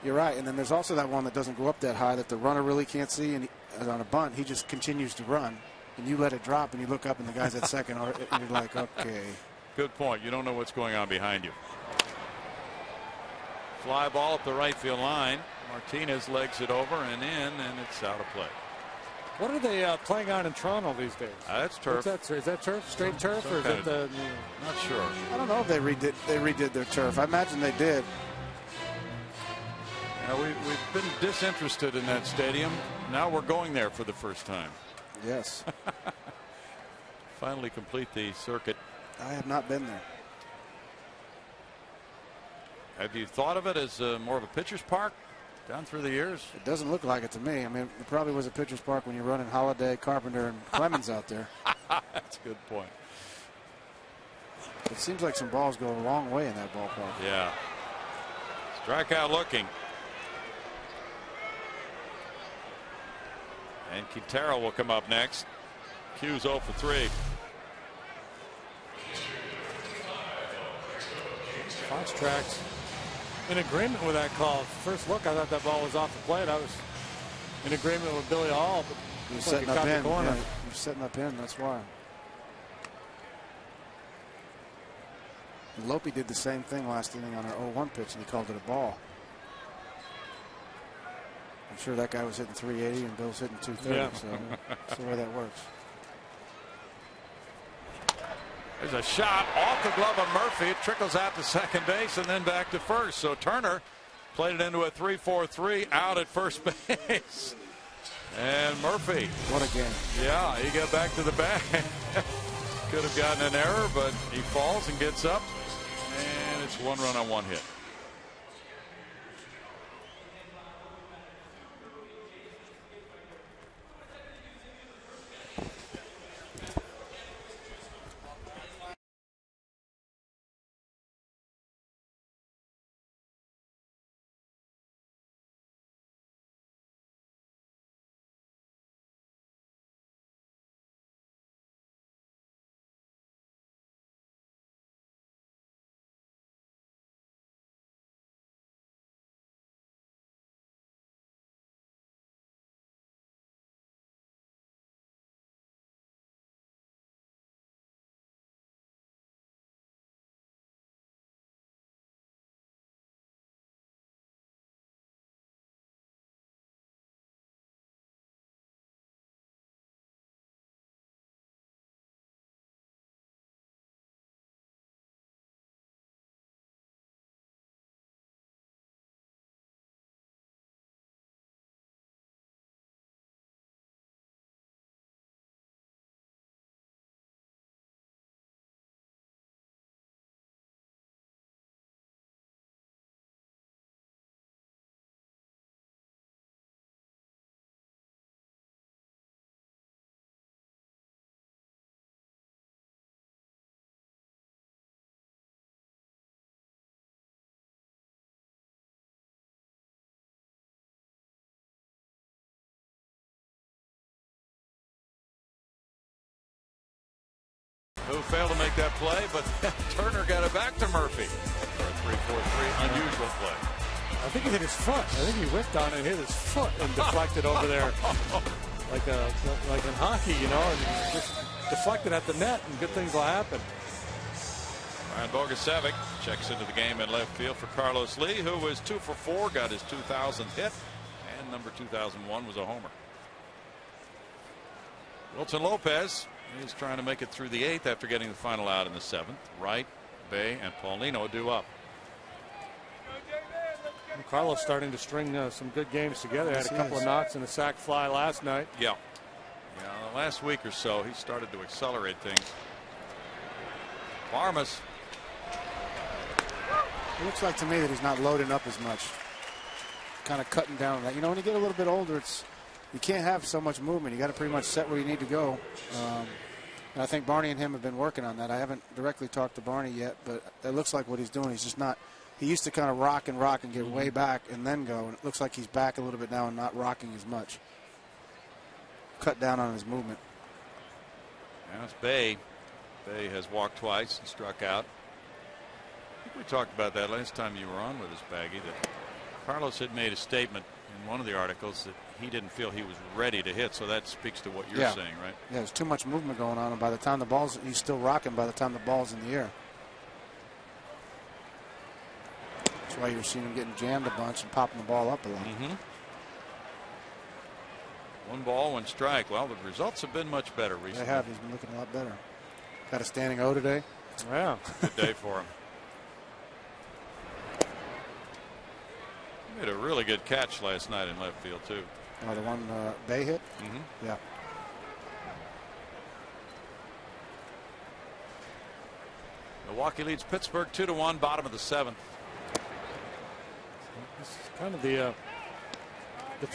You're right. And then there's also that one that doesn't go up that high that the runner really can't see. And on a bunt, he just continues to run. And you let it drop and you look up and the guy's at second. And you're like, okay. Good point. You don't know what's going on behind you. Fly ball up the right field line. Martinez legs it over and in, and it's out of play. What are they playing on in Toronto these days? That's turf. Is that turf? Straight turf, or is it the? Not sure. I don't know if they redid their turf. I imagine they did. Now we've been disinterested in that stadium. Now we're going there for the first time. Yes. Finally complete the circuit. I have not been there. Have you thought of it as more of a pitcher's park down through the years? It doesn't look like it to me. I mean, it probably was a pitcher's park when you're running Holiday, Carpenter, and Clemens out there. That's a good point. It seems like some balls go a long way in that ballpark. Yeah. Strikeout looking. And Quintero will come up next. Q's 0 for 3. Fox Tracks in agreement with that call. First look, I thought that ball was off the plate. I was in agreement with Billy Hall, but he was setting up in. Yeah, he was setting up in. That's why. And Lope did the same thing last inning on our 0-1 pitch, and he called it a ball. I'm sure that guy was hitting 380 and Bill's hitting 230. Yeah. So that's the way that works. There's a shot off the glove of Murphy. It trickles out to second base and then back to first. So Turner played it into a 3-4-3 out at first base. And Murphy. What a game. Yeah, he got back to the bag. Could have gotten an error, but he falls and gets up. And it's 1 run on 1 hit. who failed to make that play, but Turner got it back to Murphy for a 3-4-3 unusual play. I think he hit his foot. I think he whipped on it and hit his foot and deflected over there like in hockey, you know, and just deflected at the net, and good things will happen. Ryan Bogusevic checks into the game in left field for Carlos Lee, who was 2 for 4, got his 2000th hit, and number 2001 was a homer. Wilson Lopez is trying to make it through the 8th after getting the final out in the 7th. Wright, Bay, and Paulino due up. And Carlos starting to string some good games together. Had a couple of knocks and a sac fly last night. Yeah. The last week or so, he started to accelerate things. Farmas. It looks like to me that he's not loading up as much. Kind of cutting down on that. You know, when you get a little bit older, you can't have so much movement. You got to pretty much set where you need to go. And I think Barney and him have been working on that. I haven't directly talked to Barney yet, but it looks like what he's doing. He's just not. He used to kind of rock and get way back and then go. And it looks like he's back a little bit now and not rocking as much. Cut down on his movement. Now it's Bay. Bay has walked twice and struck out. I think we talked about that last time you were on with us, Baggy, that Carlos had made a statement in one of the articles that he didn't feel he was ready to hit. So that speaks to what you're saying, right? Yeah, there's too much movement going on. And by the time the ball's, he's still rocking by the time the ball's in the air. That's why you're seeing him getting jammed a bunch and popping the ball up a lot. Mm-hmm. 1 ball, 1 strike. Well, the results have been much better recently. They have. He's been looking a lot better. Got a standing O today. Yeah. Good day for him. He made a really good catch last night in left field, too. Oh, the one Bay hit? Mm-hmm. Yeah. Milwaukee leads Pittsburgh 2-1, bottom of the 7th. This is kind of the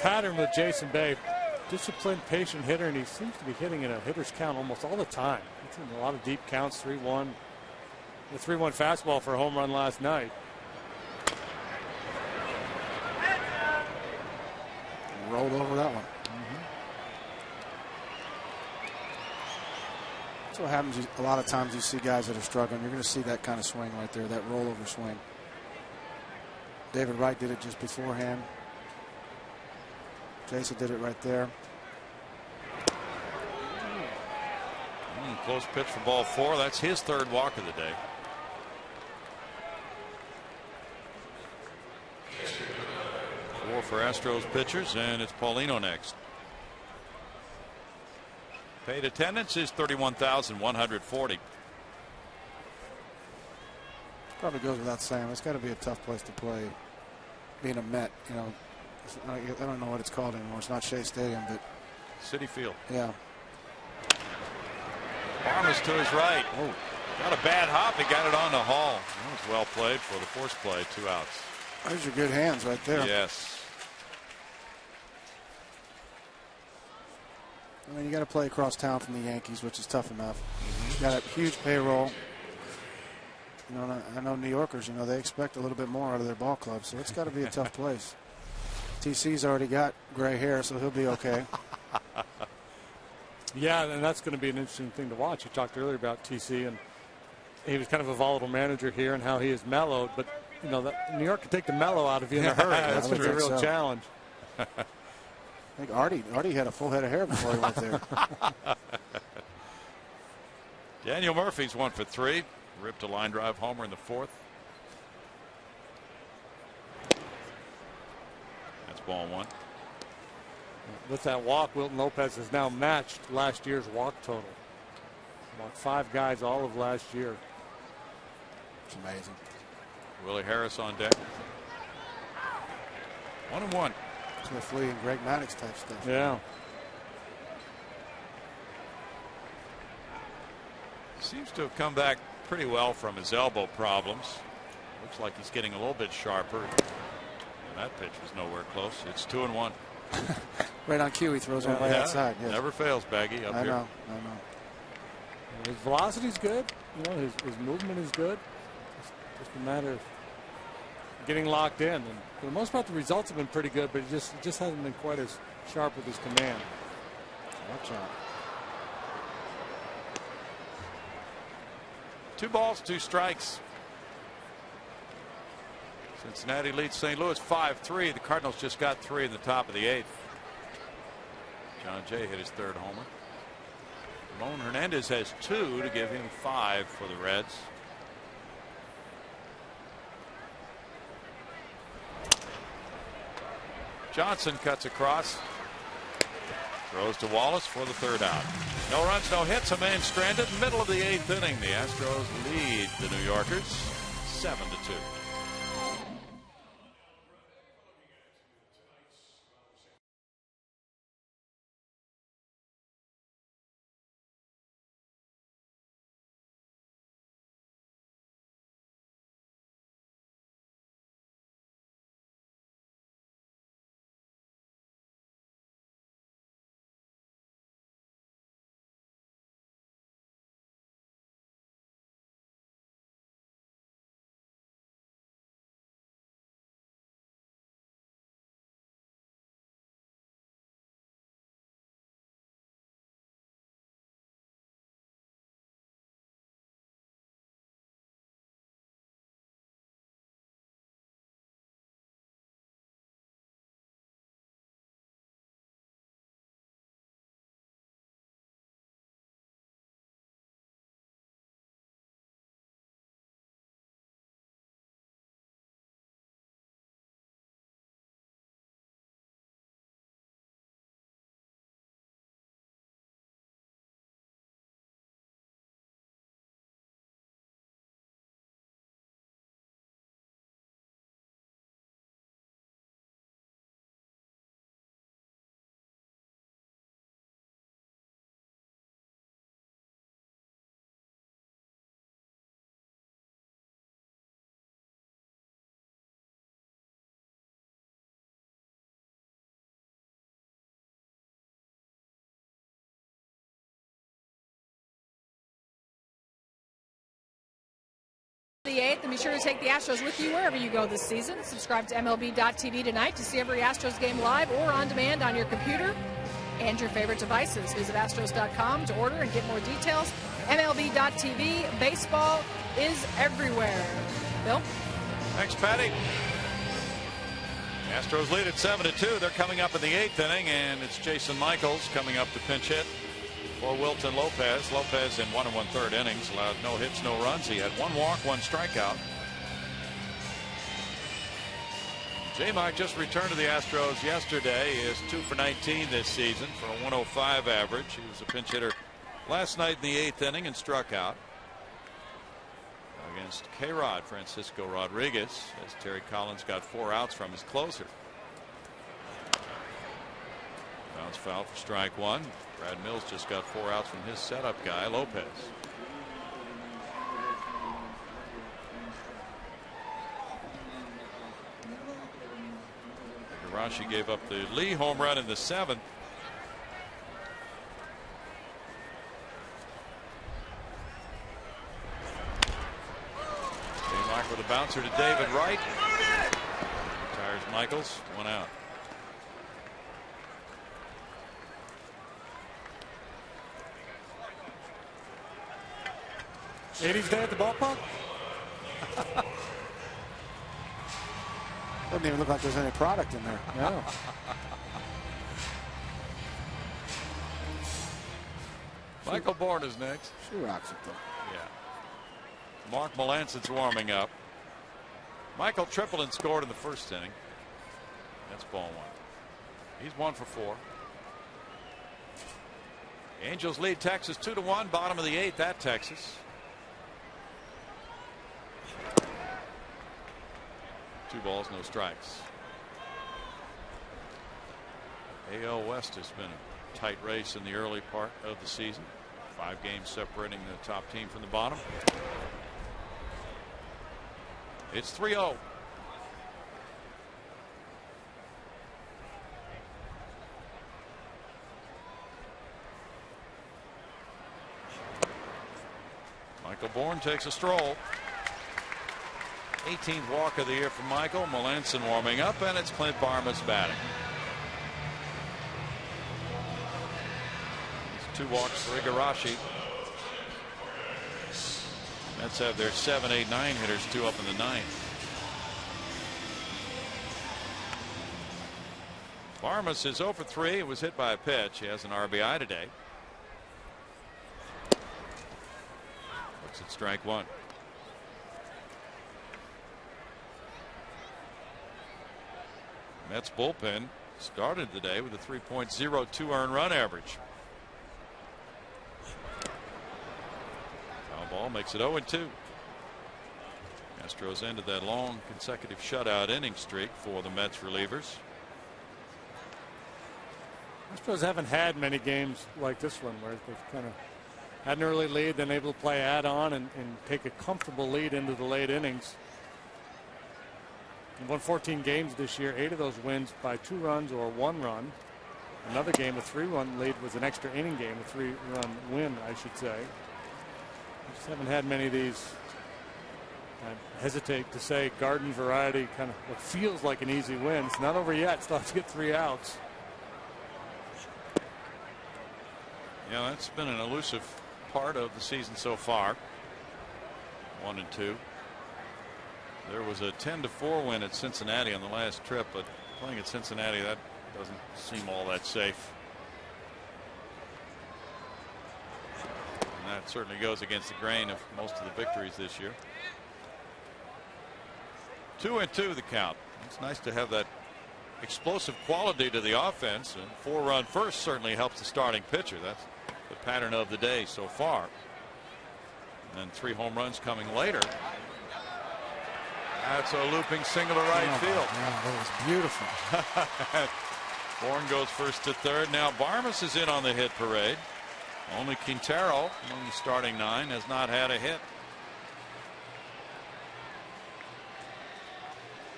pattern with Jason Bay. Disciplined, patient hitter, and he seems to be hitting in a hitter's count almost all the time. He's in a lot of deep counts. 3-1. The 3-1 fastball for a home run last night. Rolled over that one. That's what happens. A lot of times you see guys that are struggling. You're going to see that kind of swing right there, that rollover swing. David Wright did it just beforehand. Jason did it right there. Close pitch for ball 4. That's his 3rd walk of the day. Four for Astros pitchers, and it's Paulino next. Paid attendance is 31,140. Probably goes without saying. It's got to be a tough place to play. Being a Met, you know, I don't know what it's called anymore. It's not Shea Stadium, but Citi Field. Yeah. Farmas to his right. Oh, got a bad hop. He got it on the Hall. That was well played for the force play. 2 outs. Those are good hands right there. Yes. I mean, you got to play across town from the Yankees, which is tough enough. Got a huge payroll. You know, I know New Yorkers, you know, they expect a little bit more out of their ball club, so it's got to be a tough place. TC's already got gray hair, so he'll be okay. Yeah, and that's going to be an interesting thing to watch. You talked earlier about TC, and he was kind of a volatile manager here and how he is mellowed, but, you know, New York can take the mellow out of you in a hurry. That's going to be a real challenge. I think Artie had a full head of hair before he went there. Daniel Murphy's 1 for 3. Ripped a line drive homer in the 4th. That's ball 1. With that walk, Wilton Lopez has now matched last year's walk total. Walked 5 guys all of last year. It's amazing. Willie Harris on deck. 1-1. Cliff Lee and Greg Maddux type stuff. Yeah. Seems to have come back pretty well from his elbow problems. Looks like he's getting a little bit sharper. And that pitch was nowhere close. It's 2-1. Right on cue, he throws one right outside. Yes. Never fails, Baggy. Up I here. know. His velocity's good. You know, his movement is good. It's just a matter of getting locked in. And for the most part, the results have been pretty good, but it just hasn't been quite as sharp with his command. Watch out. 2 balls, 2 strikes. Cincinnati leads St. Louis 5-3. The Cardinals just got 3 in the top of the 8th. John Jay hit his 3rd homer. Ramon Hernandez has 2 to give him 5 for the Reds. Johnson cuts across. Throws to Wallace for the 3rd out. No runs, no hits. A man stranded. Middle of the 8th inning. The Astros lead the New Yorkers 7-2. The 8th, and be sure to take the Astros with you wherever you go this season. Subscribe to MLB.tv tonight to see every Astros game live or on demand on your computer and your favorite devices. Visit Astros.com to order and get more details. MLB.tv, baseball is everywhere. Bill? Thanks, Patty. Astros lead at 7-2. They're coming up in the 8th inning, and it's Jason Michaels coming up to pinch hit for Wilton Lopez. Lopez in 1 1/3 innings allowed no hits, no runs. He had 1 walk, 1 strikeout. J-Mike just returned to the Astros yesterday. He is 2 for 19 this season for a 105 average. He was a pinch hitter last night in the 8th inning and struck out against K-Rod Francisco Rodriguez as Terry Collins got 4 outs from his closer. Bounce foul for strike 1. Brad Mills just got 4 outs from his setup guy, Lopez. Igarashi gave up the Lee home run in the 7th. J-Mark with a bouncer to David Wright. Retires Michaels, 1 out. '80s day at the ballpark? Doesn't even look like there's any product in there. No. Michael Bourne is next. She rocks it, though. Yeah. Mark Melancon's warming up. Michael tripled and scored in the 1st inning. That's ball 1. He's 1 for 4. The Angels lead Texas 2-1. Bottom of the 8th at Texas. 2 balls, no strikes. AL West has been a tight race in the early part of the season. 5 games separating the top team from the bottom. It's 3-0. Michael Bourne takes a stroll. 18th walk of the year for Michael. Melancon warming up, and it's Clint Barmas batting. 2 walks for Igarashi. Mets have their 7, 8, 9 hitters, 2 up in the ninth. Barmas is 0 for 3. It was hit by a pitch. He has an RBI today. Looks at strike one. Mets bullpen started the day with a 3.02 earned run average. Foul ball makes it 0-2. Astros ended that long consecutive shutout inning streak for the Mets relievers. Astros haven't had many games like this one where they've kind of had an early lead, then able to play add-on and take a comfortable lead into the late innings. They've won 14 games this year, 8 of those wins by 2 runs or 1 run. Another game, a 3-run lead, was an extra inning game, a 3-run win, I should say. Just haven't had many of these. I hesitate to say garden variety, kind of what feels like an easy win. It's not over yet. Still have to get 3 outs. Yeah, that's been an elusive part of the season so far. 1 and 2. There was a 10-4 win at Cincinnati on the last trip, but playing at Cincinnati, that doesn't seem all that safe. And that certainly goes against the grain of most of the victories this year. 2-2 the count. It's nice to have that explosive quality to the offense, and 4-run first certainly helps the starting pitcher. That's the pattern of the day so far. And then 3 home runs coming later. That's a looping single to right field. Yeah, that was beautiful. Bourne goes first to third. Now Barmas is in on the hit parade. Only Quintero, among the starting 9, has not had a hit.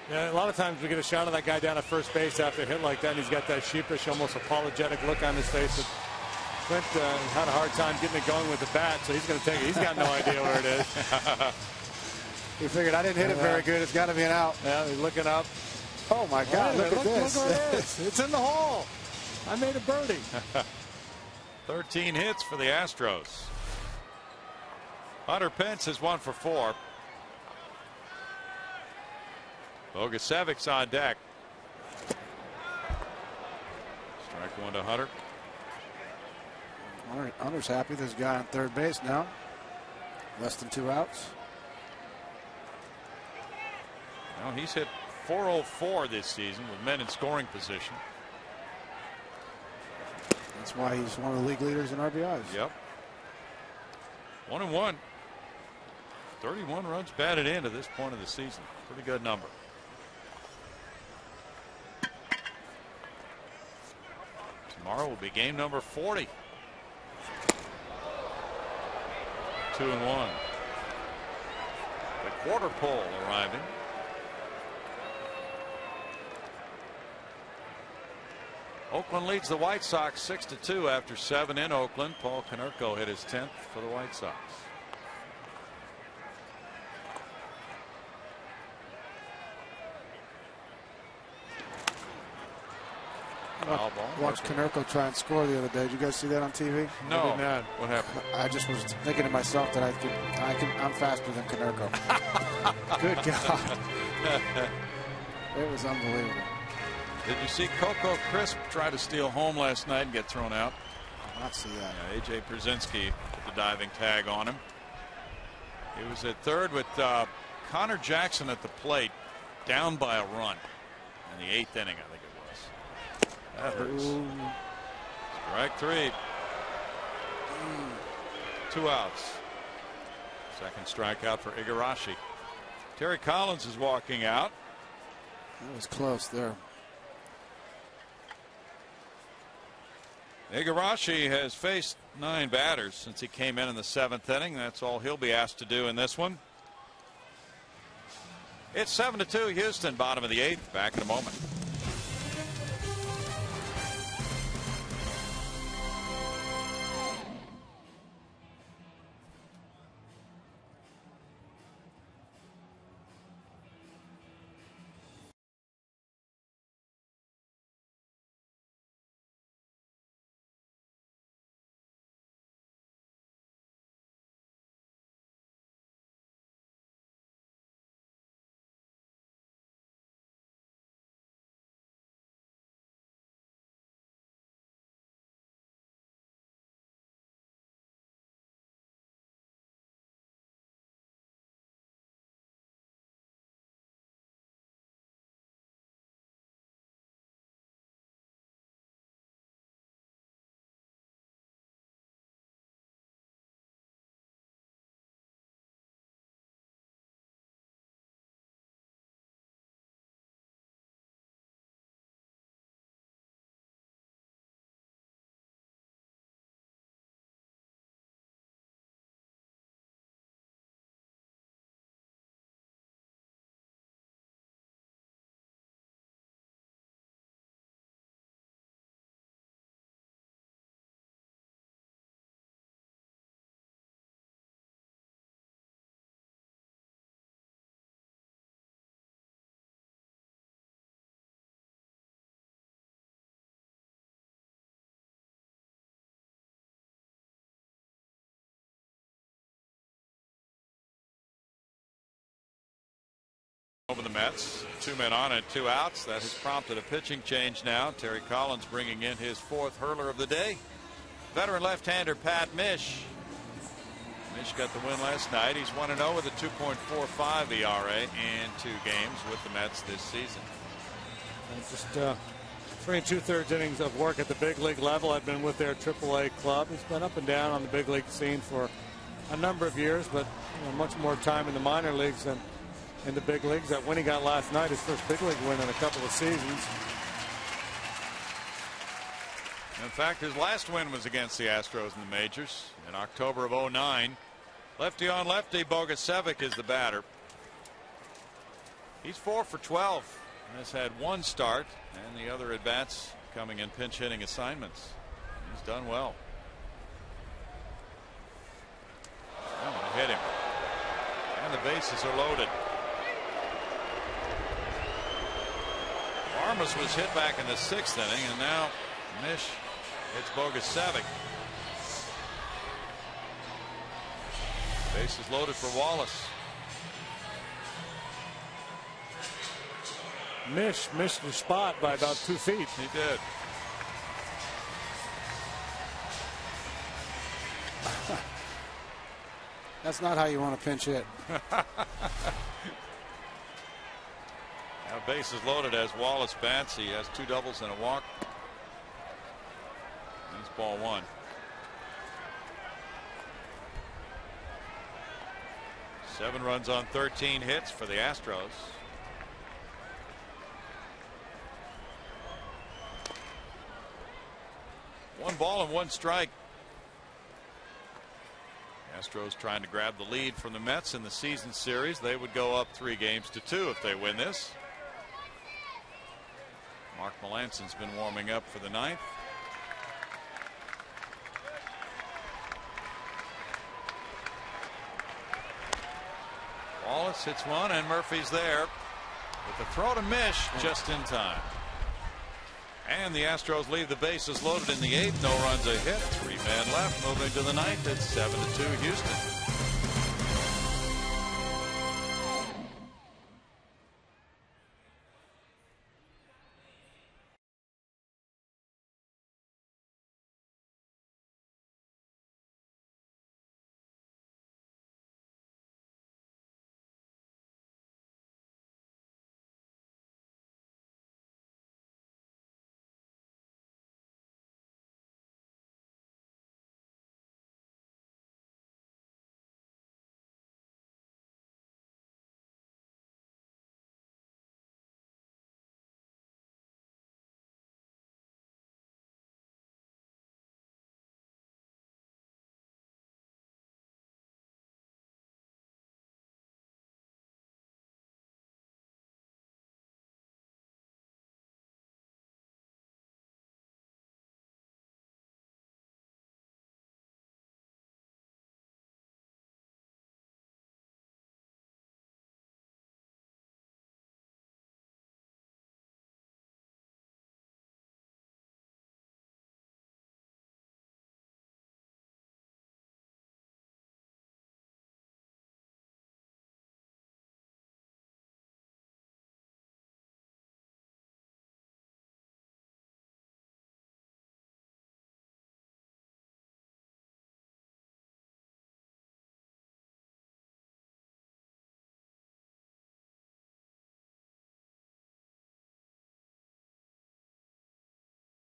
Yeah, a lot of times we get a shot of that guy down at first base after a hit like that, and he's got that sheepish, almost apologetic look on his face. But Clint had a hard time getting it going with the bat, so he's going to take it. He's got no idea where it is. He figured, I didn't hit it very good. It's got to be an out. Yeah, he's looking up. Oh, my God. Look at this. Look at this. It's in the hole. I made a birdie. 13 hits for the Astros. Hunter Pence is 1 for 4. Bogasevic's on deck. Strike 1 to Hunter. Hunter's happy. There's a guy on third base now. Less than 2 outs. Well, he's hit .404 this season with men in scoring position. That's why he's one of the league leaders in RBIs. Yep. 1-1. 31 runs batted in to this point of the season. Pretty good number. Tomorrow will be game number 40. 2-1. The quarter pole arriving. Oakland leads the White Sox 6-2 after 7 in Oakland. Paul Konerko hit his 10th for the White Sox. Watched Konerko try and score the other day. Did you guys see that on TV? No. What happened? I just was thinking to myself that I'm faster than Konerko. Good God. It was unbelievable. Did you see Coco Crisp try to steal home last night and get thrown out? I did not see that. Yeah, A.J. Brzezinski put the diving tag on him. He was at third with Connor Jackson at the plate, down by a run in the 8th inning, I think it was. That hurts. Strike 3. 2 outs. Second strikeout for Igarashi. Terry Collins is walking out. That was close there. Igarashi has faced 9 batters since he came in the 7th inning. That's all he'll be asked to do in this one. It's 7-2 Houston, bottom of the 8th. Back in a moment. Over the Mets, 2 men on and 2 outs. That has prompted a pitching change now. Terry Collins bringing in his 4th hurler of the day. Veteran left-hander Pat Mish. Mish got the win last night. He's 1-0 with a 2.45 ERA in 2 games with the Mets this season. And just 3 2/3 innings of work at the big league level. I've been with their AAA club. He's been up and down on the big league scene for a number of years, but much more time in the minor leagues than in the big leagues. That win he got last night, his first big league win in a couple of seasons. In fact, his last win was against the Astros in the majors in October of '09. Lefty on lefty, Bogusevic is the batter. He's 4 for 12. Has had 1 start, and the other at-bats coming in pinch hitting assignments. He's done well. I'm going to hit him. And the bases are loaded. Armas was hit back in the 6th inning, and now Mish hits Bogusevic. Bases loaded for Wallace. Mish missed the spot by about 2 feet. He did. That's not how you want to pinch hit. Now bases loaded as Wallace bats. He has 2 doubles and a walk. And it's ball 1. Seven runs on 13 hits for the Astros. One ball and 1 strike. Astros trying to grab the lead from the Mets in the season series. They would go up 3-2 if they win this. Mark Melanson's been warming up for the 9th. Wallace hits one, and Murphy's there with the throw to Mish just in time. And the Astros leave the bases loaded in the 8th. No runs a hit. 3 men left. Moving to the 9th. It's 7-2 Houston.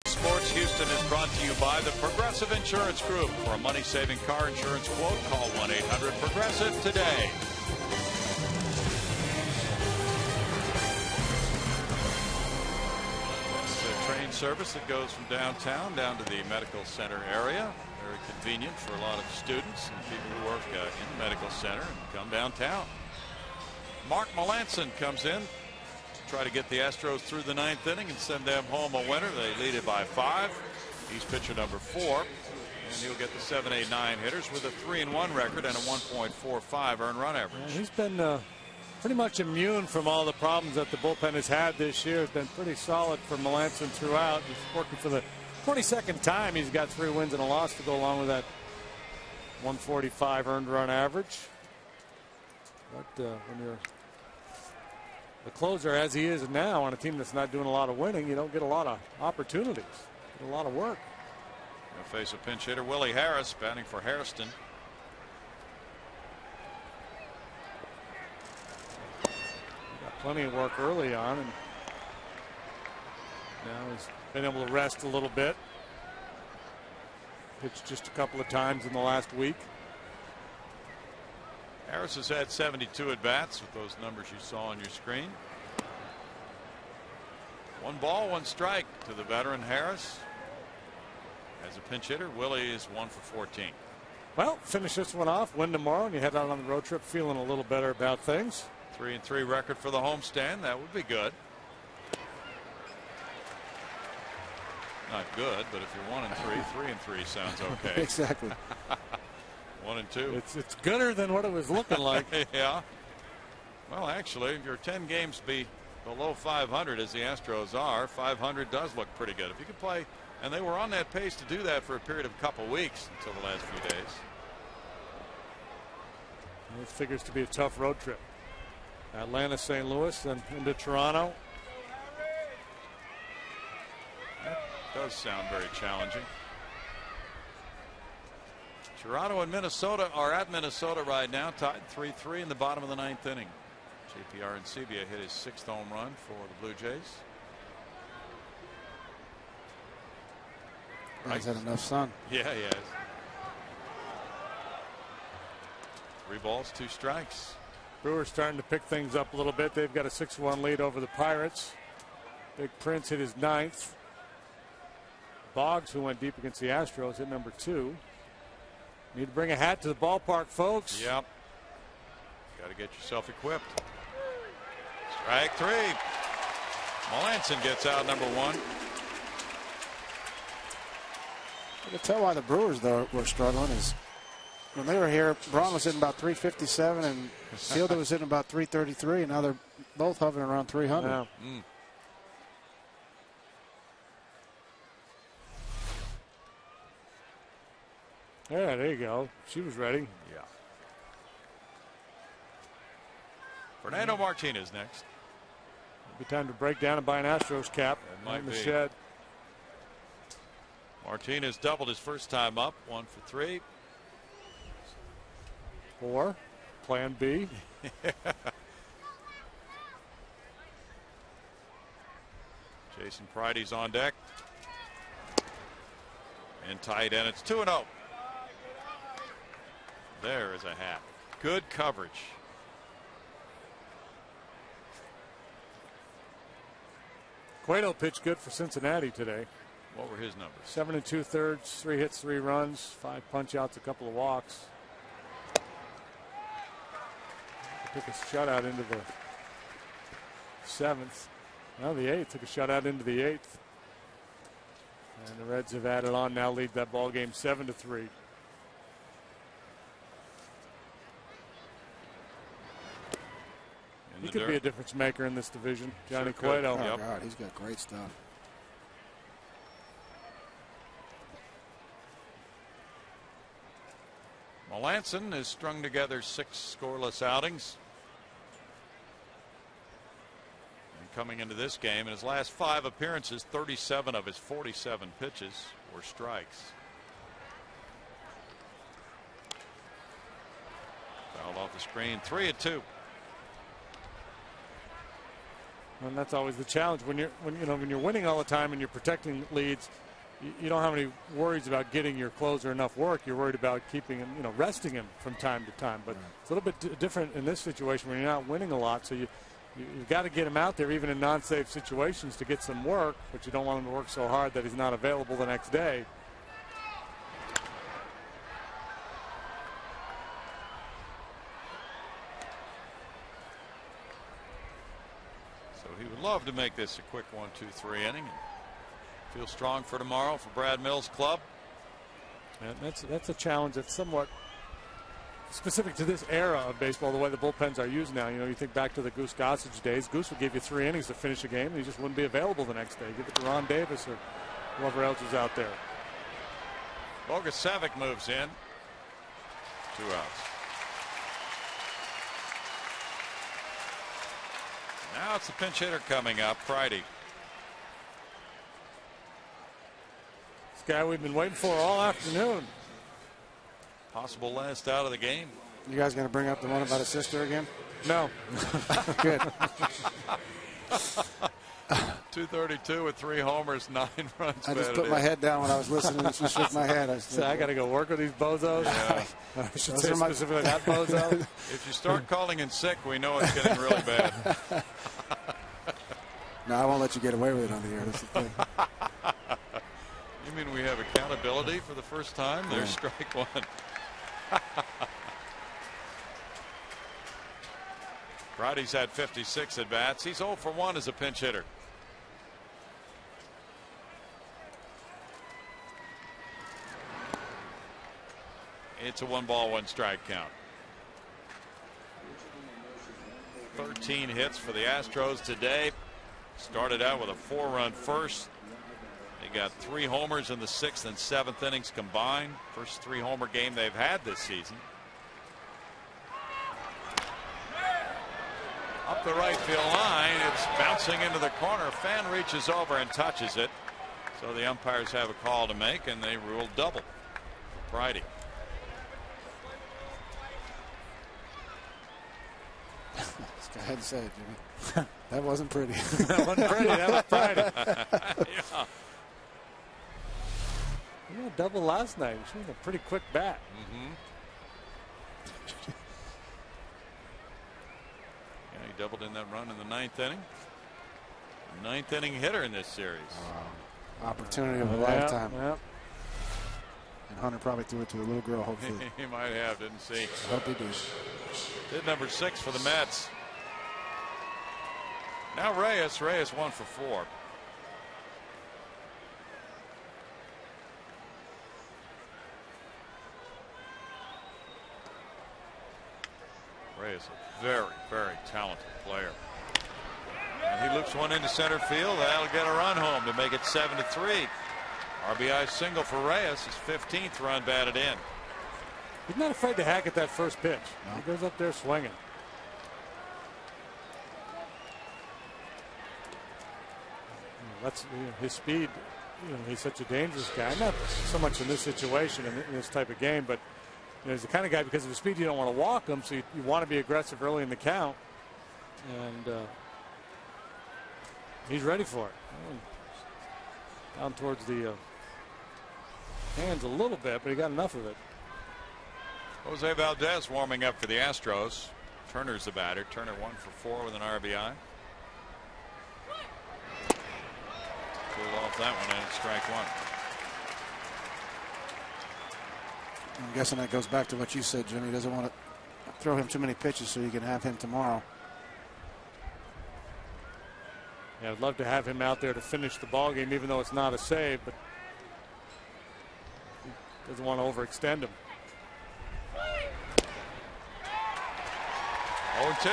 Sports Houston is brought to you by the Progressive Insurance Group. For a money-saving car insurance quote, call 1-800-PROGRESSIVE today. It's a train service that goes from downtown down to the medical center area. Very convenient for a lot of students and people who work in the medical center and come downtown. Mark Melanson comes in. Try to get the Astros through the 9th inning and send them home a winner. They lead it by 5. He's pitcher number 4, and he'll get the 7, 8, 9 hitters with a 3-1 record and a 1.45 earned run average. And he's been pretty much immune from all the problems that the bullpen has had this year. It's been pretty solid for Melanson throughout. He's working for the 22nd time. He's got 3 wins and a loss to go along with that 145 earned run average. But when you're the closer as he is now on a team that's not doing a lot of winning, you don't get a lot of opportunities, get a lot of work. They'll face a pinch hitter, Willie Harris, batting for Hairston. Got plenty of work early on, and now he's been able to rest a little bit. Pitched just a couple of times in the last week. Harris has had 72 at bats with those numbers you saw on your screen. 1 ball, 1 strike to the veteran Harris. As a pinch hitter, Willie is 1 for 14. Well, finish this one off, win tomorrow, and you head out on the road trip feeling a little better about things. 3-3 record for the homestand. That would be good. Not good, but if you're 1-3, 3-3 sounds okay. Exactly. 1-2. It's gooder than what it was looking like. Yeah. Well, actually, if you're 10 games below 500 as the Astros are, 500 does look pretty good. If you could play, and they were on that pace to do that for a period of a couple weeks until the last few days. It figures to be a tough road trip. Atlanta, St. Louis, then into Toronto. That does sound very challenging. Toronto and Minnesota are at Minnesota right now, tied 3-3 in the bottom of the 9th inning. JPR Ancibia hit his 6th home run for the Blue Jays. He's had enough sun. Yeah, he has. 3 balls, 2 strikes. Brewers starting to pick things up a little bit. They've got a 6-1 lead over the Pirates. Big Prince hit his 9th. Boggs, who went deep against the Astros, hit number 2. Need to bring a hat to the ballpark, folks. Yep. Got to get yourself equipped. Strike 3. Melanson gets out number 1. You can tell why the Brewers, though, were struggling is when they were here, Braun was hitting about 357 and Fielder was hitting about 333, and now they're both hovering around 300. Yeah. Yeah, there you go. She was ready. Yeah. Fernando Martinez next. It'll be time to break down and buy an Astros cap. It might in the be. shed. Martinez doubled his first time up, 1 for 3. 4. Plan B. Jason Pride's on deck. And tight end, it's 2-0. There is a hat. Good coverage. Cueto pitched good for Cincinnati today. What were his numbers? 7 2/3, 3 hits, 3 runs, 5 punch outs, a couple of walks. Took a shutout into the 7th. Now the 8th. Took a shutout into the 8th. And the Reds have added on, now lead that ball game 7-3. He could be a difference maker in this division, Johnny Cueto. Oh, God, he's got great stuff. Melanson has strung together 6 scoreless outings. And coming into this game, in his last 5 appearances, 37 of his 47 pitches were strikes. Fouled off the screen, 3-2. And that's always the challenge when you're winning all the time and you're protecting leads. You don't have any worries about getting your closer enough work. You're worried about keeping him, resting him from time to time. But it's a little bit different in this situation when you're not winning a lot. So you've got to get him out there even in non-safe situations to get some work. But you don't want him to work so hard that he's not available the next day. So he would love to make this a quick 1-2-3 inning. Feel strong for tomorrow for Brad Mills' club. And that's a challenge that's somewhat specific to this era of baseball, the way the bullpens are used now. You think back to the Goose Gossage days. Goose would give you 3 innings to finish a game, and he just wouldn't be available the next day. Give it to Ron Davis or whoever else is out there. Bogusevic moves in. 2 outs. Now Now it's the pinch hitter coming up, Friday. This guy we've been waiting for all afternoon. Possible last out of the game. You guys going to bring up the one about his sister again? No. Good. 232 with 3 homers, 9 runs. I just put my head down when I was listening and just shook my head. I got to go work with these bozos. Yeah. I should say specifically that bozo. If you start calling in sick, we know it's getting really bad. No, I won't let you get away with it on the air. That's the thing. You mean we have accountability for the first time? There's strike one. Roddy's had 56 at bats. He's 0 for 1 as a pinch hitter. It's a 1-ball, 1-strike count. 13 hits for the Astros today. Started out with a 4-run first. They got 3 homers in the 6th and 7th innings combined. First 3-homer game they've had this season. Up the right field line, it's bouncing into the corner. Fan reaches over and touches it. So the umpires have a call to make, and they rule double. Friday. Go ahead and say it, Jimmy. That wasn't pretty. That wasn't pretty. That was Friday. Yeah. You know, double last night. She was a pretty quick bat. Yeah, he doubled in that run in the 9th inning. 9th inning hitter in this series. Opportunity of a lifetime. And Hunter probably threw it to a little girl, hopefully. He might have, didn't see. I hope he did. Did number 6 for the Mets. Now Reyes 1 for 4. Reyes, a very, very talented player. And he loops one into center field. That'll get a run home to make it 7-3. RBI single for Reyes, his 15th run batted in. He's not afraid to hack at that first pitch. No. He goes up there swinging. That's his speed. He's such a dangerous guy. Not so much in this situation, in this type of game, but he's the kind of guy, because of his speed, you don't want to walk him, so you want to be aggressive early in the count. And he's ready for it. Down towards the hands a little bit, but he got enough of it. Jose Valdez warming up for the Astros. Turner's the batter. Turner 1 for 4 with an RBI. Pulled off that one, and it's strike 1. I'm guessing that goes back to what you said, Jimmy. He doesn't want to throw him too many pitches so you can have him tomorrow. Yeah, I'd love to have him out there to finish the ball game, even though it's not a save, but he doesn't want to overextend him. 0-2.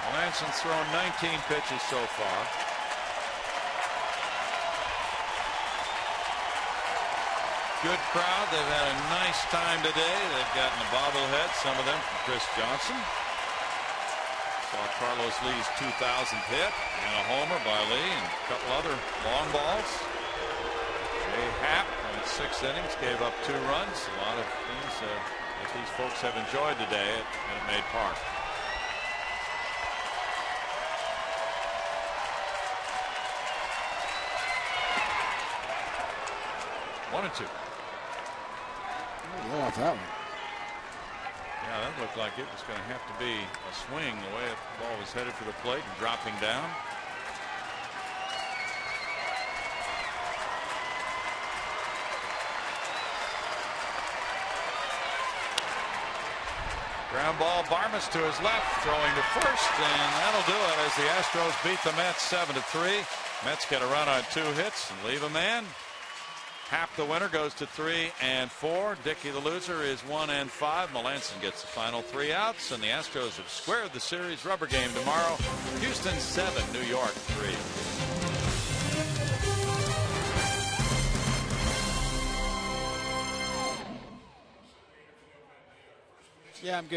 Melanson's thrown 19 pitches so far. Good crowd. They've had a nice time today. They've gotten a bobblehead, some of them from Chris Johnson. Saw Carlos Lee's 2000th hit and a homer by Lee and a couple other long balls. Jay Happ in 6 innings gave up 2 runs. A lot of things that these folks have enjoyed today at Minute Maid Park. One and 2. Get off that one. Yeah, that looked like it was going to have to be a swing the way the ball was headed for the plate and dropping down. Ground ball, Barmas to his left, throwing to first, and that'll do it as the Astros beat the Mets 7-3. Mets get a run on 2 hits and leave a man. Happ, the winner, goes to 3 and 4. Dickey, the loser, is 1 and 5. Melanson gets the final 3 outs, and the Astros have squared the series rubber game tomorrow. Houston 7, New York 3. Yeah, I'm good.